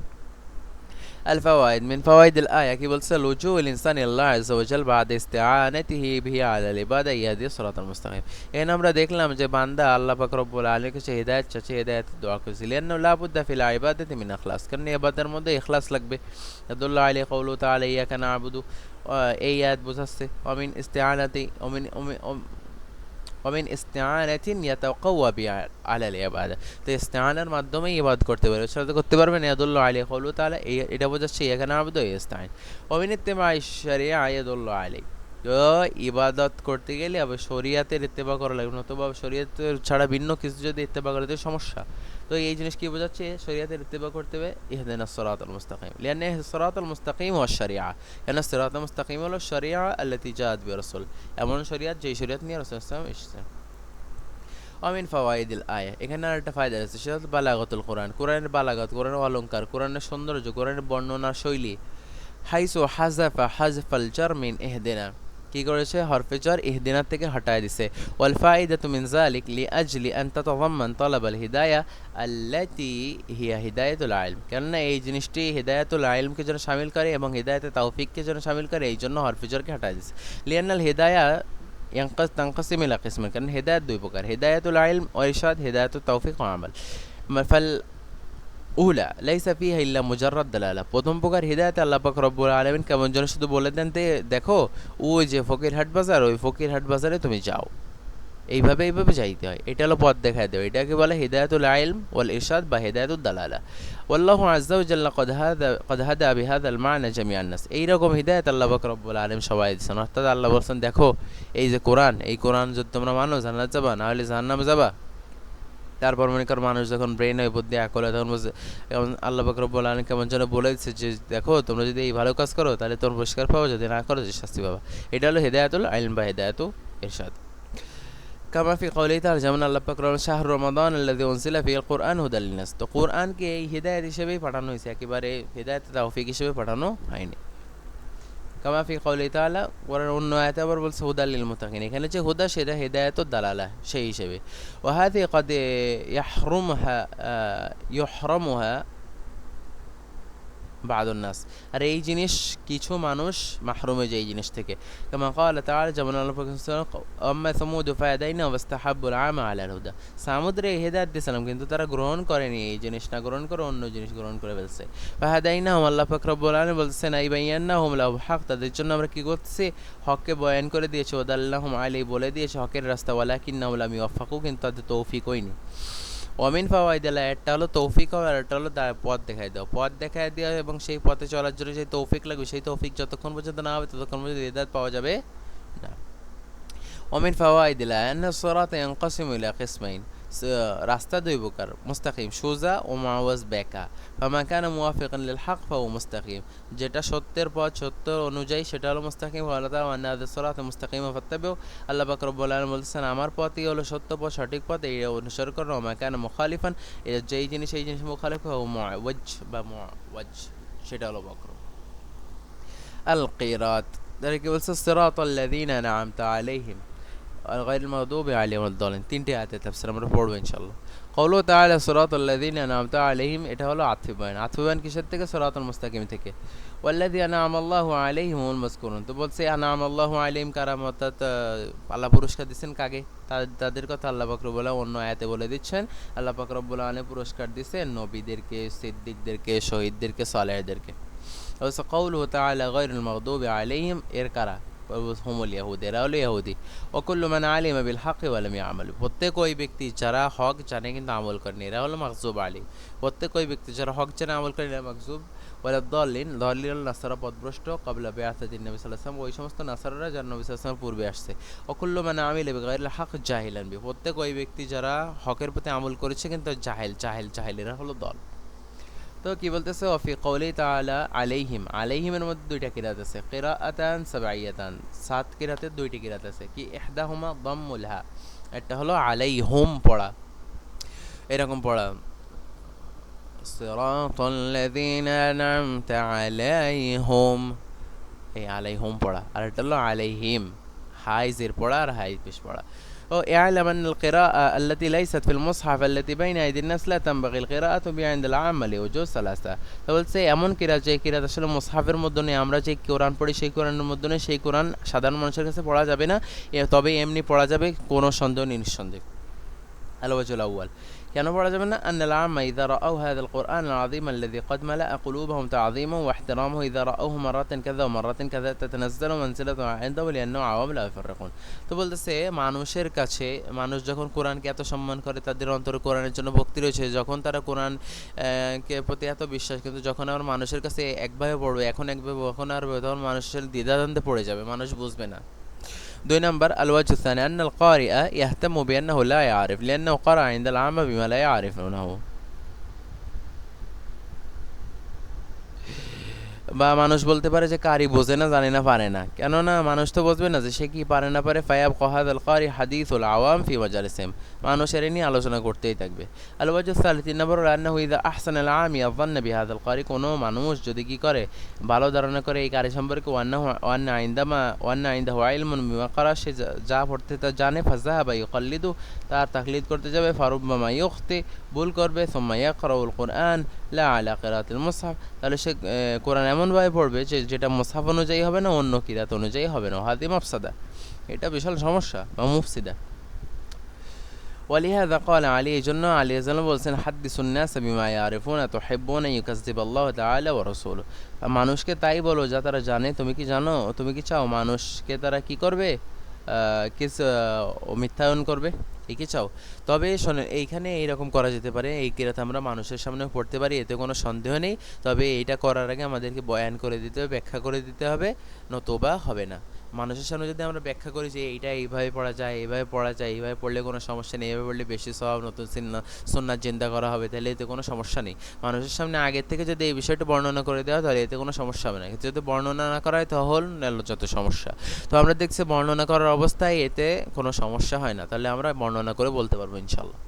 আল ফাওয়াইদ মিন ফাওয়াইদিল আয়া, কি বলছে, লুজুউল ইনসানি আল্লাহ আযজা ওয়া জাল বা'দা ইসতিআনাতিহি বিহি আলাল ইবাদা ইয়াহদি সিরাতাল মুস্তাকিম। এখানে আমরা দেখলাম যে বান্দা আল্লাহ পাক রব্বুল আলামিনের কাছে হিদায়াত চাচ্ছে, হিদায়াতের দোয়া করছে। লিআন্নাহু লা বুদ্দা ফিল ইবাদাতি মিন ইখলাস, কারণ ইবাদাতের মধ্যে ইখলাস লাগবে। ইয়াদুল্লু আলাইহি কাওলুহু তাআলা ইয়াকা না'বুদু, এই আয়াত বোঝাচ্ছে। ওমিন ইসতিআনাতি ওমিন ইস্তিআনাতিন ইয়াতাকাওয়া বিহা আলাল ইবাদা, তো ইস্তিআনার মাধ্যমে ইবাদত করতে পারবে, সেটা করতে পারবে না। ইয়াদুল্লু আলাইহি কাওলুহু তাআলা, এটা বোঝাচ্ছে ইয়াকা না'বুদু ওয়া ইস্তাইন। ওমিন ইত্তিবাই শরিয়া ইয়াদুল্লু আলাইহি, তো ইবাদত করতে গেলে আবার শরিয়াতের ইত্তেবা করা লাগবে, নতুবা শরিয়াতের ছাড়া ভিন্ন কিছু যদি ইত্তেবা করে তো সমস্যা। তো এই জিনিস কি বোঝাচ্ছে, শরিয়াতের ইত্তেবা করতে হবে। ইহদিনাস সিরাতাল মুস্তাকিম, লিআন্না সিরাতাল মুস্তাকিম ওয়া শরিয়া, কেন সিরাতাল মুস্তাকিম হলো শরিয়া আল্লাতী জাআত বিরাসূল, এমন শরিয়াত যেই শরিয়াত নিয়ে রাসূল সাল্লাল্লাহু আলাইহি ওয়াসাল্লাম এসেছেন। অমিন ফাওয়াইদিল আয়া, এখানে আর একটা ফায়দা আছে, সেটা হলো বালাগাতুল কোরআন, কোরআনের বালাগাত, কোরআনের অলংকার, কোরআনের সৌন্দর্য, কোরআনের বর্ণনার শৈলী। হাইসু হাযাফা হাযফাল জার মিন ইহদিনা, কি করেছে, হরফে জার ইহদিনা থেকে হটায় দিছে। ওয়াল ফাইদাতু মিন যালিক লিআজলি আন তাতাযাম্মান তালাবাল হিদায়া আল্লাতী হিয়া হিদায়াতুল ইলম, কেননা এই জিনিসটি হিদায়াতুল ইলমকে যেন শামিল করে এবং হিদায়াতে তাওফিককে যেন শামিল করে, এই জন্য হরফে জারকে হটায় দিছে। লিআন্নাল হিদায়া তানকাসিম ইলা কিসমাইন, কারণ হিদায়াত দুই প্রকার, হিদায়াতুল ইলম ওয়া ইরশাদ, হিদায়াতুত তাওফিক ওয়া আমাল। ফাল উলা লাইসা ফিহা ইল্লা মুজাররাদ দালালা, প্রথম প্রকার হিদায়াতে আল্লাহ পাক রব্বুল আলামিন কেমন যেন শুধু বলে দেন, দেখো ওই যে ফকিরহাট বাজার, ওই ফকিরহাট বাজারে তুমি যাও, এইভাবে এইভাবে যাইতে হয়, এটা হলো পথ দেখায় দেওয়া, এটাকে বলে হিদায়াতুল ইলম ওয়াল ইরশাদ বা হিদায়াতুদ দালালা। ওয়াল্লাহু আযজা ওয়া জাল্লা ক্বাদ হাদা বিহাযাল মা'না জামিআন নাস, এইরকম হিদায়াত আল্লাহ পাক রব্বুল আলামিন সবাই দিয়েছেন। অর্থাৎ আল্লাহ বলছেন, দেখো এই যে কোরআন, এই কোরআন যদি তোমরা মানো জান্নাত যাবা, না হলে জাহান্নামে যাবা। তারপর মনে কর মানুষ যখন ব্রেন ওই বুদ্ধি আকলে, তখন বলছে, আল্লাহ পাক রব্বুল আলামিন কেমন যেন বলে দিচ্ছে যে দেখো তোমরা যদি এই ভালো কাজ করো তাহলে তোমরা পুরস্কার পাবো, যদি না করো যে শাস্তি পাবা। এটা হলো হিদায়াতুল ইলম বা হিদায়াতুল ইরশাদ। কামা ফি কওলিহি তাআলা, যেমন আল্লাহ পাক রব্বুল শাহরু রমাদান আল্লাযী উনজিলা ফিহিল কুরআন হুদাল লিন্নাস, তো কুরআনকে এই হিদায়াত হিসেবেই পাঠানো হয়েছে, একেবারে হিদায়াত তাওফিক হিসেবে পাঠানো হয়নি। কামা ফি কওলিহি তাআলা, ওয়ার অন্য আয়াতে আবার বলছে হুদাল লিল মুত্তাকিন, এখানে যে হুদা সেটা হিদায়াতুদ দালালা সেই হিসেবে। ওয়া হাযিহি ক্বাদ ইহরামুহা বাদুন নাস, আর এই জিনিস কিছু মানুষ মাহরুম হয়ে যায় এই জিনিস থেকে। কামা ক্বালা তাআলা, যেমন আল্লাহ পাক আম্মা সামুদ ফাহাদাইনা ওয়াস্তাহাব্বুল আমা আলাল হুদা, সামুদরে হিদায়াত দিয়েছিলাম কিন্তু তারা গ্রহণ করেনি, এই জিনিসটা গ্রহণ করে অন্য জিনিস গ্রহণ করে ফেলছে। ফাহাদাইনা আল্লাহ পাক রব্বুল আলামিন বলছেন, আইবাইয়ান্নাহুম লাহুল হক, তাদের জন্য আমরা কি করছি, হককে বয়ান করে দিয়েছি, ওয়াদাল্লাহুম আলাইহি বলে দিয়েছি হকের রাস্তা, ওয়ালাকিন্নাহুম লাম ইউওয়াফাকু, কিন্তু তাদের তৌফিক হয়নি। ওমিন ফাওয়াইদিল, একটা হলো তৌফিক হবে আর একটা হলো পথ দেখায় দেওয়া, পথ দেখায় দেওয়া এবং সেই পথে চলার জন্য যে তৌফিক লাগবে, সেই তৌফিক যতক্ষণ পর্যন্ত না হবে ততক্ষণ পর্যন্ত হিদায়াত পাওয়া যাবে না। ওমিন ফাওয়াইদিল আন্না সিরাতা ইয়ানকাসিমু ইলা কিসমাইন, রাস্তা দুই প্রকার, মুস্তাকিম সোজা ও মুআওয়াজ বেঁকা। ফামা কানা মুওয়াফিকান লিল হক ফাহুয়া মুস্তাকিম, যেটা সত্যের পথ, সত্য অনুযায়ী সেটা হলো মুস্তাকিম। ওয়ালা তাআলা ওয়ান্না হাযা সিরাতা মুস্তাকিমা ফাত্তাবিউ, আল্লাহ পাক রব্বুল আলামিন বলছেন আমার পথই হলো সত্য পথ, সঠিক পথ, এই অনুসরণ করো। ওমা কানা মুখালিফান, যেই জিনিস এই জিনিস মুখালিফ ফাহুয়া মুআওয়াজ বা মুআওয়াজ, সেটা হলো বক্র। আল কিরাত, তাদেরকে বলছে সিরাতাল লাযীনা আন'আমতা আলাইহিম গায়রিল মাগদুবি আলাইহিম ওয়াদ-দাল্লিন, তিনটি আয়াতের তাফসীর আমরা পড়ব ইনশাআল্লাহ। কওলু তাআলা সিরাতাল্লাযীনা আন'আমতা আলাইহিম, এটা হলো আতফ বয়ান কিসের থেকে? সিরাতাল মুস্তাকিম থেকে। ওয়াল্লাযী আন'আমাল্লাহু আলাইহিম হুমুল মাযকুরুন, তো বলছে আন'আমাল্লাহু আলাইহিম কারা, অর্থাৎ আল্লাহ পুরস্কার দিচ্ছেন কাকে? তাদের কথা আল্লাহ পাক রব্বুল আলামিন অন্য আয়াতে বলে দিচ্ছেন। আল্লাহ পাক রব্বুল আলামিন পুরস্কার দিচ্ছেন নবীদেরকে, সিদ্দিকদেরকে, শহীদদেরকে, সালেহদেরকে। অবশ্য কওলুহু তাআলা গায়রুল মাগদুবি আলাইহিম, এর কারা? হুমুল ইয়াহুদ, এরা হলো ইহুদি। ওয়াকুল্লু মান আলিমা বিল হক ওয়া লাম ইয়ামাল, প্রত্যেক ওই ব্যক্তি যারা হক জানে কিন্তু আমল করেনি, এরা হলো মাগজুব আলাইহিম। প্রত্যেক ওই ব্যক্তি যারা হক জানে আমল করেনি, এরা মাগজুব। ওয়ালা দাল্লিন, দাল্লিন নাসারা পথভ্রষ্ট, ক্বাবলা বিআসাতিন নবী সাল্লাল্লাহু আলাইহি ওয়াসাল্লাম, ওই সমস্ত নাসারারা যারা নবী সাল্লাল্লাহু আলাইহি ওয়াসাল্লামের পূর্বে আসছে। ওয়াকুল্লু মান আমিলা বিগাইরিল হক জাহিলান বি, প্রত্যেক ওই ব্যক্তি যারা হকের প্রতি আমল করেছে কিন্তু জাহেল, এরা হলো দল। তো কি বলতেছে? ওফি কওলি তাআলা আলাইহিম, আলাইহিমের মধ্যে দুইটা কিরাত আছে, কিরাআতান সাবঈয়াতান, 7 কিরাতের দুইটি কিরাত আছে। কি? ইহদাহুমা দাম্মুল হা, একটা হলো আলাইহুম পড়া, এরকম পড়া সিরাতাল্লাযীনা আন'আমতা আলাইহুম, এই আলাইহুম পড়া, আর এটা হলো আলাইহিম, হাই জের পড়া আর হাই পেশ পড়া। ও ইয়ালাম আন্নাল কিরাআ আল্লাতী লাইসাত ফিল মুসহাফ আল্লাতী বাইনা আইদিন নাস লা তানবাগি আল কিরাআতু বিহা ইনদাল আম্মা লিওজুহ সালাসা, তো বলছে এমন কিরাত যে কিরাত আসলে মুসহাফের মধ্যে নেই, আমরা যে কোরআন পড়ি সেই কোরআনের মধ্যে নেই, সেই কোরআন সাধারণ মানুষের কাছে পড়া যাবে না, তবে এমনি পড়া যাবে কোনো সন্দেহ নেই, নিঃসন্দেহ। الوجه الأول كانوا برجمنا أن العامة إذا رأوا هذا القرآن العظيم الذي قد ملأ قلوبهم تعظيما واحترامه إذا رأوه مرة كذا ومرة كذا تتنزل منزلة عنده لأنه عوام لا يفرقون, তো বলতেছে মানুষের কাছে, মানুষ যখন কোরআনকে এত সম্মান করে, তাদের অন্তরে কোরআনের জন্য ভক্তি রয়েছে, যখন তারা কোরআন কে প্রতি এত বিশ্বাস, কিন্তু যখন আমার মানুষের কাছে একভাবে পড়বে, এখন একভাবে কখন আর তখন মানুষের দ্বিধাদ্বন্দ্বে পড়ে যাবে, মানুষ বুঝবে না। 2 نمبر الوجه الثاني أن القارئ يهتم بأنه لا يعرف لأنه قرأ عند العامة بما لا يعرفونه, বা মানুষ বলতে পারে যে কারি বোঝে না, জানে না, পারে না, কেননা মানুষ তো বুঝবে না যে সে কি পারে না পারে। ফায়াব কহাদাল কারি হাদিসুল আওয়াম ফি মাজালিসিম, মানুষ এর নিয়ে আলোচনা করতেই থাকবে। আল ওয়াজহু সালিস, 3 নম্বর আন্নাহু ইযা আহসানা আল আম ইয়াযান্না বিহাদাল কারি, কোনো মানুষ যদি কি করে, ভালো ধারণা করে এই কারি সম্পর্কে, ওয়ান্না ইনদাহু ইলমুন বিমা ক্বারা, সে যা পড়তে তা জানে, ফাযাহাবা ইউকাল্লিদু, তার তাকলিদ করতে যাবে, ফারুব্বামা ইউখতি, ভুল করবে, সুম্মা ইয়াকরাউল কুরআন লা আলা কিরাআতিল মুসহাফ, তাহলে সে কোরআন এমনভাবে পড়বে যে যেটা মুসহাফ অনুযায়ী হবে না, অন্য কিরাত অনুযায়ী হবে না। হাদি মাফসাদা, এটা বিশাল সমস্যা বা মুফসিদা। ওয়ালিহাযা ক্বালা আলী, এই জন্য আলী রাদিয়াল্লাহু বলছেন হাদ্দিসুন নাস বিমা ইয়ারিফুনা তুহিব্বুনা ইউকাযযিবাল্লাহু তাআলা ওয়া রাসূলুহু, মানুষকে তাই বলো যা তারা জানে। তুমি কি জানো, তুমি কি চাও মানুষকে তারা কি করবে? মিথ্যায়ন করবে, এই কি চাও? তবে শোনেন, এইখানে এইরকম করা যেতে পারে, এই কিরাত আমরা মানুষের সামনে পড়তে পারি, এতে কোনো সন্দেহ নেই। তবে এইটা করার আগে আমাদেরকে বয়ান করে দিতে হবে, ব্যাখ্যা করে দিতে হবে, নতুবা হবে না। মানুষের সামনে যদি আমরা ব্যাখ্যা করি যে এইটা এইভাবে পড়া যায়, এইভাবে পড়া যায়, এইভাবে পড়লে কোনো সমস্যা নেই, এইভাবে পড়লে বেশি সওয়াব, নতুন সুন্নাত জিন্দা করা হবে, তাহলে এতে কোনো সমস্যা নেই। মানুষের সামনে আগের থেকে যদি এই বিষয়টা বর্ণনা করে দেওয়া, তাহলে এতে কোনো সমস্যা হবে না। কিন্তু যদি বর্ণনা না করা হয় তাহলে যত সমস্যা। তো আমরা দেখছি বর্ণনা করার অবস্থায় এতে কোনো সমস্যা হয় না, তাহলে আমরা বর্ণনা করে বলতে পারবো ইনশাল্লাহ।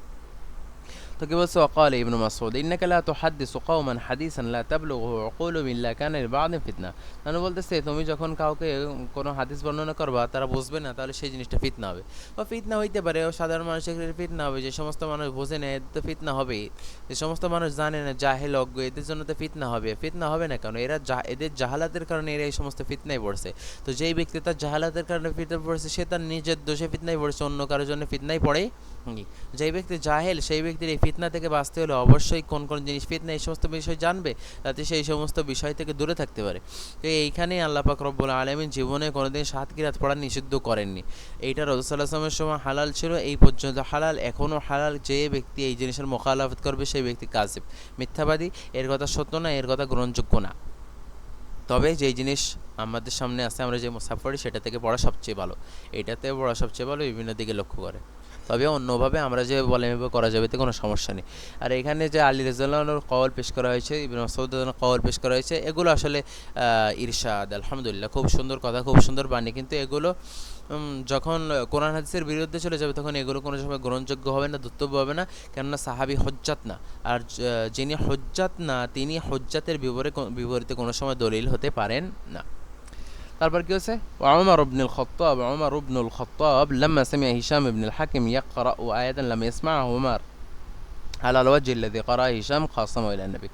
তো কি বলছে? ওয়াকাল ইবনু মাসউদ ইন্নাকা লা তুহাদ্দিসু কওমান হাদিসান লা তাবলুগু উকুলুহুম ইল্লা কানা লিবা'দিন ফিতনা, মানে বলতেছে তুমি যখন কাউকে কোনো হাদিস বর্ণনা করবা, তারা বুঝবে না, তাহলে সেই জিনিসটা ফিতনা হবে। বা ফিতনা হইতে পারে সাধারণ মানুষের ক্ষেত্রে ফিতনা হবে, যে সমস্ত মানুষ বোঝে না এদের তো ফিতনা হবেই, যে সমস্ত মানুষ জানে না, জাহেল অজ্ঞ, এদের জন্য তো ফিতনা হবে। ফিতনা হবে না কেন? এদের জাহালাতের কারণে এরা এই সমস্ত ফিতনায় পড়ছে। তো যেই ব্যক্তি তার জাহালাতের কারণে ফিতনায় পড়ছে, সে তার নিজের দোষে ফিতনায় পড়ছে, অন্য কারোর জন্য ফিতনায় পড়ে। যেই ব্যক্তি জাহেল, সেই ব্যক্তির এই ফিতনা থেকে বাঁচতে হলে অবশ্যই কোন কোন জিনিস ফিতনা, এই সমস্ত বিষয় জানবে, যাতে সেই সমস্ত বিষয় থেকে দূরে থাকতে পারে। তো এইখানেই আল্লাহ পাক রব্বুল আলামিন জীবনে কোনোদিন 7 কিরাত পড়া নিষিদ্ধ করেননি। এইটা রাসূল সাল্লাল্লাহু আলাইহি ওয়াসাল্লামের সময় হালাল ছিল, এই পর্যন্ত হালাল, এখনও হালাল। যে ব্যক্তি এই জিনিসের মুখালাফত করবে সেই ব্যক্তি কাযিব, মিথ্যাবাদী, এর কথা সত্য না, এর কথা গ্রহণযোগ্য না। তবে যেই জিনিস আমাদের সামনে আছে, আমরা যে মুসাফ পড়ি, সেটা থেকে পড়া সবচেয়ে ভালো, এটাতে পড়া সবচেয়ে ভালো, বিভিন্ন দিকে লক্ষ্য করে। তবে অন্যভাবে আমরা যে বলে এভাবে করা যাবে, এতে কোনো সমস্যা নেই। আর এখানে যে আলী রাদিয়াল্লাহু কওল পেশ করা হয়েছে, ইবনে মাসউদ কওল পেশ করা হয়েছে, এগুলো আসলে ইরশাদ, আলহামদুলিল্লাহ, খুব সুন্দর কথা, খুব সুন্দর বাণী। কিন্তু এগুলো যখন কোরআন হাদিসের বিরুদ্ধে চলে যাবে, তখন এগুলো কোনো সময় গ্রহণযোগ্য হবে না, ধর্তব্য হবে না, কেননা সাহাবী হজ্জাত না। আর যিনি হজ্জাত না, তিনি হজ্জাতের বিপরীতে কোনো সময় দলিল হতে পারেন না। তারপর কি হচ্ছে? ওমর ইবনুল খাত্তাব লাম্মা সামি'a হিশাম ইবনুল হাকিম ইয়াকরাউ আয়াতান লাম ইয়াসমা'হা ওমর আলাল ওয়াজিল্লাযী ক্বারা হিশাম খাসামু ইলা নবী।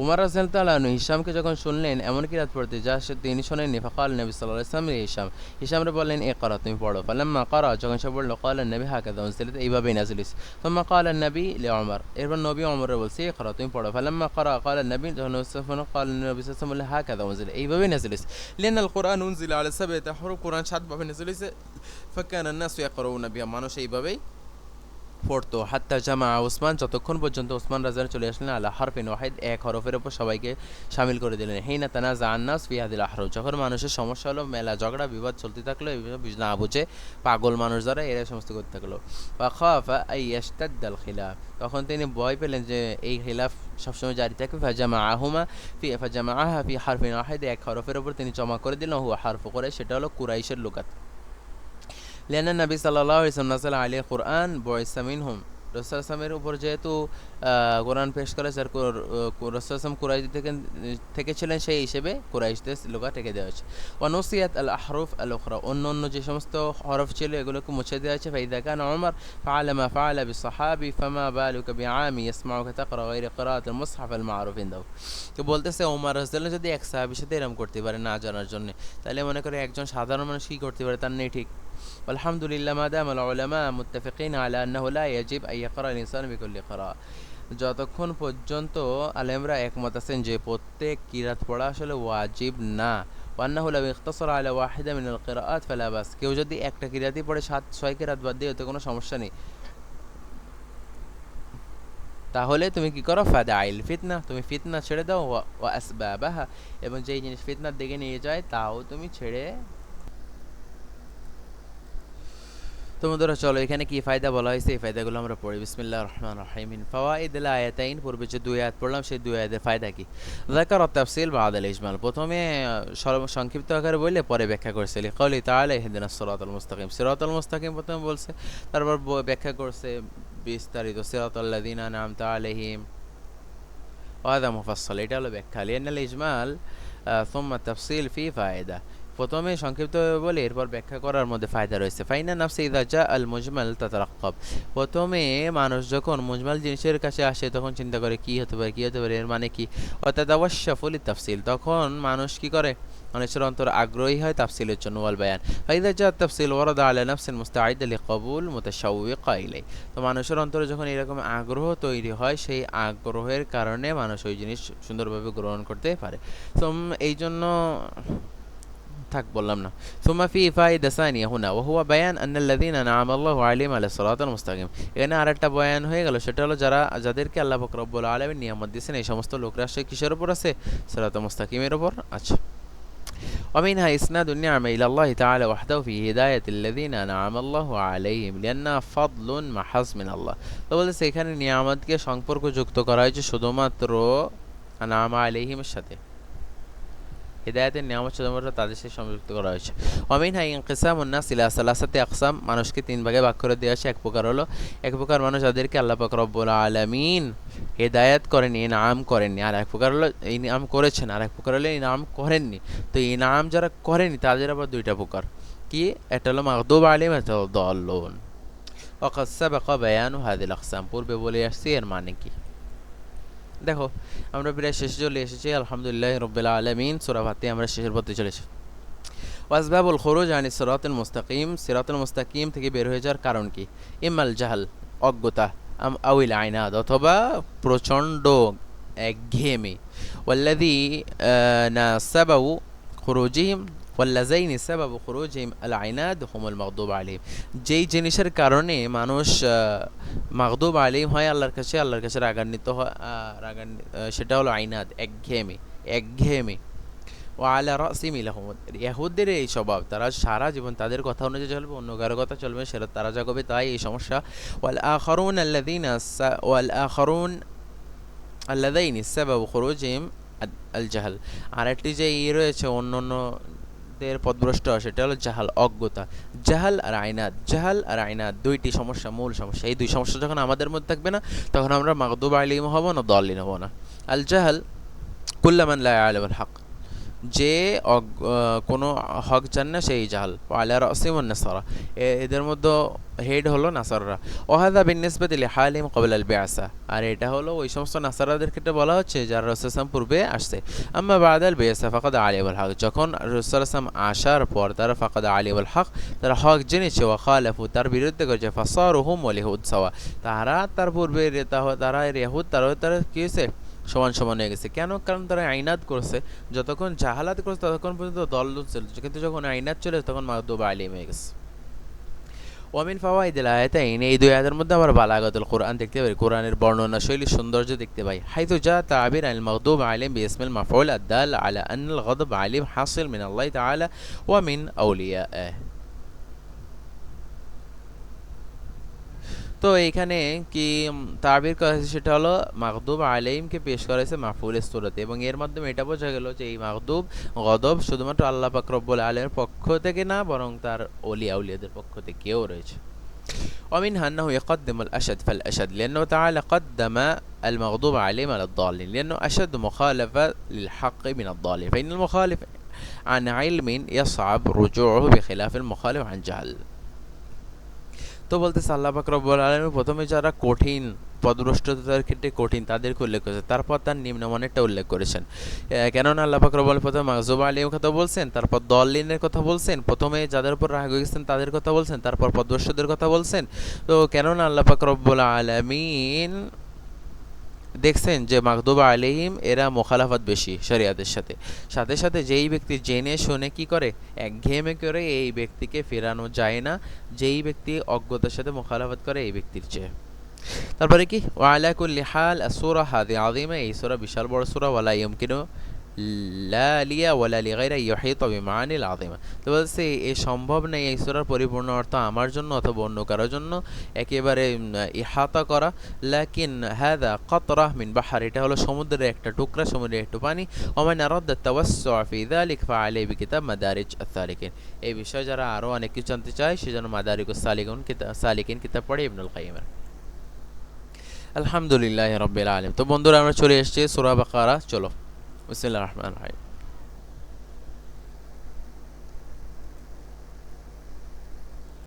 উমর রাদিয়াল্লাহু তাআলা আনহু হিশামকে যখন শুনলেন এমন কিরাত পড়তে যা তিনি শোনেননি, ফাকাল নবী সাল্লাল্লাহু আলাইহি ওয়াসাল্লাম হিশাম, হিশামরে বললেন ইকরা, তুমি পড়ো। ফালাম্মা ক্বারা, যখন সে পড়ল, ক্বাল নবী হাকাযা উনজিলাত, এইভাবেই নাযিল হইছে। সুম্মা ক্বাল নবী লিউমর, এরপর নবী ওমরে বলছে ইকরা, তুমি পড়ো। ফালাম্মা ক্বারা ক্বাল নবী, যখন নবী সাল্লাল্লাহু আলাইহি ওয়াসাল্লাম ক্বাল নবী সাল্লাল্লাহু আলাইহি ওয়াসাল্লাম বললেন হাকাযা উনজিলা, এইভাবেই নাযিল হইছে। লিআন্নাল কুরআন উনজিলা আলা সাবআতি হুরুফ, কুরআন 7 ভাবে নাযিল হইছে। ফাকানা নাসু ইয়াকরাউনা বিহা, মানুষ এইভাবেই পড়তো। হাত্তা জামা ওসমান, যতক্ষণ পর্যন্ত ওসমান রাজার চলে আসলেন আলা হারফিন ওয়াহিদ, এক হরফের উপর সবাইকে শামিল করে দিলেন। হিনা তানাজা আন্নাস ফি হাদিল আহরুফ, যখন মানুষের সমস্যা হলো, মেলা ঝগড়া বিবাদ চলতে থাকলো, না বুঝে পাগল মানুষ যারা এরা সমস্ত করতে থাকলো। ওয়া খাফা আই ইয়াশতাদ্দাল খিলাফ, তখন তিনি ভয় পেলেন যে এই খিলাফ সবসময় জারি থাকবে। ফাজামাআহা ফি হারফিন ওয়াহিদ, এক হরফের উপর তিনি জমা করে দিলেন, হুয়া হারফ কুরাইশ, সেটা হলো কুরাইশের লুগাত। লিয়ান্না নবী সাল্লাল্লাহু আলাইহি ওয়াসাল্লাম আলাইহি কুরআন বয়সা মিনহুম, রাসূল সাল্লামের উপর যেহেতু কোরআন পেশ করে, স্যার রাসূল সাল্লাম কুরাইশ থেকে ছিলেন, সেই হিসেবে কুরাইশদের লুগাত রেখে দেওয়া হয়েছে। ওয়ানুসিয়াত আল আহরুফ আল উখরা, অন্য অন্য যে সমস্ত হরফ ছিল এগুলোকে মুছে দেওয়া হয়েছে। ফাইদা কান ওমর ফাআলা মা ফাআলা বিসসাহাবি ফামা বালুকা বিআমি ইয়াসমাউকা তাকরা গায়রা কিরাআত আল মুসহাফ আল মারুফ ইনদাহু। তো বলতেছে ওমর রাদিয়াল্লাহু যদি এক সাহাবীর সাথে এরকম করতে পারে না জানার জন্য, তাহলে মনে করে একজন সাধারণ মানুষ কি করতে পারে, তার নেই ঠিক। আলহামদুলিল্লাহ মা দাম আল উলামা মুত্তাফিকিন আলা আন্নাহু লা ইয়াজিব আন ইয়াকরা আল ইনসানু বিকুল্লি কিরাআহ, যতক্ষণ পর্যন্ত আলেমরা একমত আছেন যে প্রত্যেক কিরাত পড়া আসলে ওয়াজিব না। ওয়ান্নাহু লাউ ইখতাসারা আলা ওয়াহিদা মিনাল কিরাআত ফালা বাস, কেউ যদি একটা কিরাতই পড়ে 7-6 কিরাত বাদ দিয়ে, এতে কোনো সমস্যা নেই। তাহলে তুমি কি করো, ফাদাইল ফিতনা, তুমি ফিতনা ছেড়ে দাও, ওয়া আসবাবাহা, এবং যেই জিনিস ফিতনার দিকে নিয়ে যায় তাও তুমি ছেড়ে। তো বন্ধুরা চলো, এখানে কি ফায়দা বলা হয়েছে এই ফায়দাগুলো আমরা পড়ি। বিসমিল্লাহির রহমানির রহিম। ফাওয়াইদুল আয়াতাইন, পূর্বে যে দুই আয়াত পড়লাম সেই দুই আয়াতের ফায়দা কি। যাকার তাফসিল বাদাল ইজমাল, প্রথমে সংক্ষিপ্ত আকারে বললে পরে ব্যাখ্যা করছে। লিকাউলি তাআলা ইহদিনাস সিরাতাল মুস্তাকিম, সিরাতাল মুস্তাকিম প্রথমে বলছে, তারপর ব্যাখ্যা করছে বিস্তারিত, সিরাতাল লাযিনা আনআমতা আলাইহিম ওয়া হাযা মুফাসসাল, এটা হলো ব্যাখ্যা। লিআন্নাল ইজমাল সুম্মা তাফসিল ফি ফায়দা, প্রথমে সংক্ষিপ্ত বলে এরপর ব্যাখ্যা করার মধ্যে ফায়দা রয়েছে। ফাইনা নাফসি ইযা জা আল মুজমাল তাতারাক্কাব, প্রথমে মানুষ যখন মুজমাল জিনিসের কাছে আসে তখন চিন্তা করে কি হতে পারে, কি হতে পারে, এর মানে কি। ওয়াতাদাওয়াশশাফু লিতাফসিল, তখন মানুষ কি করে, মানুষের অন্তর আগ্রহী হয় তাফসিলের জন্য। ওয়াল বায়ান, ফাইদা জা তাফসিল ওয়ারাদা আলা নাফসিন মুস্তাঈদা লিকাবুল মুতাশাউওয়িকা ইলাই, তো মানুষের অন্তরে যখন এরকম আগ্রহ তৈরি হয়, সেই আগ্রহের কারণে মানুষ ওই জিনিস সুন্দরভাবে গ্রহণ করতে পারে। তো এই জন্য থাক বললাম না। সুম্মা ফি ফায়দা সানিয়া হুনা ওয়া হুয়া বায়ান আন্নাল্লাযীনা আনআমা আল্লাহু আলাইহিম আলা সিরাতাল মুস্তাকিম, এখানে আরেকটা বয়ান হয়ে গেল, সেটা হলো যাদেরকে আল্লাহ পাক রব্বুল আলামিন নিয়ামত দিয়েছেন, এই সমস্ত লোকরা আসলে কিসের উপর আছে, সিরাতাল মুস্তাকিমের উপর আছে। ومنها إسناد النعمة إلى الله تعالى وحده في هداية الذين أنعم الله عليهم لأنها فضل محض من الله, তো বলতেছে এখানে নিয়ামতকে সম্পর্ক যুক্ত করা হয়েছে শুধুমাত্র আনআমা আলাইহিমের সাথে, হিদায়াতের নিয়ামত শুধুমাত্র তাদের সাথে সংযুক্ত করা হয়েছে। ওয়ামিনহা ইনকিসামুন নাস ইলা সালাসাতি আকসাম, মানুষকে তিন ভাগে ভাগ করে দেওয়া হয়েছে। এক প্রকার মানুষ যাদেরকে আল্লাহ পাক রব্বুল আলামিন হিদায়াত করেন, ইনআম করেননি, আর এক প্রকার হলো ইনআম করেছেন, আর এক প্রকার হলো ইনআম করেননি। তো ইনআম যারা করেনি তাদের আবার দুইটা প্রকার, কি, একটা হলো মাগদুব আলাইহিম, একটা হলো দাল্লুন। ওয়াকাদ সাবাকা বায়ানু হাযিল আকসাম, পূর্বে বলে আসছি এর মানে কি। দেখো আমরা প্রায় শেষে চলে এসেছি, আলহামদুলিল্লাহ রাব্বিল আলামিন। সূরা ফাতিহা আমরা শেষের পথে চলেছি। ওয়াসবাবুল খুরুজ আনি সিরাতুল মুস্তাকিম, সিরাতুল মুস্তাকিম থেকে বের হয়ে যাওয়ার কারণ কি। ইমাল জাহাল, অজ্ঞতা, আউইল আইনাদ, অথবা প্রচণ্ড একঘেয়েমি। ওয়াল্লাযী নাসাবাউ খুরুজিহিম ওয়াল্লাযাইনি সাবাবু খুরুজিহিম আল আইনাদ হুমুল মাগদুব আলাইহিম, যেই জিনিসের কারণে মানুষ মাগদুব আলাইহিম হয়, আল্লাহর কাছে রাগান্বিত হয়, সেটা হলো আইনাদ, একঘেয়েমি। ও আলা রাসিম ইলাহুম, ইহুদদের এই স্বভাব, তারা সারা জীবন তাদের কথা অনুযায়ী চলবে, অন্য কারো কথা চলবে, সেটা তারা জাগবে, তাই এই সমস্যা। ওয়াল আখারুন আল্লাযাইনি সাবাবু খুরুজিহিম আল জাহাল, আর একটি যে রয়েছে অন্যদের পথভ্রষ্ট, সেটা হলো জাহাল, অজ্ঞতা। জাহাল আর আইনাদ দুইটি সমস্যা, মূল সমস্যা। এই দুই সমস্যা যখন আমাদের মধ্যে থাকবে না, তখন আমরা মাগদুব আলাইহিম হব না, দাল্লিন হব না। আল জাহাল কুল্লু মান লা ইয়ালামুল হক, যে কোনো হক জান না সেই জাহাল। আলা রাসিম নাসারা, এদের মধ্যে হেড হলো নাসাররা। ওয়াহাদা বিনিসবাতি লিহালিম ক্বাবলা আল বিআসা, আর এটা হলো ওই সমস্ত নাসারাদের ক্ষেত্রে বলা হচ্ছে যারা রাসূল সাল্লাল্লাহু আলাইহি ওয়াসাল্লাম পূর্বে আসছে। আম্মা বা'দা আল বিআসা ফাকাদ আলিমুল হক, যখন রাসূল সাল্লাল্লাহু আলাইহি ওয়াসাল্লাম আসার পর তারা ফাকাদ আলিমুল হক, তারা হক জেনেছে, ওয়া খালাফু, তার বিরুদ্ধে করেছে, ফাসারু হুম ওয়াল ইহুদ সাওয়া, তারা তার পূর্বে তারা ইহুদ তারা কি হয়েছে সমান সমান হয়ে গেছে। কেন? কারণ তারা আইনাত করছে। যতক্ষণ জাহালাত করছে ততক্ষণ পর্যন্ত দল ছিল, কিন্তু যখন আইনাত চলে তখন মাগদুব আলিম হয়ে গেছে। ওয়ামিন ফাওয়াইদিল আয়াতাইন, এই দুই আয়াতের মধ্যে আমরা বালাগাতুল কোরআন দেখতে পাই, কোরআনের বর্ণনা শৈলীর সৌন্দর্য দেখতে পাই। হাইতু জা তাবির আল মাগদুব আলিম বিইসমিল মাফউল আদাল আলা আন্নাল গদব আলিম হাসিল মিন আল্লাহ তাআলা ওয়া মিন আউলিয়াইহি। তো এইখানে কি তাবির করা হয়েছে সেটা হলো মাগদুব আলাইহিমকে পেশ করা হয়েছে মাফউলের সূরাতে, এবং এর মাধ্যমে এটা বোঝা গেল যে এই মাগদুব গদব শুধুমাত্র আল্লাহ পাক রব্বুল আলামিনের পক্ষ থেকে না, বরং তার আউলিয়াদের পক্ষ থেকেও রয়েছে। ومنها أنه يقدم الأشد فالأشد لأنه تعالى قدم المغضوب عليهم على الضالين لأنه أشد مخالفة للحق من الضالين، فإن المخالف عن علم يصعب رجوعه بخلاف المخالف عن جهل। তো বলতেছে আল্লাহ পাক রব্বুল আলামিন প্রথমে যারা কঠিন পদভ্রষ্টতার ক্ষেত্রে কঠিন তাদেরকে উল্লেখ করেছেন, তারপর তার নিম্নমানেরটা উল্লেখ করেছেন। কেননা আল্লাহ পাক রব্বুল আলামিন প্রথমে মাগজুব আলাইহিমের কথা বলছেন, তারপর দল্লিনের কথা বলছেন, প্রথমে যাদের উপর রাগ হয়ে গেছেন তাদের কথা বলছেন, তারপর পদভ্রষ্টদের কথা বলছেন। তো কেননা আল্লাহ পাক রব্বুল আলামিন দেখছেন যে মাগদুব আলাইহিম এরা মোখালাফাত বেশি শরিয়াতের সাথে, সাথে সাথে যেই ব্যক্তি জেনে শুনে কি করে একঘেয়েমে করে, এই ব্যক্তিকে ফেরানো যায় না যেই ব্যক্তি অজ্ঞতার সাথে মোখালাফাত করে এই ব্যক্তির চেয়ে। তারপরে কি ওয়ালা কুল্লি হাল আসূরা হাযি আযীমা, এই সূরা বিশাল বড় সূরা, ওয়ালা ইয়ুমকিনু লা লিয়া ওয়ালা লিগাইরা ইউহিতু বিমানিল আযীমা। তো বলছে এই সম্ভব নেই এই সূরার পরিপূর্ণ অর্থ আমার জন্য অথবা অন্য কারোর জন্য একেবারে ইহাতা করা। লাকিন হাযা কাতরা মিন বাহর, এটা হলো সমুদ্রের একটা টুকরা, সমুদ্রের একটু পানি। ওমান আরাদা তাওয়াসসু ফি যালিক ফাআলাইহি বিকিতাব মাদারিজ আস-সালিকিন, এই বিষয়ে যারা আরো অনেক কিছু জানতে চায় সেজন্য মাদারিকুস সালিকিন কিতাব পড়ে ইবনুল কাইয়িমের। আলহামদুলিল্লাহি রাব্বিল আলামিন। তো বন্ধুরা আমরা চলে এসেছি সূরা বাকারা, চলো বিসমিল্লাহির রহমানির রহিম।